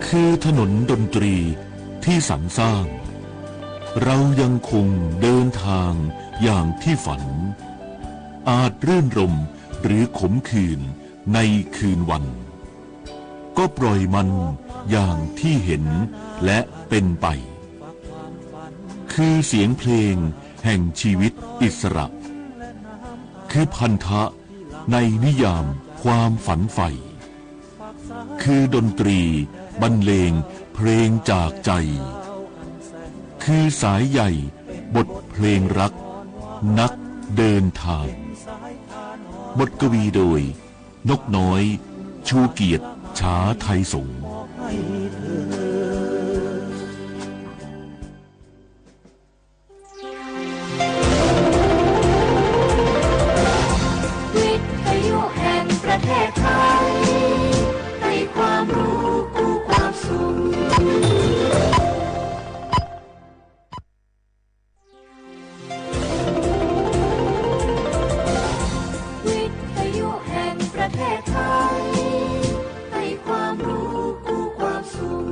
คือถนนดนตรีที่สรรสร้างเรายังคงเดินทางอย่างที่ฝันอาจรื่นรมหรือขมขื่นในคืนวันก็ปล่อยมันอย่างที่เห็นและเป็นไปคือเสียงเพลงแห่งชีวิตอิสระคือพันธะในนิยามความฝันใฝ่คือดนตรีบรรเลงเพลงจากใจคือสายใหญ่บทเพลงรักนักเดินทางบทกวีโดยนกน้อยชูเกียรติฉาไทยสงฆ์วิทยุแห่งประเทศไทยให้ความรู้กู้ความสุขวิทยุแห่งประเทศไทยให้ความรู้กู้ความสุข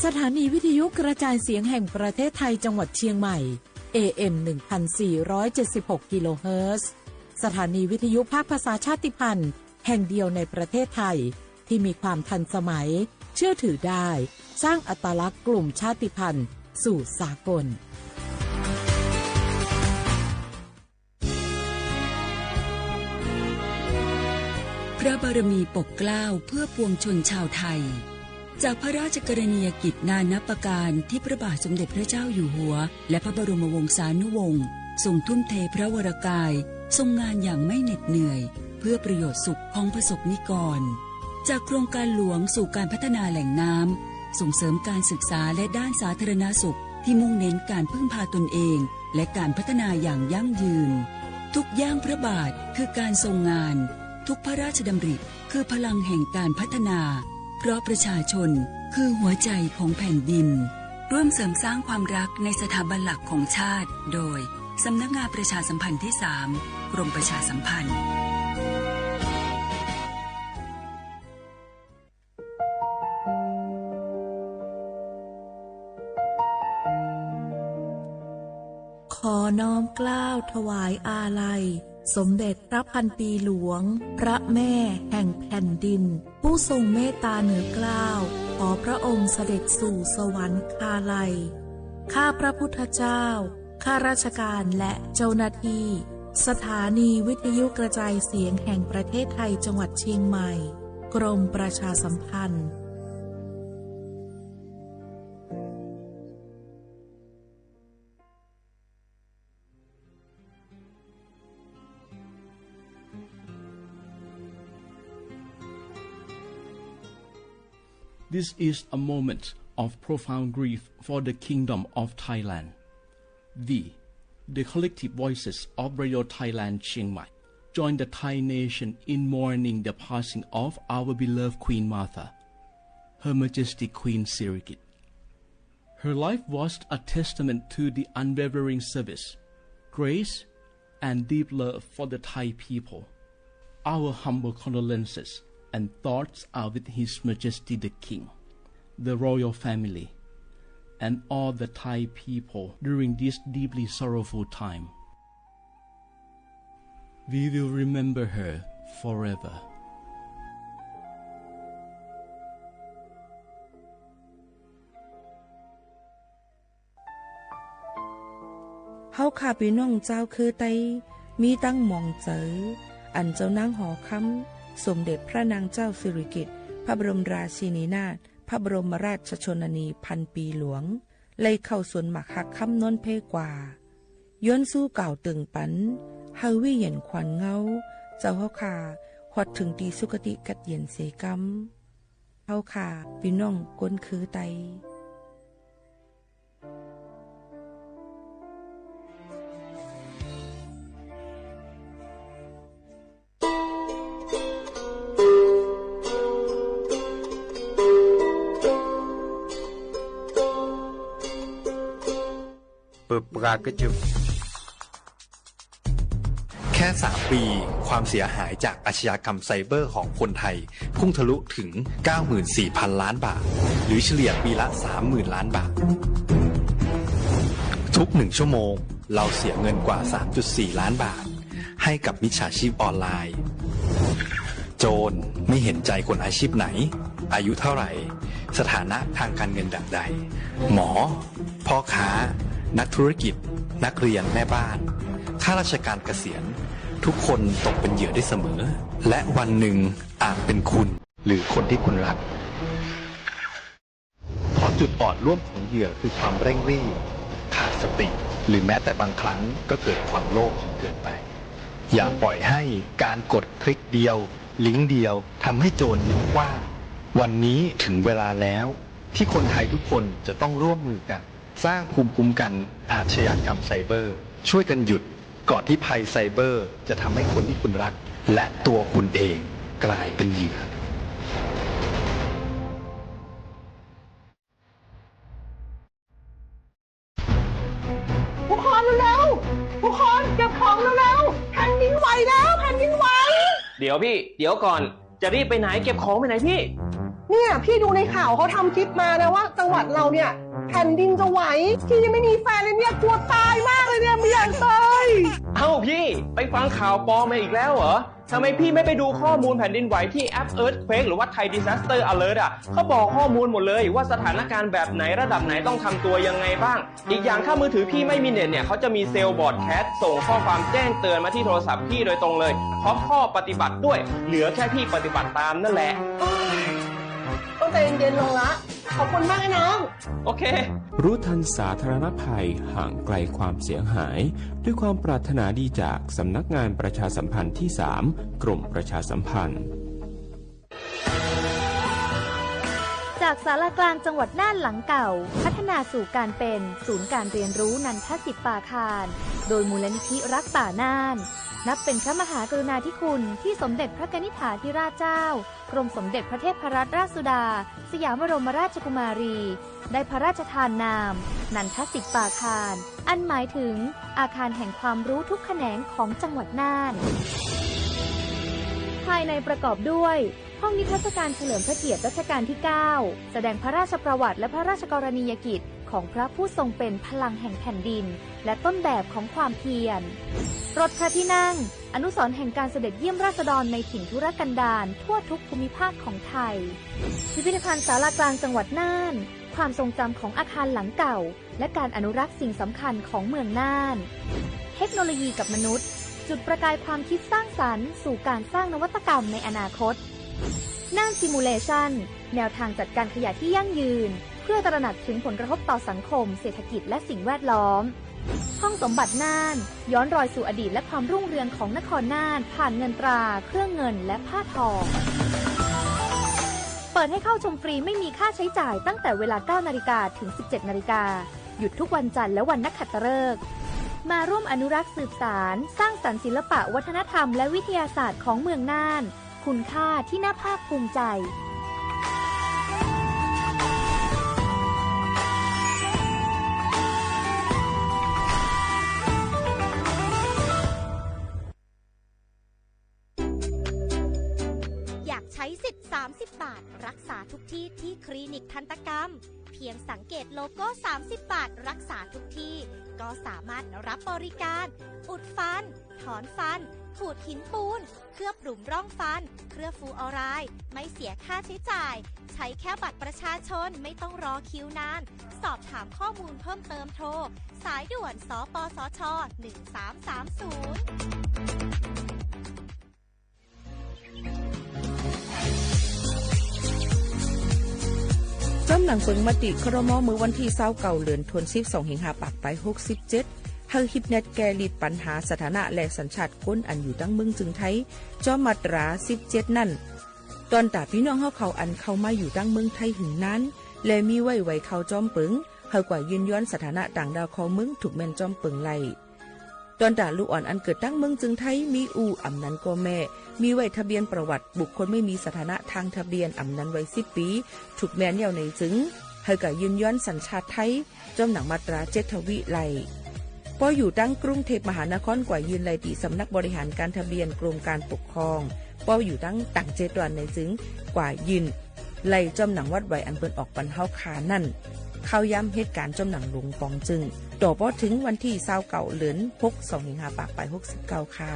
สถานีวิทยุกระจายเสียงแห่งประเทศไทยจังหวัดเชียงใหม่ AM 1476 กิโลเฮิรตซ์สถานีวิทยุภาคภาษาชาติพันธุ์แห่งเดียวในประเทศไทยที่มีความทันสมัยเชื่อถือได้สร้างอัตลักษณ์กลุ่มชาติพันธุ์สู่สากลพระบารมีปกเกล้าเพื่อปวงชนชาวไทยจากพระราชกรณียกิจนานับประการที่พระบาทสมเด็จพระเจ้าอยู่หัวและพระบรมวงศานุวงศ์ทรงทุ่มเทพระวรกายทรงงานอย่างไม่เหน็ดเหนื่อยเพื่อประโยชน์สุขของประสบนิกรจากโครงการหลวงสู่การพัฒนาแหล่งน้ำส่งเสริมการศึกษาและด้านสาธารณสุขที่มุ่งเน้นการพึ่งพาตนเองและการพัฒนาอย่างยั่งยืนทุกย่างพระบาทคือการทรงงานทุกพระราชดำริคือพลังแห่งการพัฒนาเพราะประชาชนคือหัวใจของแผ่นดินร่วมเสริมสร้างความรักในสถาบันหลักของชาติโดยสำนักงานประชาสัมพันธ์ที่ 3 กรมประชาสัมพันธ์ขอน้อมเกล้าถวายอาลัยสมเด็จพระพันปีหลวงพระแม่แห่งแผ่นดินผู้ทรงเมตตาเหนือเกล้าขอพระองค์เสด็จสู่สวรรคาลัยข้าพระพุทธเจ้าข้าราชการและเจ้าหน้าที่สถานีวิทยุกระจายเสียงแห่งประเทศไทยจังหวัดเชียงใหม่กรมประชาสัมพันธ์ This is a moment of profound grief for the Kingdom of Thailand. We, the collective voices of Radio Thailand Chiang Mai, join the Thai nation in mourning the passing of our beloved Queen Martha, Her Majesty Queen Sirikit. Her life was a testament to the unwavering service, grace, and deep love for the Thai people. Our humble condolences and thoughts are with His Majesty the King, the royal family, and all the Thai people during this deeply sorrowful time. We will remember her forever. เฮาข้าพี่น้องเจ้าคือไตมีตั้งหม่องเจออันเจ้านางหอคำสมเด็จพระนางเจ้าสิริกิติ์พระบรมราชินีนาถพระบรมราชชนนีพันปีหลวงเลยเข้าสวนหมักหักคำนนเพกว่าย้อนสู้เก่าตึงปันเฮาวิเย็นขวัญเงาเจ้าเฮาข้าฮอดถึงตีสุคติกัดเย็นเสกำเฮาข้าพี่น้องก้นคือไตแค่ แค่ 3 ปีความเสียหายจากอาชญากรรมไซเบอร์ของคนไทยพุ่งทะลุถึง 94,000 ล้านบาทหรือเฉลี่ยปีละ 30,000 ล้านบาททุก1ชั่วโมงเราเสียเงินกว่า 3.4 ล้านบาทให้กับมิจฉาชีพออนไลน์โจรไม่เห็นใจคนอาชีพไหนอายุเท่าไหร่สถานะทางการเงินแบบใดหมอพ่อค้านักธุรกิจนักเรียนแม่บ้านข้าราชการเกษียณทุกคนตกเป็นเหยื่อได้เสมอและวันหนึ่งอาจเป็นคุณหรือคนที่คุณรักเพราะจุดอ่อนร่วมของเหยื่อคือความเร่งรีบขาดสติหรือแม้แต่บางครั้งก็เกิดความโลภจนเกินไปอย่าปล่อยให้การกดคลิกเดียวลิงก์เดียวทำให้โจรนึกว่าวันนี้ถึงเวลาแล้วที่คนไทยทุกคนจะต้องร่วมมือกันสร้างภูมิคุ้มกันอาชญากรรมไซเบอร์ช่วยกันหยุดก่อนที่ภัยไซเบอร์จะทำให้คนที่คุณรักและตัวคุณเองกลายเป็นเหยื่อทุกคนเร็วๆทุกคนเก็บของเร็วๆแผ่นดินไหวแล้วแผ่นดินไหวเดี๋ยวพี่เดี๋ยวก่อนจะรีบไปไหนเก็บของไปไหนพี่เนี่ยพี่ดูในข่าวเขาทำคลิปมานะว่าจังหวัดเราเนี่ยแผ่นดินจะไหวพี่ยังไม่มีแฟนเลยเนี่ยกลัวตายมากเลยเนี่ยไม่อยากตายเอ้าพี่ไปฟังข่าวปลอมมาอีกแล้วเหรอทำไมพี่ไม่ไปดูข้อมูลแผ่นดินไหวที่แอป Earthquake หรือว่า Thai Disaster Alert อ่ะเขาบอกข้อมูลหมดเลยว่าสถานการณ์แบบไหนระดับไหนต้องทำตัวยังไงบ้างอีกอย่างถ้ามือถือพี่ไม่มีเน็ตเนี่ยเขาจะมีเซลล์บอร์ดแคสส่งข้อความแจ้งเตือนมาที่โทรศัพท์พี่โดยตรงเลยพร้อมข้อปฏิบัติด้วยเหลือแค่พี่ปฏิบัติตามนั่นแหละต้องใจเย็นๆลงละขอบคุณมากนะน้องโอเครู้ทันสาธารณภัยห่างไกลความเสียหายด้วยความปรารถนาดีจากสำนักงานประชาสัมพันธ์ที่ 3 กรมประชาสัมพันธ์จากศาลากลางจังหวัดน่านหลังเก่าพัฒนาสู่การเป็นศูนย์การเรียนรู้นันทศิษย์ป่าคารโดยมูลนิธิรักป่าน่านนับเป็นพระมหากรุณาธิคุณที่สมเด็จพระกนิษฐาธิราชเจ้ากรมสมเด็จพระเทพรัตนราชสุดาสยามบรมราชกุมารีได้พระราชทานนามนันทศิษย์ป่าคารอันหมายถึงอาคารแห่งความรู้ทุกแขนงของจังหวัดน่านภายในประกอบด้วยห้องนิทรรศการเฉลิมพระเกียรติรัชกาลที่ 9 แสดงพระราชประวัติและพระราชกรณียกิจของพระผู้ทรงเป็นพลังแห่งแผ่นดินและต้นแบบของความเพียรรถพระที่นั่งอนุสรณ์แห่งการเสด็จเยี่ยมราษฎรในถิ่นทุรกันดารทั่วทุกภูมิภาคของไทยพิพิธภัณฑ์ศาลากลางจังหวัดน่านความทรงจำของอาคารหลังเก่าและการอนุรักษ์สิ่งสำคัญของเมืองน่านเทคโนโลยีกับมนุษย์จุดประกายความคิดสร้างสรรค์สู่การสร้างนวัตกรรมในอนาคตน่านซิมูเลชันแนวทางจัดการขยะที่ยั่งยืนเพื่อตระหนักถึงผลกระทบต่อสังคมเศรษฐกิจและสิ่งแวดล้อมห้องสมบัติน่านย้อนรอยสู่อดีตและความรุ่งเรืองของนครน่านผ่านเงินตราเครื่องเงินและผ้าทองเปิดให้เข้าชมฟรีไม่มีค่าใช้จ่ายตั้งแต่เวลา 9 นาฬิกาถึง 17 นาฬิกาหยุดทุกวันจันทร์และวันนักขัตฤกษ์มาร่วมอนุรักษ์สืบสานสร้างสรรค์ศิลปะวัฒนธรรมและวิทยาศาสตร์ของเมืองน่านคุณค่าที่น่าภาคภูมิใจใช้สิทธิ์30 บาทรักษาทุกที่ที่คลินิกทันตกรรมเพียงสังเกตโลโก้30 บาทรักษาทุกที่ก็สามารถรับบริการอุดฟันถอนฟันขูดหินปูนเคลือบหลุมร่องฟันเคลือบฟูออไรด์ไม่เสียค่าใช้จ่ายใช้แค่บัตรประชาชนไม่ต้องรอคิวนานสอบถามข้อมูลเพิ่มเติมโทรสายด่วนสปสช1330จำหนังเปิงมติครม.มือวันที่29เดือนธันวาคม2567เฮาฮิปเน็ตแกลิดปัญหาสถานะและสัญชาติคนอันอยู่ตั้งเมืองจึงไทยจอมมาตรา17นั่นตอนตาพี่น้องเฮาเขาอันเข้ามาอยู่ตั้งเมืองไทยหึงนั้นและมีไว้เข้าจอมเปิงเฮากว่ายืนย้อนสถานะต่างดาวของเมืองถูกแม่นจอมเปิงไล่ตอนตาลูกอ่อนอันเกิดตั้งเมืองจึงไทยมีอำนั้นก็แม่มีไว้ทะเบียนประวัติบุคคลไม่มีสถานะทางทะเบียนอำนั้นไว้10 ปีถูกแม่นเยาในจึงเฮาก็ยืนย้อนสัญชาติไทยจอมหนังมาตรา7ทวิไล่ ป้ออยู่ตั้งกรุงเทพมหานครกว่ายืนไลติสำนักบริหารการทะเบียนกรมการปกครองป้ออยู่ตั้งต่างเจตวันในซึ้งกว่ายืนไล่จำหนังวัดไว้อันเปิ้นออกปันเฮาคานั่นเข้าย้ำเหตุการณ์จำหนังหลวงปองจึงต่อป้อถึงวันที่29เดือน6 25ปากไป69ค่ะ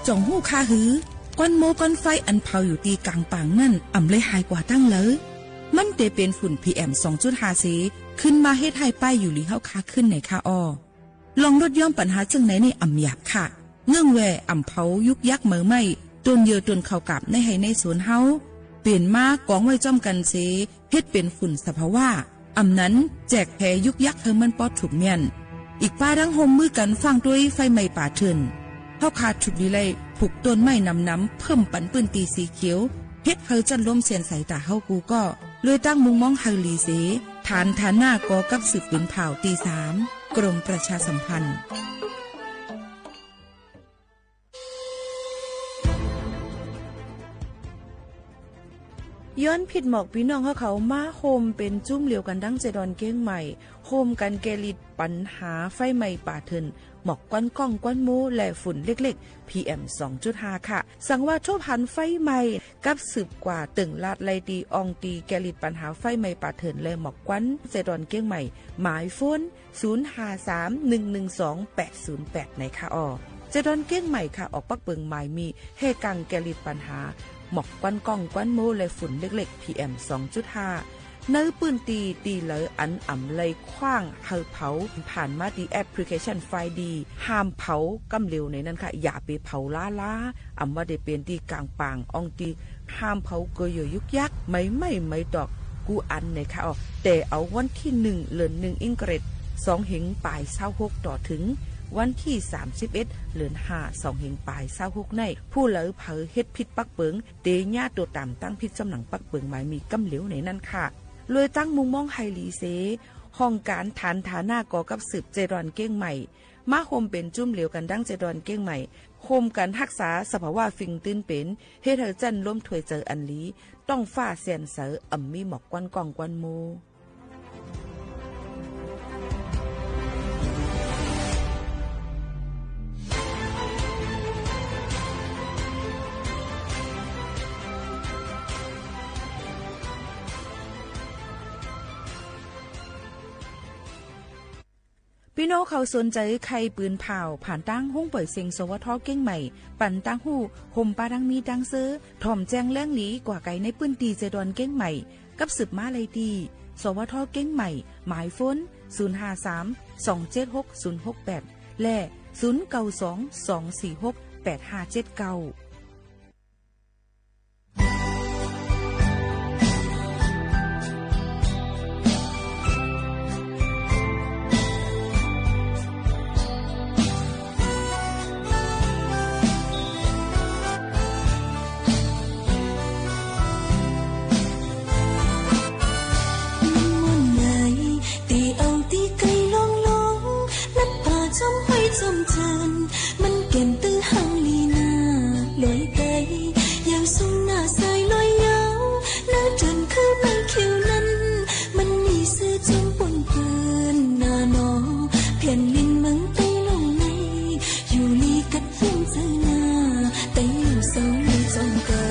จ่องหู้คาหือก้อนโมก้อนไฟอันเผาอยู่ตีกลางปางนั่นอ่ำเลยหายกว่าตั้งเลยมันเตเป็นฝุ่น PM 2.5 เสขึ้นมาเฮ็ดให้ป้ายอยู่หลีเฮาคาขึ้นในคาออลองลดย่อมปัญหาจังไหนในอ่ำหยาบค่ะเงื่องแวอ่ำเผายุกยักเหมือไม่ต้นเยือต้นเข้ากับในให้ในสวนเฮาเปลี่ยนมากองไว้จ้อมกันเสเฮ็ดเป็นฝุ่นสภาวะอ่ำนั้นแจกแผ่ยุกยักเฮอมันปอดถูกเมียนอีกป้าดังโฮมมือกันฟังด้วยไฟไหม้ป่าเถินเฮาขาดถูกวิไลผูกต้นไม้น้ำเพิ่มปันปืนตีสีเขียวเฮ็ดเฮาจันล้มเสียนใส่ตาเฮากูก็เลยตั้งมุงมองเฮาลีเสฐานหน้ากอกับสืบปืนเผาตี3กรมประชาสัมพันธ์ย้อนผิดหมอกพี่น้องเขามาโฮมเป็นจุ้มเหลียวกันดังเจดอนเก้งใหม่โฮมกันแกลิดปัญหาไฟไหม้ป่าเถินหมอกก้อนก้องก้อนมูและฝุ่นเล็กๆ PM 2.5 ค่ะสั่งว่าโชพันไฟไหม้กับสืบกว่าตึงลาดไลตีอองตีแกลิดปัญหาไฟไหม้ป่าเถินและหมอกก้อนเจดอนเก้งใหม่หมายโฟน 0531128808 ในค่ะเจดอนเก้งใหม่ค่ะออกปักเบิงหมายมีเฮกังแกลิดปัญหาหมอกก้อนก้องก้อนโมและฝุ่นเล็กๆ PM 2.5 เนื้อปืนตีเลยอันอ่ำเลยคว้างเฮาเผาผ่านมาดีแอปพลิเคชันไฟดีห้ามเผากำเร็วในนั้นค่ะอย่าไปเผาล้าอ่ำว่าได้เป็นตีกลางปางอองตีห้ามเผาเกยยุกยักไม่ดอกกูอันในค่ะแต่เอาวันที่1เดือน1อิงเกรด2หิงปลาย26ต่อถึงวันที่31เดือน5 2หิงปลาย26ในผู้เหลือเผอเฮ็ดผิดปักเปิงเตญาตัวตามตั้งผิดจำหนังปักเปิงหมายมีกำเหลวในนั้นค่ะเลยตั้งมุงมองไฮลีเซห้องการฐานฐาหน้ากอกับสืบเจรอนเก้งใหม่มาโฮมเป็นจุ้มเหลียวกันดังเจรอนเก้งใหม่โฮมกันรักษาสภาวะฟิงตื้นเป็นเฮ็ดให้จันล้มถวยเจออันลีต้องฟ้าเสียนเสออ่ำมีหมอกกวนกองกวนโมพี่น้องเขาสนใจใครปืนเผาผ่านตั้งห้องเปิดเสียงสวทเก้งใหม่ปั่นตั้งหู้ห่มปลาดังมีดังซื้อถ่อมแจ้งเรื่องหลีกว่าไก่ในปืนตีเจดอนเก้งใหม่กับสืบมาเลยดีสวทเก้งใหม่หมายโฟน 0532760068 และ 0922468579มันเก็บตื้อหังลีนาลอยไกลยาวสูงหน้าสายลอยยาวน้าจันคือไม่คิวนั้นมันมีซื้อจมปนเปื้อนหน้าหนอเพียนลิ้นมึงไตลงในอยู่ลีกัดฟุ้งเจอหน้าไตอยู่เศร้าอยู่จอมเกิน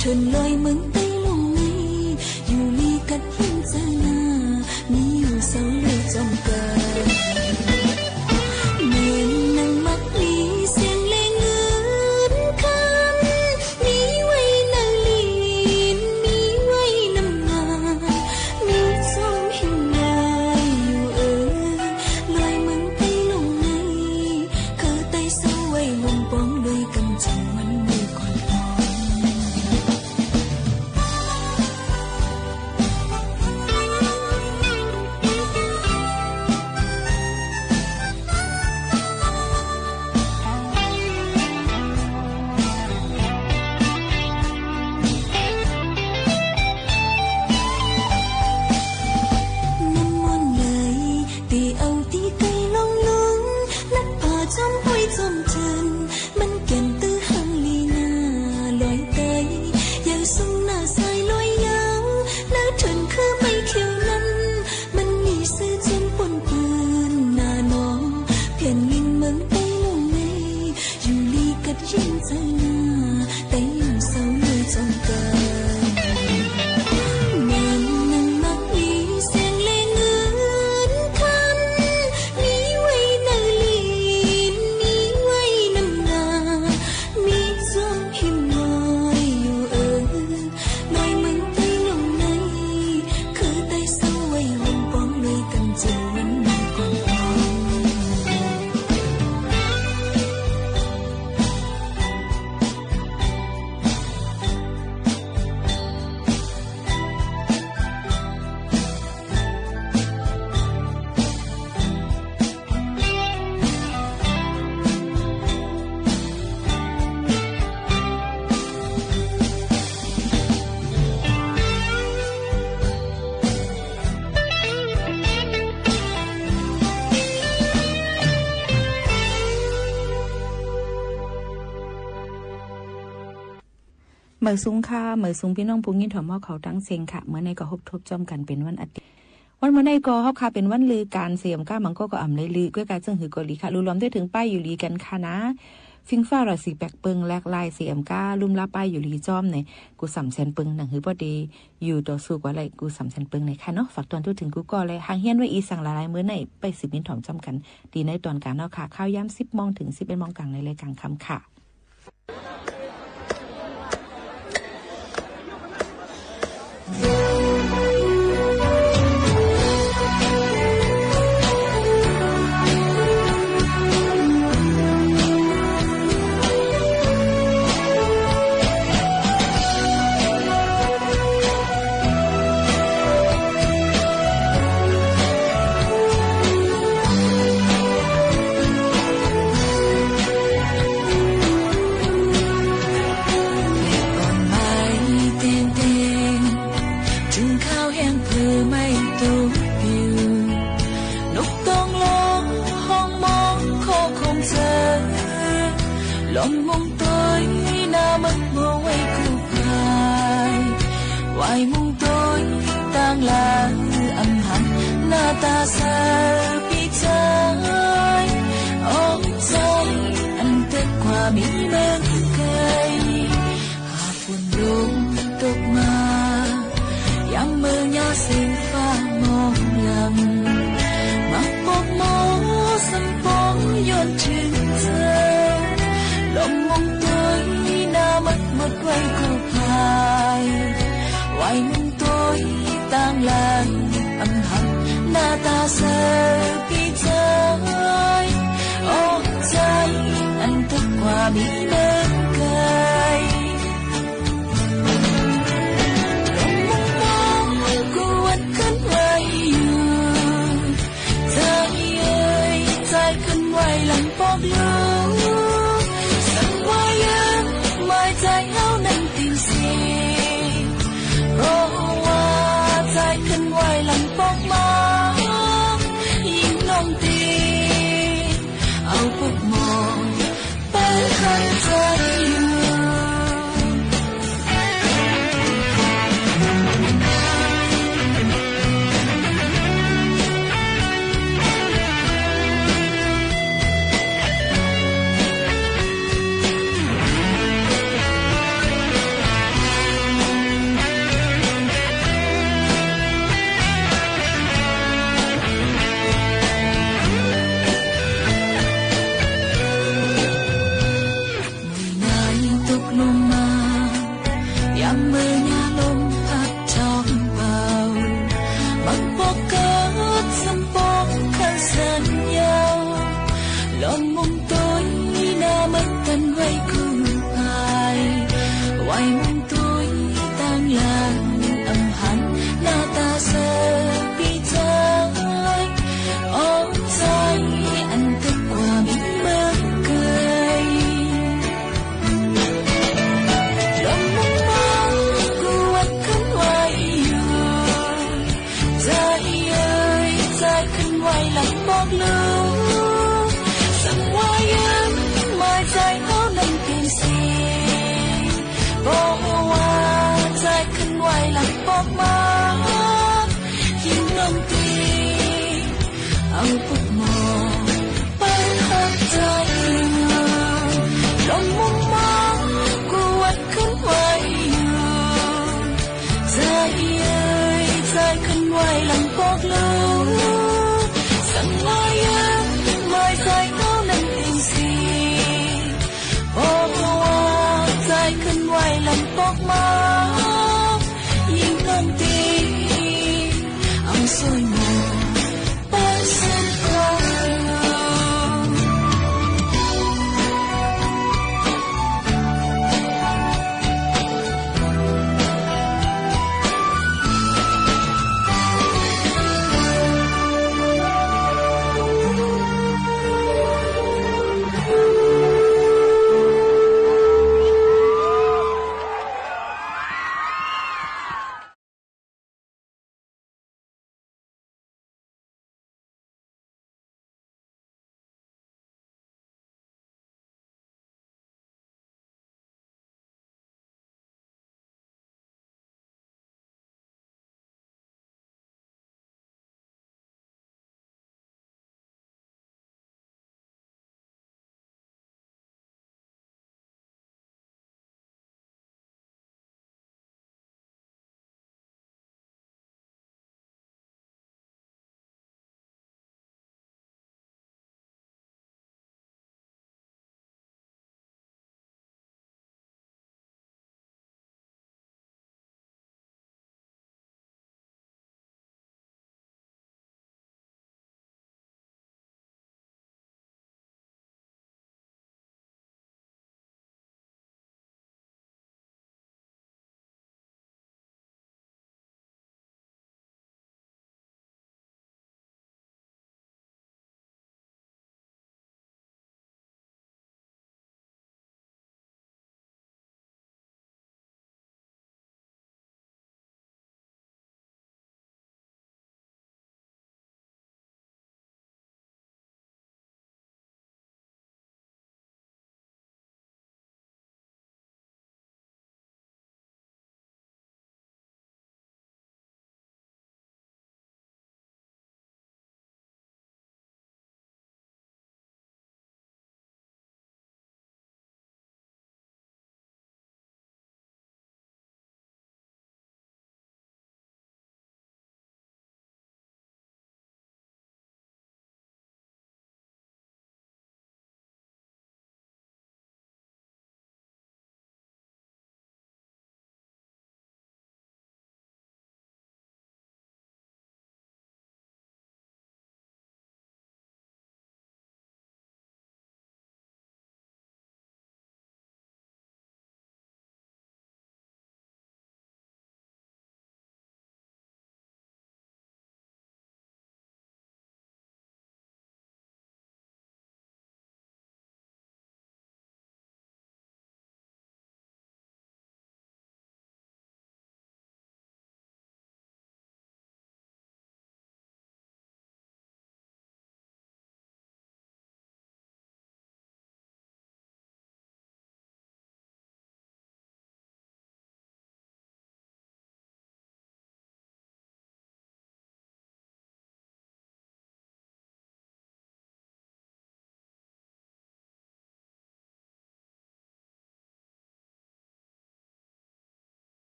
เชิญลอยมึงไตลงในอยู่ลีกั เหมยสูงค่ะเหมยสูงพี่น้องผู้ยินถ่อมเขาตั้งเสียงค่ะเมื่อในก็ฮบทบจอมกันเป็นวันอาทิตย์วันเมื่อในก็ฮอบค่ะเป็นวันลือการเสียมก้ามันก็อ่ำเลยลือก้วยการซึ่งหือกอลีค่ะรู้ล้อมได้ถึงป้ายอยู่ลีกันค่ะนะฟิงฟ้าราศีแปลกเปิงแลกลายเสียมก้าลุ่มลาป้ายอยู่ลีจอมเนี่ยกูสำแสนเปิงหนังหือบ่ดีอยู่ต่อสู้กว่าไรกูสำแสนเปิงในค่ะเนาะฝากตอนทุถึงกูก่อเลยหางเฮียนไว้อีสั่งหลายๆมื้อในไป10มินถ่อมจอมกันดีในตอนการเนาะค่ะข้าวย่ำ10 โมงถึง 11 โมงกลางในรายการคำค่ะ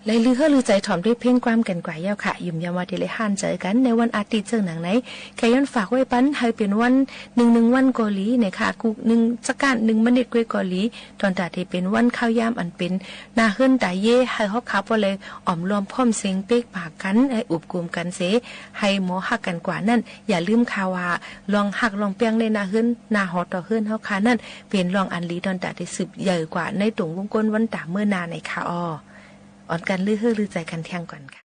เลยลือเฮือลือใจถ่อมด้วยเพ่งความกันกว่าเย้าค่ะยุ่มยามว่าที่เลยห่านเจอกันในวันอาทิตย์เชิงหนังไหนแค่ย้อนฝากไว้ปั้นให้เป็นวัน1วันเกาหลีในค่ะกุก1จักการ1มินิกวยเกาหลีตอนตาที่เป็นวันข้าวยามอันเป็นนาเฮิรนตาเย่ให้ฮอกขับว่าเลยอ่อมรวมพร้อมเสียงเป๊กปากกันให้อุบกลุ่มกันเสให้หมอฮักกันกว่านั่นอย่าลืมข่าวว่าลองฮักลองเปียงในนาเฮิรนนาฮอต่อเฮิรนเฮาค่ะนั่นเป็นรองอันลีตอนตาที่สืบใหญ่กว่าในตรงวงกลวันตาเมื่อนาในค่ะอ่อนกันลือเฮือลือใจกันเที่ยงก่อนค่ะ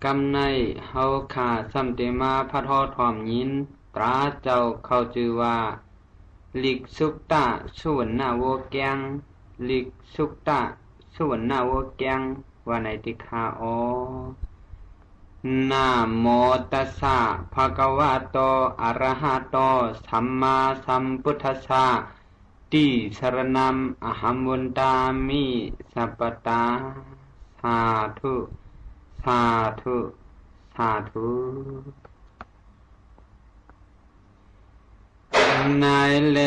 กำในเฮาขาสัมเตมาพระทอถ่อมยินตราเจ้าเข้าชื่อว่าลิกสุกตะสุวรรณโวแกงลิกสุกตะสุวรรณโวแกงว่าในติคานะโมตัสสะภะคะวะโตอะระหะโตสัมมาสัมพุทธัสสะติสรณัมอหัมวันตามิสัพพตาสาธุสาธุสาธุนายแล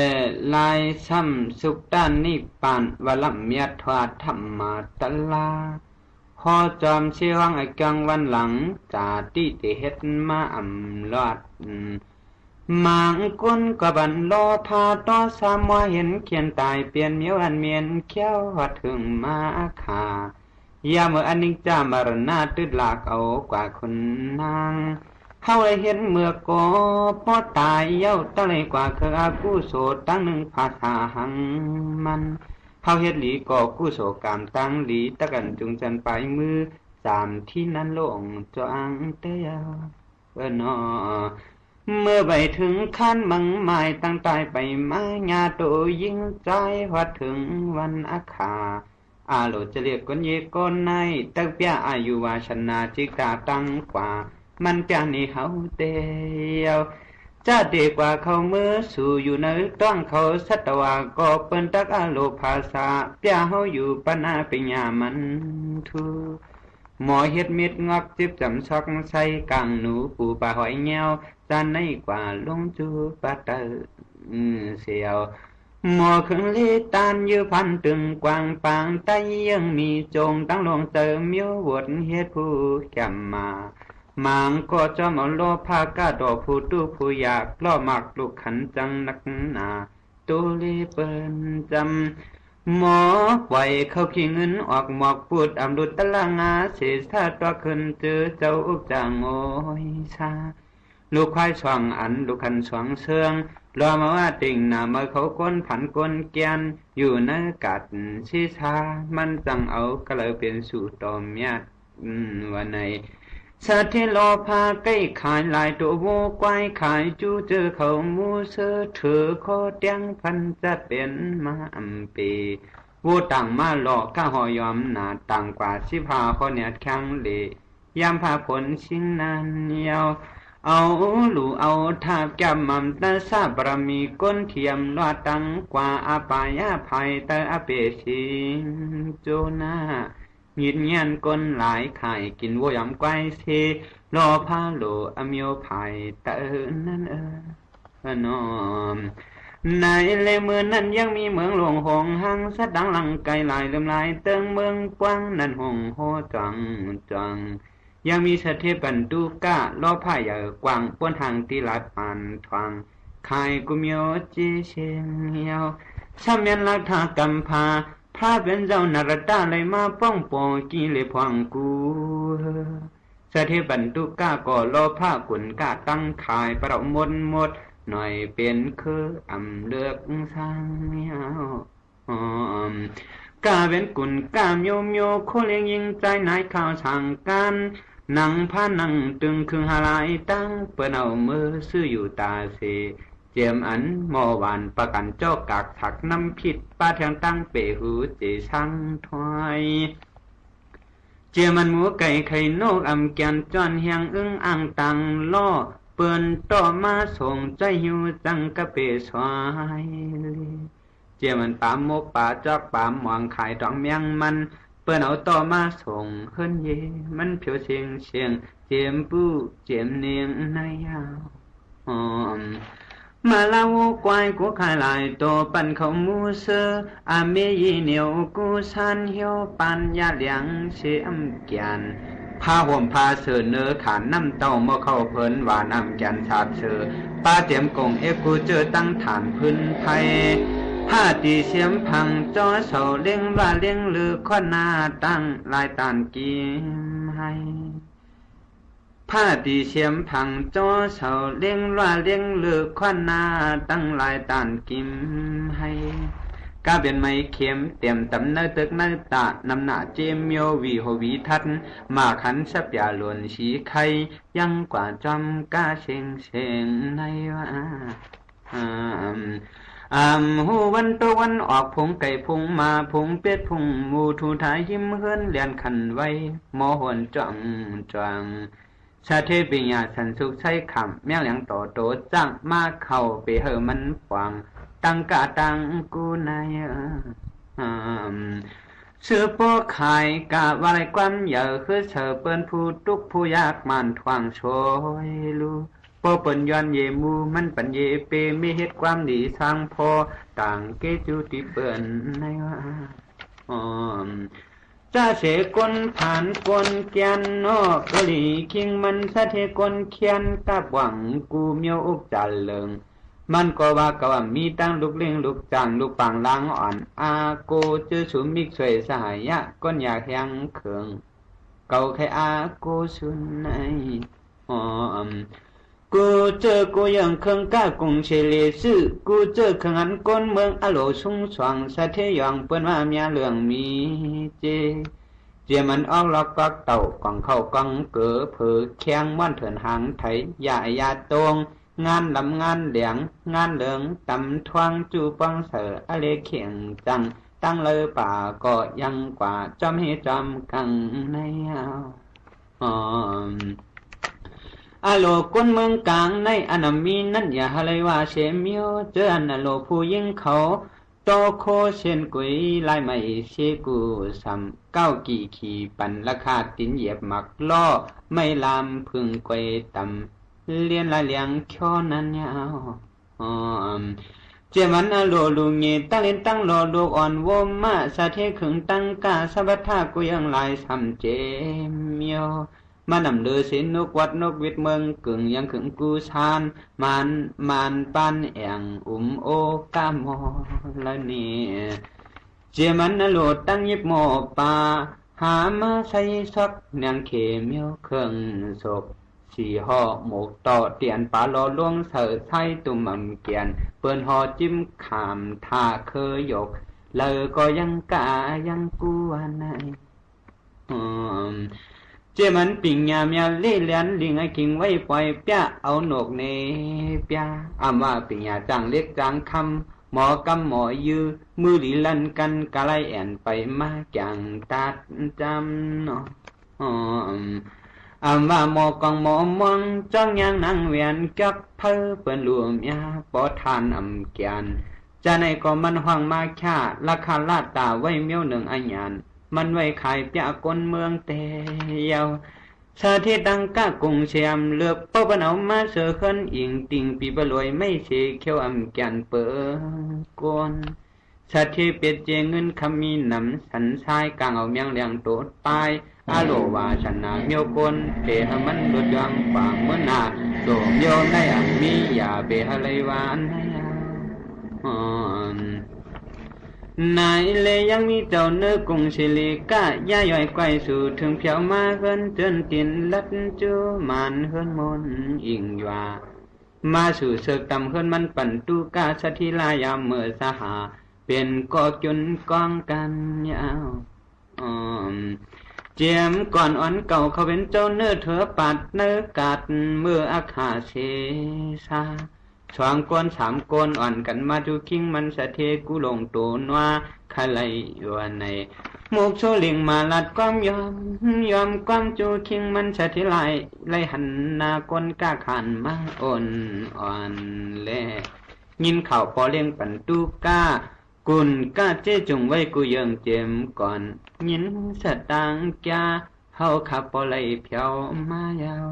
ลายซ้ำสุขด้านนิพพานวะลัมยัตถาธรรมาตลาพอจอมเสียวังไอ้กังวันหลังจาติเตเฮ็ดมาอำลอด หมางก้นกบันโลพาต่อสามว่าเห็นเขียนตายเปลี่ยนเมียวอันเมียนเขี้ยวหัดถึงมาขายาเมื่ออันนิจจามรณะตึดหลากเอากว่าคนนางเข้าได้เห็นเมื่อก่อพอตายเย้าตั้งเลยกว่าคืออากู้โสตั้งหนึ่งภาษาหังมันเขาเฮ็ดหลีก่อกู้โสกามตั้งหลีตะกันจุงจันไปมือสามที่นั้นลงจางเตียวนอเมื่อไปถึงขั้นมังหมายตั้งตายไปมาญาโตยิ่งใจวัดถึงวันอาคาอาโลจะเรียกคนเยก้นในตักเปียอายุวาชนาจิกาตั้งกว่ามันจะนี่เขาเตียวจะดีกว่าเขาเมื่อสู่อยู่ในต้องเขาสัตวาก็เปิ้นตักอาโลภาษาเปียเขาอยู่ปนาปัญญามันทูหมอเฮ็ดมิดงอกจิบจำซอกใส่กลางหนูปูปลาหอยเงี้ยวจานในกว่าลงจูปะเตอเสียวหมอขึ้นลีตานยื้อพันตึงกวางปางไตยังมีจงตั้งลงเติมมิววดเฮ็ดผู้แก่มาหมางก็จอมเอาโลภากาดอกผู้ตู้ผู้อยากล่อมักลูกขันจังนักหนาตุลีเปิ้นจำหมอไหวเขาขี้เงินออกหมอกพูดอำดุตละงาเสียท่าตัวขึ้นเจอเจ้าอุกจางโอยชาลูกควายช่องอันลูกขันช่องเชืองรอมาว่าติ่งหน้าเมื่อเขาก้นผันก้นแกนอยู่ในกัดชีชามันจังเอาก็เลยเป็นสู่ตอมญาติวันไหนสัตว์ที่รอพาใกล้ขายลายตัวโวควายขายจูเจอเขามูเสือเถือคอเตียงพันจะเป็นมาอัมปีวูต่างมาหลอกก้าหอยอมหนาต่างกว่าสิพาข้อเนียดแข็งเละยามพาผลชิงนานเนียวเอาหลูเอาทาบแก้มมั่มตาซาบารมีก้นเทียมลอดตังกว่าอาปายาภัยเตออเปชิงโจนาหยิดเงียนก้นหลายไข่กินวัวยำไกวเซรอพาโลอเมียวภัยเตอนั่นนอมในเลเมืองนั้นยังมีเมืองหลวงหงหังสัดดังหลังไกลหลายเลื่อมลายเติงเมืองกว้างนั้นหงโหจังจังยังมีสถิปันตุก้าล้อผ้าใหญ่กว้างป้วนทางตีหลายปานทวงไข่กุมโยจีเชียงเหียวช้ำยันลักทากำพาพระเป็นเจ้านารดาเลยมาป้องปอกีเลยพวังกูสถิปันตุก้าก็ล้อผ้ากุนก้าตั้งขายประมดหมดหน่อยเป็นคืออำเลือกสร้างเหียวกาเป็นกุนกามโยมโยโคเลี้ยงยิงใจนายข่าวสั่งกันนังพานังตึงคึงหาลายตั้งเปิ้นเอามือซื้ออยู่ตาเสเจียมอันหมอหวานประกันเจ้ากากถักน้ำผิดป้าแทงตั้งเปหูเจช่างถอยเจียมันหมูไก่ไข่นกอำแกนจอนเฮียงอึ้งอ่างตังล่อเปิ้นต่อมาส่งใจหิวจังกะเปสวายเจียมันปามมกป่าจอกปามหมองขายดอกเมียงมันเปิ้นเอาต่อมาส่งเฮิรนเยมันเพียวเชียงเชียงเจียมปูเจียมเนียงนายาวมาลาวควายกูขายหลายตัวปั่นเขามูเสืออาเมยีเหนียวกูสันเหียวปันยาเลียงเสียมแกนพาห่มพาเสือเนื้อขานน้ำเต้าเมื่อเข้าเพิ่นว่าน้ำแกนชาบเสือป้าเตรียมกงเอกูเจอตั้งฐานพื้นไทยผ้าตีเสียมพังจอเสาเลี้ยงว่าเลี้ยงลือข้อหน้าตั้งลายตานกีให้ผ้าตีเสียมพังจอเสาเลี้ยงว่าเลี้ยงลือข้อหน้าตั้งลายตานกิมให้กาเป็นไม้เข็มเตรียมตำเนื้อตึกเนื้อตานำหน้าเจมโยวีโหวีทัดมาขันสับยาหลวนสีไข่ยังกว่าจอมกาเชงเชงในว่าหูวันตะวันออกพงไก่พงมาพงเป็ดพงหมูทูทายยิ้มเฮินเลียนขันไว้หมอหวนจังจังชาเทปิญญาสันสุขใช้คำแม่เลี้ยงต่อโตจังมาเข้าไปเหอมันฟังตั้งกะตั้งกูนายเสือปอขายกะวาไรความเยอะคือเสือเปิ้นผู้ทุกผู้ยากมันทวงโชยลูปอปัญญาเยมูมันปัญเยเปมีเหตุความดีสร้างพอต่างเกจูติเปิ้นในว่า จะเสกลผ่านกลเกียนนอกกะหลีคิงมันสะเทกลเขียนกับหวังกูเมียวอุกจันเลิงมันก็ว่าก็ว่ามีตั้งลูกเลี้ยงลูกจังลูกปังล้างอ่อนอาโกจื้อสุมิกสวยสหายะก้นอยากแหงเขิงเก่าใครอาโกสุนในกูเจอกูยังเคิงก้ากงเชเลซื่อกูเจอเคิงอันก้นเมืองอโลชุงสว่างสะเทยองเปิ้นว่าเมียเรื่องมีเจมันออกล็อกก็เต่ากองเข้ากองเก๋อเผือแข้งม้วนเถินหางไถยาตรงงานลำงานเหลียงงานเหลืองตำทวงจูปังเสืออะไรเขียงจังตั้งเลยป่าก็ยังกว่าจำให้จำกังในอโลก้นเมืองกลางในอนามีนั่นอย่าอะไรว่าเชมิโอเจออันอโลผู้ยิงเขาโตโคเชนกุยลายไม่เชกูซ้ำก้าวกี่ขี่ปั่นราคาตินเหยียบหมักล่อไม่ลามพึงกวยต่ำเลียนละเลียงข้อนั้นยาวเจมันอโลลูเงตั้งเล่นตั้งโลลูอ่อนวมมาสะเทขึงตั้งกาสวัสดิ์กุยังลายซ้ำเจมิโอมานำเลือสินนกวัดนกวิทเมืองกึ่งยังขึงกูชานมันปันแองโอกามอละเนี่ยเจมันนโลดตั้งยิบหมอปาหามาใส่ซักนางเขมเมียวเครื่องศพสีห่อหมกต่อเตียนปลาลอล่วงเสือไส้ตุ่มมั่มเกียนเปิ้นห่อจิ้มขามท่าเคยยกเลยก็ยังกายังกูอันไหนเจมันปิ่งยามยาเล่เลียนลิงไอกิ่งไว้ปล่อยเปียเอาหนกเนเปียอาว่าปิ่งยาจางเล็กจางคำหมอกำหมอยือมือหลีลันกันกะไลแอนไปมาจังตัดจำเนาะว่าหมอกองหมอมองจ้องยังนั่งเวียนกับเพื่อเปิ้นรวมยาปอทานเกียนจะในก็มันห่วงมาค่าราคาลาดตาไว้เมียวหนึ่งอันยานมันไว้ขายเปียกนเมืองเตยาวชาที่ดังก้ากงเชียมเลือกเป้าปนเอามาเสือขึ้นอิงติงปีบลอยไม่เชเขียวแกนเปิกวนชาที่เป็ดเจเงินคำมีนำสันชายกลางเอาเมียงเลียงโตตายอาโลวาชนะเมียวคนเตะมันดุดยังปางเมื่อนาโสมโยในมีอย่าเบอะไรวานนายเลยยังมีเจ้าเนื้อกงศิลิกะย่าย่อยไกวสู่ถึงเพียวมาเฮินเจนตินลัดจูมันเฮินมนอิงยามาสู่เสกตำเฮินมันปั่นตูกาสถิลายามเมื่อสหาเป็นกอจุนกองกันยาวเจียมก่อนอ่อนเก่าเขาเป็นเจ้าเนื้อเถอปัดเนื้อกัดเมื่ออาคาเชซาสองก้นสามก้นอ่อนกันมาดูคิงมันสะเทกูลงตัวนัวขะไลอยู่ในมุกโชลิงมาลัดก้อมยอมก้อมจูคิงมันสะเทไลหันนาก้นก้าขันมาอ่อนเล่ยินข่าวพอเลี้ยงปันตูก้ากุนก้าเจ๊จงไว้กูยังเจมก่อนยินสะตังแกเฮาขับพอไลเพียวมายาว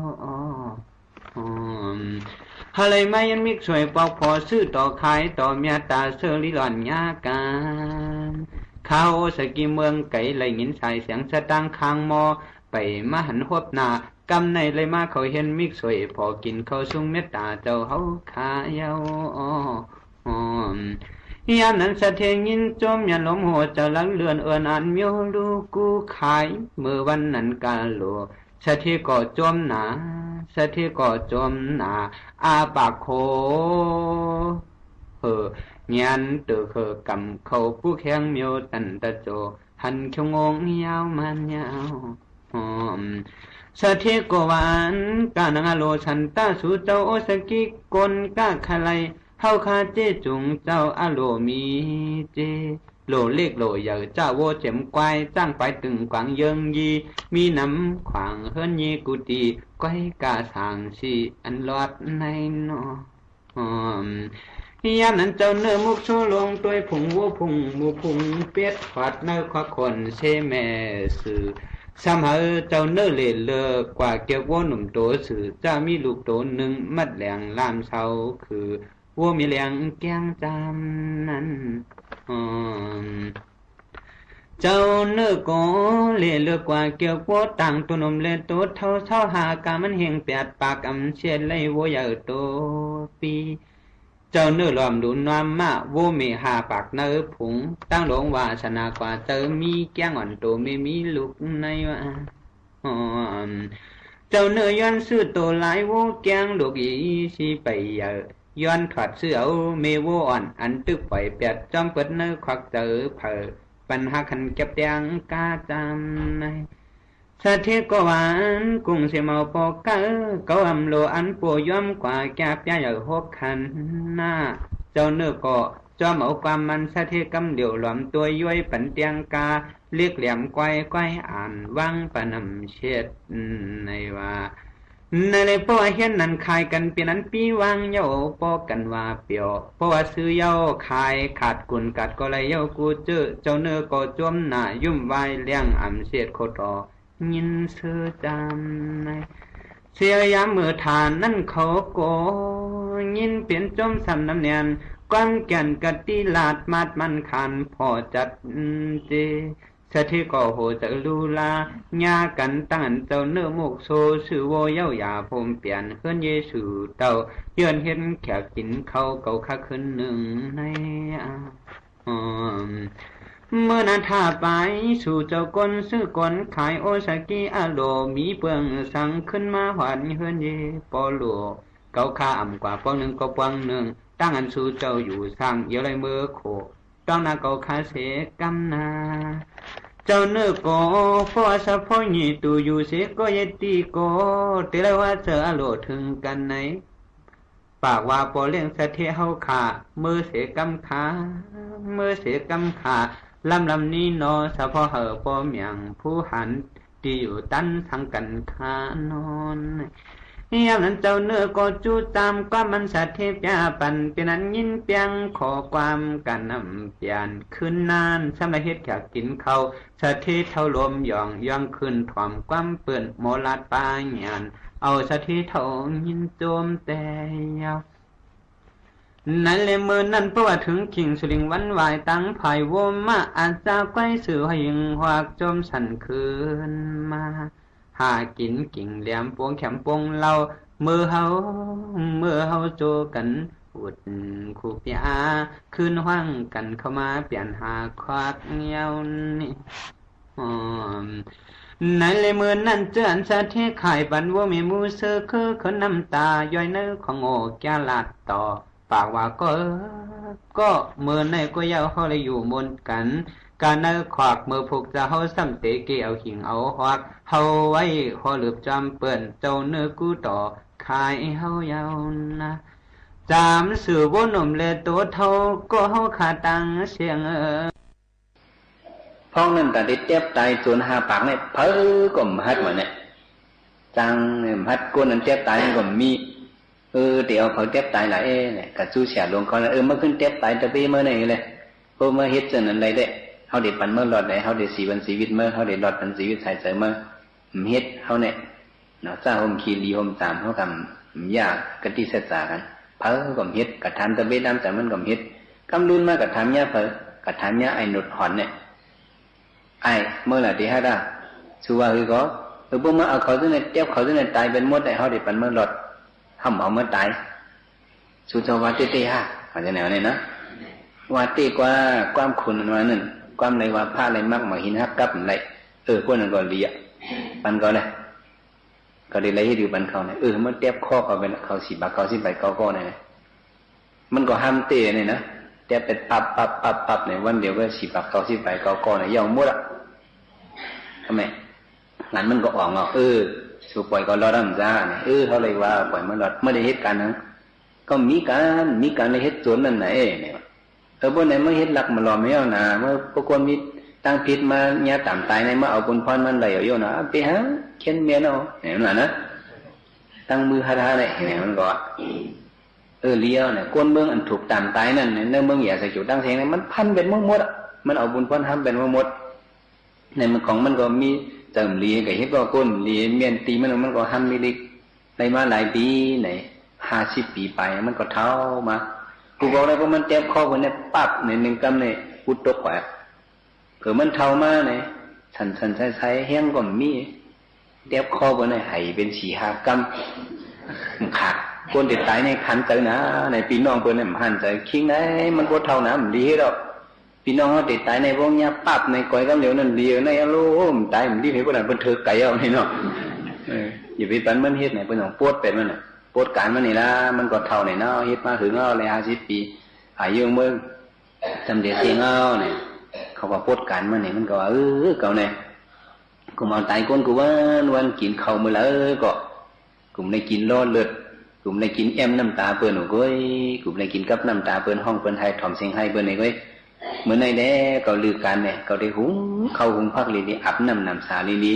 อะไรไม่ยันมิกสวยปอกพอซื้อต่อขายต่อเมียตาเสื้อลิหลอนยาการข้าวสกีเมืองไก่ไหลหินสายเสียงสะตังคางมอไปมาหันหวบหน้ากำในเลยมาเขาเห็นมิกสวยพอกินเขาสุ่งเมตตาเจ้าเฮาขายายามนั้นสะเทงินจมยันลมหัวจะลังเลือนเอินอันเมียวลูกูขายเมื่อวันนั้นกาโลสะเทก่อจมหนาสะเทก่อจมหนาอาปากโคเงียนเตอเคกำเขาผู้แข็งเมียวตันตะโจหันชงงยาวมันยาวสะเทกวานกานังอโลชันตาสู่เจ้าโอสกิกลกาคาไลเฮาคาเจจุงเจ้าอโลมีเจโลเล็กโลใหญ่เจ้าโวเจ็มควายจ้างไปตึงกวางเยิงยีมีน้ำขวางเฮิรนยีกุตีก้อยกาสางสีอันลอดในนอยามนั้นเจ้าเนื้อมุกโชลงตัวผงวัวผงหมูผงเป็ดขวัดเนื้อขวักคนเชแม่สื่อสามหาเจ้าเนื้อเล่เลิกกว่าเกี่ยววัวหนุ่มโตสื่อเจ้ามีลูกโตหนึ่งมัดแหลงลามเสาคือวัวมีแหลงแกงจำนั้น เจ้าเนื้อก็เล่เลือกกว่าเกี่ยวกับต่างตัวนมเล่ตัวเท่าเท่าหากามันเฮงแปดปากอำเชียนไล่โวใหญ่ตัวปีเจ้าเนื้อล้อมดูน้ำมาโวเมหาปากเนื้อผงตั้งหลงว่าชนะกว่าเจอมีแก้งอ่อนตัวไม่มีลูกในว่าเจ้าเนื้อย้อนซื้อตัวหลายโวแก้งลูกอีสิไปเยอะย้อนถอดเสื้อเอาเมโวอ่อนอันตึกปล่อยแปดจอมเปิดเนื้อควักเจอเผอปัญหาขันเก็บแดงกาจำในสะเทกวานกุ้งเสมาปอกเกาอำโลอันปัวย่อมกว่าแก้ปยาใหญ่หกขันหน้าเจ้าเนื้อก็จอมเอาความมันสะเทกำเดี่ยวหลอมตัวย้อยปันเตียงกาเรียกเหลี่ยมก้อยก้อยอ่านวังปนำเช็ดในว่าในเลยพ่อเห็นนั้นขายกันปีนั้นปีวางเย้าพ่อกันว่าเปียวเพราะว่าซื้อเย้าขายขาดกุนกัดก็เลยเย้ากูเจอเจ้าเนื้อก็จมหน้ายุ่มไว้เลี้ยงอำเสียดโคตรยินซื้อจำในเสียยามมือทานนั่นเขาโกยินเปลี่ยนจมซ้ำน้ำเนียนกว้างแก่นกะตีลาดมัดมันคันพอจัดเจสะเทก็โหจะลูลาญากันตั้งเจ้าเนื้อมุกโซสื่อโวเย้ายาพมเปลี่ยนเฮือนเยซูเต้าเยือนเห็นแขกกินเขาเก่าคักขึ้นหนึ่งในเมื่อนาทาไปสู่เจ้ากนซื้อกนขายโอซากิอาโลมีเปลืองสั่งขึ้นมาหวานเฮือนเยปอหลัวเก่าข้าอ่ำกว่าปองหนึ่งก็ปองหนึ่งตั้งอันสู่เจ้าอยู่สร้างเยอะเลยมือโขต้องนาเก่าข้าเสกำนาเจ้าเนื้อก็ฟอสะพอญีตูอยู่เสก็ยตีก็เตลว่าเจออโลถึงกันไหนปากว่าปอเลี้ยงสะเทเฮาขามือเสกำขามือเสกำขาลำนี้นอสะพอเหอปอเมียงผู้หันที่อยู่ตั้นทางกันขานอนยามนั้นเจ้าเนื้อก็จูตามก็มันสะเทพยาปันเป็นนั้นยินเปียงขอความกันนำเปลี่ยนขึ้นนานสำหรับเฮ็ดอยากกินเขาสะเทเท่าลมย่องขึ้นถ่อมความเปื่อนโมลาดปายหยานเอาสะเทเท่ายินโจมแต่ยาวนั่นเลยเมื่อนั้นเพราะว่าถึงขิงสลิงวันวายตั้งภายวมาอาจจะใกล้สื่อให้ยิงหวากจมสันคืนมาหากินกิ่งแหลมปวงแขมปวงเราเมื่อเฮาโจกันอุดคู่ปีอาคืนห้างกันเข้ามาเปลี่ยนหาควักเงี้ยวนี่นั่นเลยเมื่อนั้นเจออันสะเทขายบันว่ามีมูเสือคือคนน้ำตาย้อยเนื้อของโง่แก่ลาดต่อปากว่าก็เมื่อในก็ยาวเขาเลยอยู่บนกันการเนื้อขวากเมื่อพวกจะเฮาซ้ำเตะเกี่ยวหิงเอาหวักเฮาไว้ขอหลืบจำเปิ้นเจ้าเนื้อกูต่อขายเฮายาวนะจามสื่อวนมเลตัวเท่าก็เฮาขาตังเสียงพ้องนั่นแต่ได้เจ็บตายส่วนหาปากเนี่ยเพ้อก็มหัดเหมือนเนี่ยจังหัดก้นนั้นเจ็บตายก็มีเดี๋ยวเขาเจ็บตายหลายเนี่ยกระจู้เสียลงเขาเมื่อขึ้นเจ็บตายตะปีเมื่อไหร่เลยพวกเมื่อเฮ็ดจนอะไรเด้เขาเด็ดปันเมื่อหลอดไหนเขาเด็ดสีวันชีวิตเมื่อเขาเด็ดหลอดปันชีวิตใส่เสเมื่อเฮ็ดเขาเนี่ยเนาะจ้าหมคีรีหมสามเขาทำยากกะทิเสษากันเพ้อก็เฮ็ดกระทำตะเบ็ดน้ำแต่มันก็เฮ็ดกำลุนมากระทำยาเพ้อกระทำยาไอหนุดหอนเนี่ยไอเมื่อไหร่ที่ฮะด้าชัวร์คือก็พวกเมื่อเอาเขาที่เนี่ยเจ็บเขาที่เนี่ยตายเป็นมดแต่เขาเด็ดปันเมื่อหลอดทำเอาเมื่อตายสุจวัตเตฮะอาจจะแนวนี้นะว่าตีกว่าความขุนว่านั่นความในว่าผ้าอะไรมากมาหินฮักกับอะไรพวกนั้นก็เลียปันก็เลยก็ได้ไรให้ดูปันเขาเนี่ยมันเทียบข้อเขาเป็นเขาสีบาเขาสีใบเขาก็เนี่ยมันก็ห้ามเตะเนี่ยนะเทียบเป็นปับเนี่ยวันเดียวก็สีบาเขาสีใบเขาก็เนี่ยยาวมุดอ่ะทำไมงั้นมันก็อ่องสู้ปล่อยก็รอดำจ้าเนี่ยเขาเลยว่าปล่อยมันรอดไม่ได้เหตุการณ์นั้นก็มีการในเหตุส่วนนั่นไหนเนี่ยบนไหนเมื่อเฮ็ดหลักมาหล่อไม่เอาหนาเมื่อพวกคนมีตั้งผิดมาเนี่ยต่ำตายในเมื่อเอาคนพรมันไหลเอาโยนะไปหาเขียนเมียนเอาเนี่ยนั่นนะตั้งมือหาเนี่ยเนี่ยมันก็เลี้ยวเนี่ยก้นเมืองอันถูกต่ำตายนั่นเนี่ยเมืองอย่าใส่จุดตั้งเสียงเนี่ยมันพันเป็นหมดมันเอาบุญพรทำเป็นหมดในมันของมันก็มีเติมเลี้ยกับเฮ็ดก็ก้นเลี้ยเมียนตีมันก็ห้ามไม่ได้ในมาหลายปีไหน50 ปีไปมันก็เท่ามากูบอกเลยว่ามันเจ็บคอคนเนี่ยปั๊บในหนึ่งกำเนี่ยพุทธกว่า เผื่อมันเท่ามาเนี่ยฉันใช้แห้งก็มีเด็บคอบนในไห้เป็นสีหากรรมขาดคนติดตายในขันใจนะในปีน้องเปิ้นเนี่ยหันใจคิงไหนมันบ่เท่านะมันดีหรอกพี่น้องเขาติดตายในวงเนี้ยปั๊บในก้อยกำเหลวนั่นดีในอารมณ์ตายมันดีให้พวกนั้นเพิ่นเถิกไก่เอานี่เนาะอย่าไปปันมันเฮ็ดเนี่ยเพิ่นต้องปวดเป็นมันน่ะปวดการมันนี่ล่ะมันก็เท่านี่เนาะเฮ็ดมาถึงเอาเลย50 ปีอายุเมืองจำเดียเสียงเอาเนี่ยเขาว่าปวดการมันนี่มันก็ว่าเก่าเนี่ยกูเอาตายคนกูวันกินข้าวมื้อละก็กูได้กินรอดเลือดกูได้กินแอมน้ำตาเปิ้นโอ้ยกูได้กินกับน้ำตาเปิ้นห้องเปิ้นไทยถ่อมเสียงให้เปิ้นนี่เว้ยเหมือนในแด้เขาลือกันเนี่ยเขาได้หุงเข้าหุงพักลีนี่อับน้ำสาลีนี่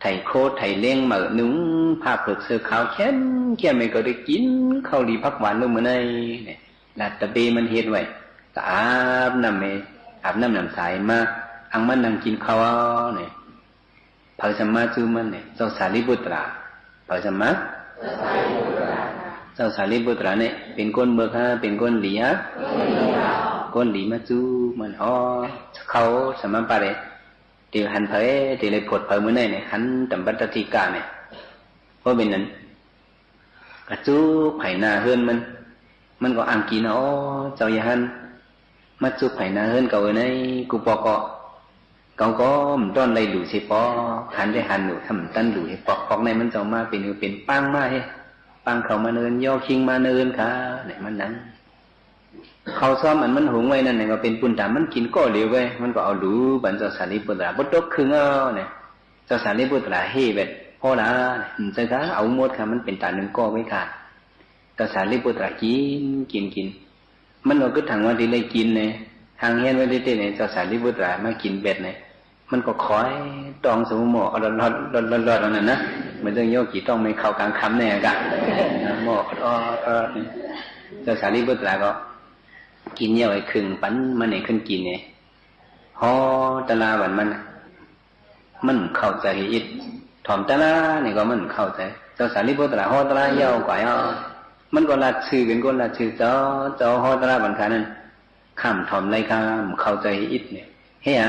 ไถโคตรไถเลี้ยงเหมือนุ้งผ้าเปลือกเสื้อขาวแค่ไม่ก็ได้กินข้าวดีพักหวานลงเหมือนในเนี่ยลาดตะเบมันเฮ็ดไว้ก็อาบน้ำสายมาอังมันนั่งกินข้าวเนี่ยพระสัมมาสัมพุทธเนี่ยเจ้าสารีบุตรพระสัมมาเจ้าสารีบุตรเนี่ยเป็นคนเบิกฮะเป็นคนหลีฮะคนหลีมาจูมันเขาสมปะเรตีหันเผยตีเลยผดเผยมือเนี่ยหันตัมปัตติกาเนี่ยเพราะเป็นนั้นกระจูไผ่นาเฮือนมันก็อ่างกินเจ้าอย่าหันมาจูไผ่นาเฮือนเก่าในกูปอกเขาก็มันต้อนไรดูสิปอหันได้หันหนูทำตั้นดูให้ปอกในมันจะมาเป็นปังมาให้ปังเขามาเนินย่อคิงมาเนินค่ะเนี่ยมันนั้นเขาซ้อมมันหุงไว้นั่นเนี่ยก็เป็นปุ่นตามันกินก็เหลวไว้มันก็เอาดูบันเจ้าสารีบุตรบดตกครึ่งเนี่ยเจ้าสารีบุตรเฮ่แบบพ่อละเจ้าค่ะเอาหมดค่ะมันเป็นตาหนึ่งก็ไว้ค่ะเจ้าสารีบุตรกินมันก็ถังวันที่ได้กินเนี่ยทางเฮียนไว้ได้เนี่ยเจ้าสารีบุตรมากินเบ็ดเนี่ยมันก็คอยตองสมุหมอรอดนั่นนะเหมือนเรื่องโยกีต้องไม่เข้ากลางคำเนี่ยกันหมอเจ้าสารีบุตรก็กินเยอะไอ้ครึ่งปั้นมันเนี่ยขึ้นกินเนี่ยฮอตะลาวันมันเข้าใจอิดถ่อมตะลาเนี่ยก็มันเข้าใจเจ้าสารีบุตรฮอตะลาเยอะกว่ามันก็ลัดชื่อเป็นคนลัดชื่อเจ้าฮอตะลาบันคานั้นข้ามถ่อมไรข้ามเข้าใจอิดเนี่ยเฮีย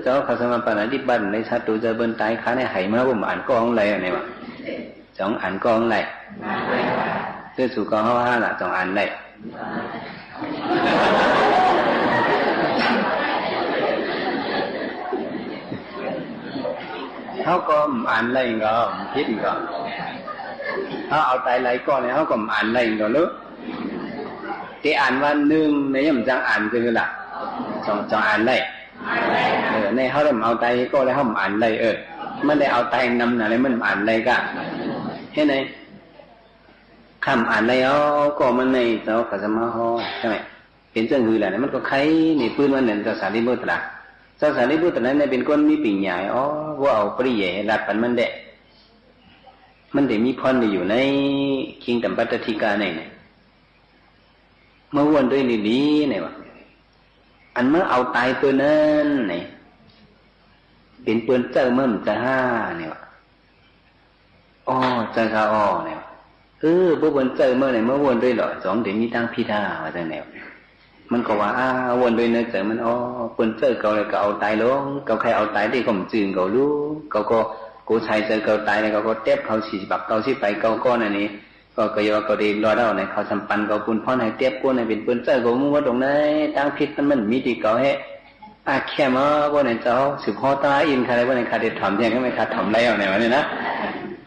เจ้าข้าสมาปนาดิบันในชาตุจะเบิ้นตายขาในไหมาบ่มอ่านกองไรอะไรวะจองอ่านกองไรเสื้อสูกองห้าละจองอ่านไรเขาก็อ่านไรก็คิดก็เขาเอาตายไรก้อนเนี่ยเขาก็อ่านไรก็ลึกที่อ่านวันหนึ่งในย่ำจังอ่านคือละจองอ่านไรในเขาเริ่มเอาไตก็เลยเขาอ่านไรมันได้เอาไตนำอะไรมันอ่านไรก็เห็นไหมคำอ่านไรก็มันในเจ้าขัสมาฮอใช่ไหมเป็นเรื่องคืออะไรมันก็ใครในปืนวันหนึ่งเจ้าสารีบุตรเจ้าสารีบุตรนั้นเป็นคนมีปิ่งใหญ่ว่าเอาปริเยรัดปันมันได้มีพรอยู่ในคิงตัมปัตติกาในเมื่อวันด้วยนี้เนี่ยวะอันเมื่อเอาตายตัวนั้นเนี่ยเป็นเปื้อนเจ้าเมื่อจะห้าเนี่ยวะเจ้าข้าเนี่ยวะบุบนเจ้าเมื่อไหร่เมื่อวนด้วยหรอสองเดี๋ยวมีตั้งพิธาว่าจังเนี่ยมันก็ว่าวนด้วยเนื้อเจ้ามันเปื้อนเจ้าเก่าเลยก็เอาตายลงเก่าใครเอาตายได้ก็มันจืดเก่ารู้เก่าก็กูชายเจ้าเก่าตายเลยก็เต็บเขา40 บักเก่าไปเก่าก้อนอันนี้ก็ยอก็ดีรอเราในเขาสัมปันก็คุณพ่อในเตี้ยกูในเป็นปืนเจ้าก็มุ่งว่าตรงไหนตั้งพิษมันมีดีเก่าให้แค่มาว่าในเจ้าสืบพ่อตาอินใครว่าในคาเด็ดถอมยังก็ไม่คาถอมไรเอาไหนวะเนี่ยนะ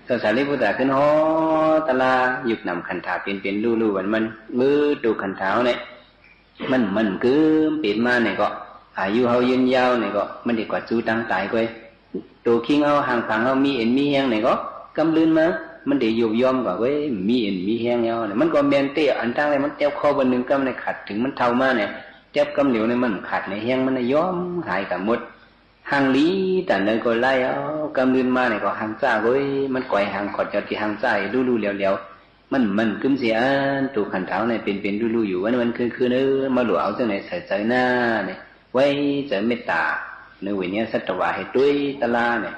เจ้าสารีบุตรขึ้นฮอตะลาหยุดนำขันถาเป็นลู่มันมือดูขันเท้าเนี่ยมันคือปิดมาเนี่ยก็อายุเขายืนยาวเนี่ยก็มันดีกว่าจูตั้งตายก็ตัวคิงเอาห่างฝังเขามีเอ็นมีแห้งเนี่ยก็กำลืนมามันเดี๋ยวยุบย่อมกว่าเว้ยมีเอ็นมีแห้งเนี่ยมันก็เบนเตี้ยอันตั้งเลยมันเตี้ยคอบนหนึ่งก็มันขัดถึงมันเท่ามาเนี่ยเตี้ยกำเหลียวเนี่ยมันขัดในแห้งมันย่อมหายกับหมดห่างลีแต่เลยก็ไล่กำลืนมาเนี่ยก็ห่างจ้าเว้ยมันก่อยห่างขอดจอดที่ห่างจ้าลู่เหลียวมันกึ้มเสียตัวขันเท้าเนี่ยเป็นลู่อยู่วันคือเนื้อมาหลวเอาจังไหนใส่ใจหน้าเนี่ยไว้จะเมตตาในวันนี้สัตวะให้ด้วยตลาเนี่ย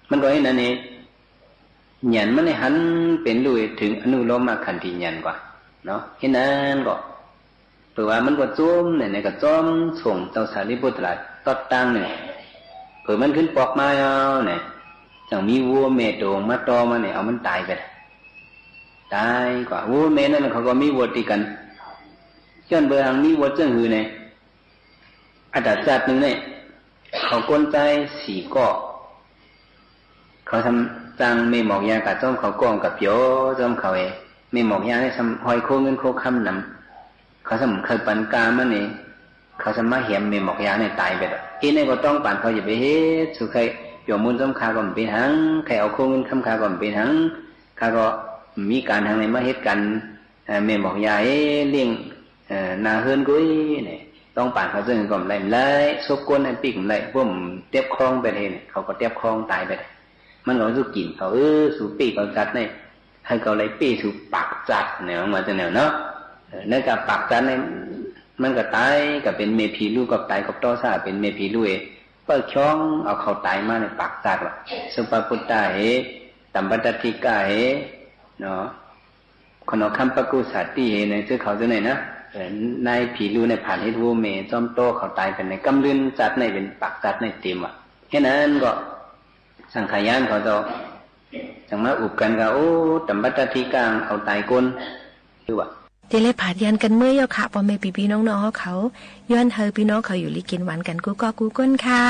มันก็ให้นั่นเองหยันมันในหันเป็นลุยถึงอนุโลมขันติหยันกว่าเนาะเห็นนั้นก็ตัวว่ามันก็จ้มเนี่ยก็จ้มส่งเจ้าสารีบุตร ตอดตังเนี่ยเผื่อมันขึ้นปอกมาเอาเนี่ยจังมีวัวเมโตงมาตอมาเนี่ยเอามันตายไปตายกว่าวัวเมนั่นเขาก็มีวัวตีกันจนเบอร์หังมีวัวเจ้าหือเนี่ยอาจารย์จัดหนึ่งเนี่ยเขาก้นใจสี่ก้อเขาทำจังเมหมอกยากับจ้อมเขากองกับโยจ้อมเขาเมหมอกยาเนี่ยทำหอยโคเงินโคคำนำเขาทำเคยปันกามันเนี่ยเขาทำมาเหี่ยมเมหมอกยาเนี่ยตายไปแล้วอีนี่ก็ต้องปั่นเขาอย่าไปเฮ็ดสุขใครโยมมุนจ้อมขาก็เป็นหังใครเอาโคเงินคำขาก็เป็นหังขาก็มีการทางในมาเฮ็ดกันเมหมอกยาเลี้ยงนาเฮือนกุ้ยเนี่ยต้องปั่นเขาซึ่งก่อนไล่ไล่ซบก้นไอ้ปีกไล่พวกเตียบคลองไปเห็นเขาก็เตียบคลองตายไปมันก็สู้กินเขาสู่ปีกเขาจัดเนี่ยให้เขาไล่ปีสู่ปากจัดเนี่ยมาจากแนวเนาะในกับปากจัดเนี่ยมันก็ตายก็เป็นเมพีลูกกับตายกับต้อซาเป็นเมพีลูกเปิดช่องเอาเขาตายมาในปากจัดละสุปปุตตาตัมปตติกาเนาะคนเอาคำปกุสัตติในชื่อเขาจะไหนนะนายผีรู้ในผ่านให้รู้เมจอมโตเขาตายเป็นในกำลืนจัดในเป็นปากจัดในเต็มแค่นั้นก็สังขายานเขาจะจังมาอุบกันก็โอ้ตัมปัตติกางเอาตายก้นคือว่าเจเลผาดยันกันเมื่อยค่ะปอเมปีน้องๆเขาย้อนเธอพี่น้องเขาอยู่ลิกินหวานกันกูก็กูก้นค่ะ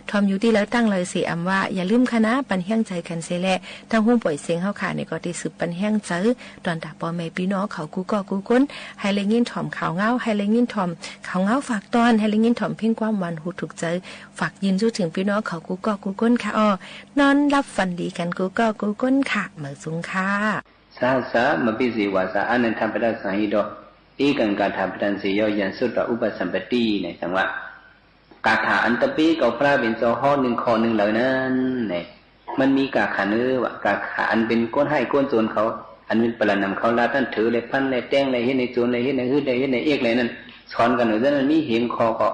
ทอมอยู่ที่แล้วตั้งเลยสิอำว่าอย่าลืมคณะปันแห้งใจกันเสแลทั้งหุ้มปล่อยเสียงเฮาค่ะในก็ได้สืบปันแห้งใจตอนตาปอเมพี่น้องเขากูก็กูก้นให้เลยยินถ่อมข่าวเงาให้เลยยินถ่อมข่าวเงาฝากตอนให้เลยยินถ่อมเพ่งความหวานหูถูกใจฝากยินสู้ถึงพี่น้องเขากูก็กูก้นค่ะนอนรับฝันดีกันกูก็กูก้นค่ะเหมือสูงค่ะสาสะมปิสิวาสะอนันทปะสังหิโดเอกังกาถาปตันสิโยยันสุตตะอุปสัมปติเนี่ยจังว่ากาถาอันตปีกับพระเป็นโซฮอหนึ่งคอหนึ่งเหล่านั้นเนี่ยมันมีกาขาเนื้อว่ากาขาอันเป็นก้นให้ก้นโจรเขาอันเป็นปรนำเขาลาท่านถือเลยพันเลยแจ้งเลยเฮ็ดในโจรเลยเฮ็ดในหื้อเลยเฮ็ดในเอกเลยนั่นสอนกันอยู่นั้นมีเห็นคอก็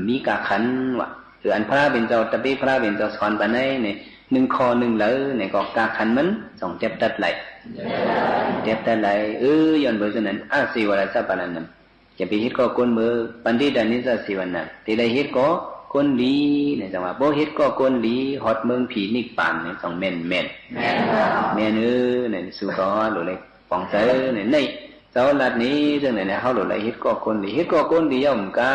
มีกาขันว่ะหรืออันพระเป็นเจ้าตะปีพระเป็นเจ้าสอนปานไหนเนี่ยหนึ่งคอหนึ่งเหล่าเนี่ยก็กาขันมันส่งเจ็บตัดไหลเจ็บแต่ไหลย้อนเบอร์ฉะนั้นอาศิวราสัพพานันจะไปเฮ็ดก็คนมือปันติดานิสัสสิวันนั้นที่ได้เฮ็ดก็คนดีเนี่ยจังว่าบ่เฮ็ดก็คนดีฮอดเมืองผีนิพพานเนี่ยต้องแม่นเนี่ยสู่ก็หลุเลยปองเจอเนี่ยในเจ้าลัดนี้จังไหนเนี่ยเฮาหลุเลยเฮ็ดก็คนดีเฮ็ดก็คนดีย่อมกา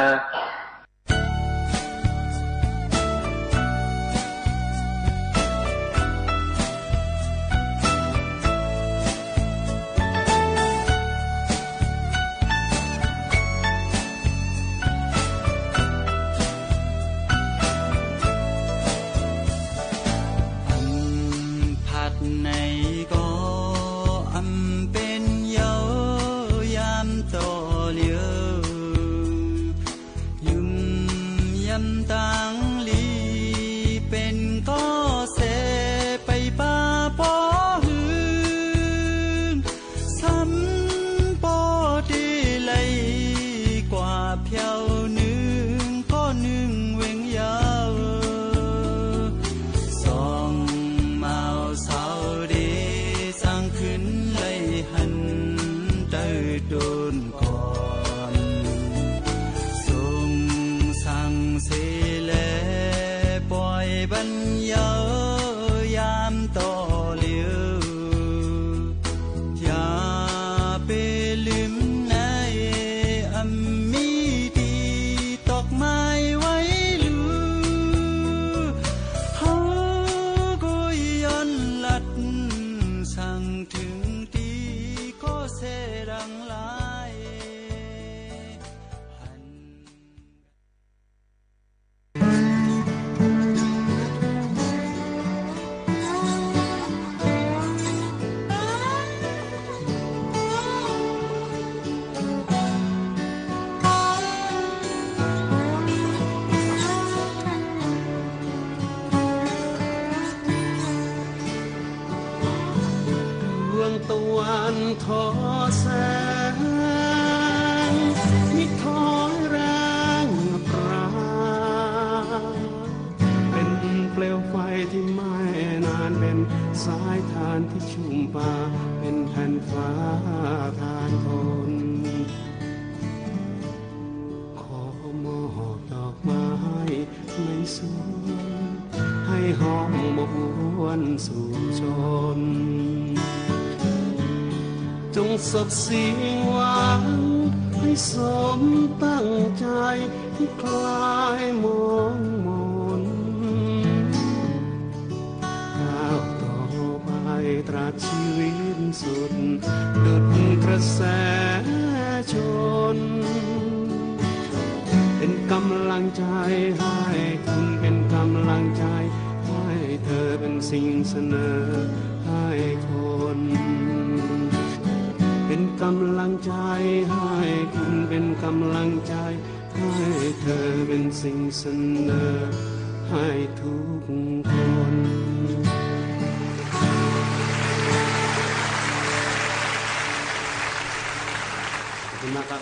สู่ชนจงสบเสียงหวังให้สมตั้งใจให้คลายมองมนก้าวต่อไปตราบชีวิตสุดดุจกระแสชนเป็นกำลังใจให้คุณเป็นกำลังใจให้เธอเป็นสิ่งเสนอให้คนเป็นกำลังใจให้คุณเป็นกำลังใจให้เธอเป็นสิ่งเสนอให้ทุกคนขอบคุณมากครับ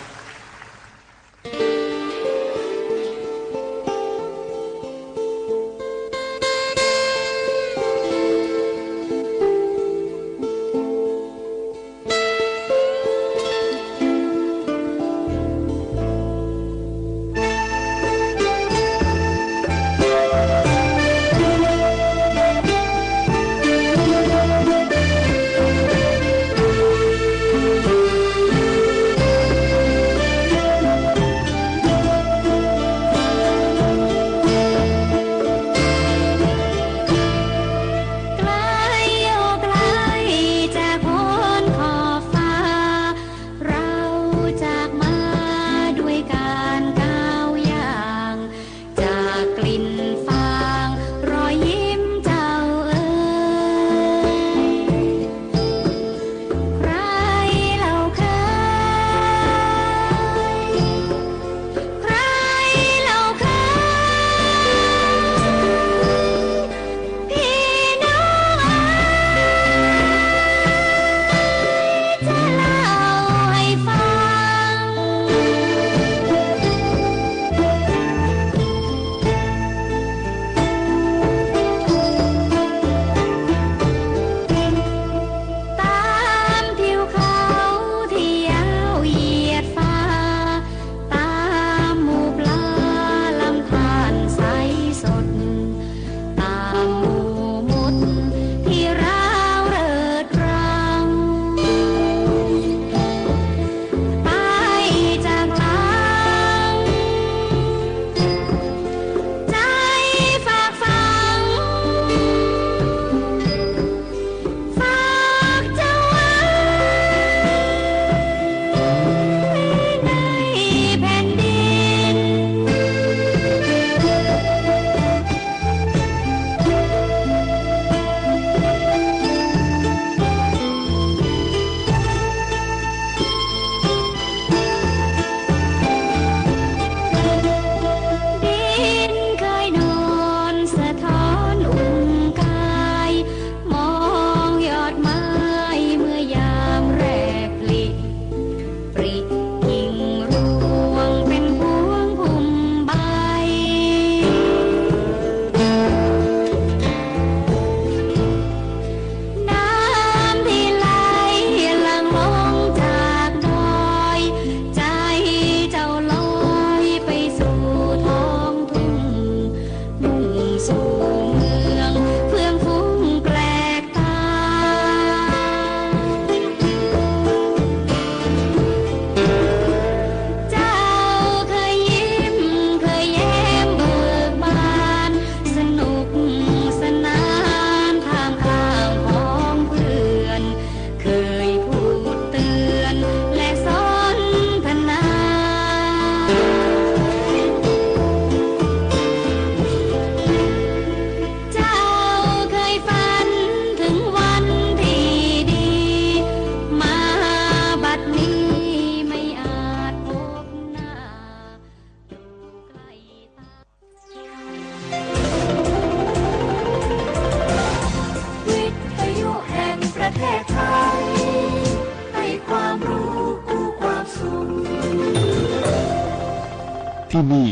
ที่นี่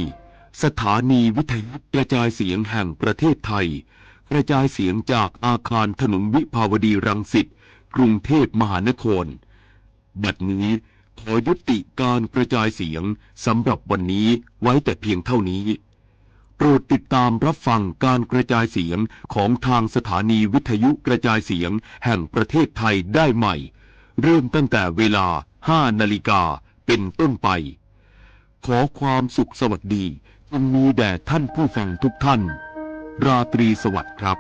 สถานีวิทยุกระจายเสียงแห่งประเทศไทยกระจายเสียงจากอาคารถนนวิภาวดีรังสิตกรุงเทพมหานครบัดนี้ขอยุติการกระจายเสียงสำหรับวันนี้ไว้แต่เพียงเท่านี้ โปรดติดตามรับฟังการกระจายเสียงของทางสถานีวิทยุกระจายเสียงแห่งประเทศไทยได้ใหม่เริ่มตั้งแต่เวลา 5 นาฬิกาเป็นต้นไปขอความสุขสวัสดีจงมีแด่ท่านผู้ฟังทุกท่านราตรีสวัสดิ์ครับ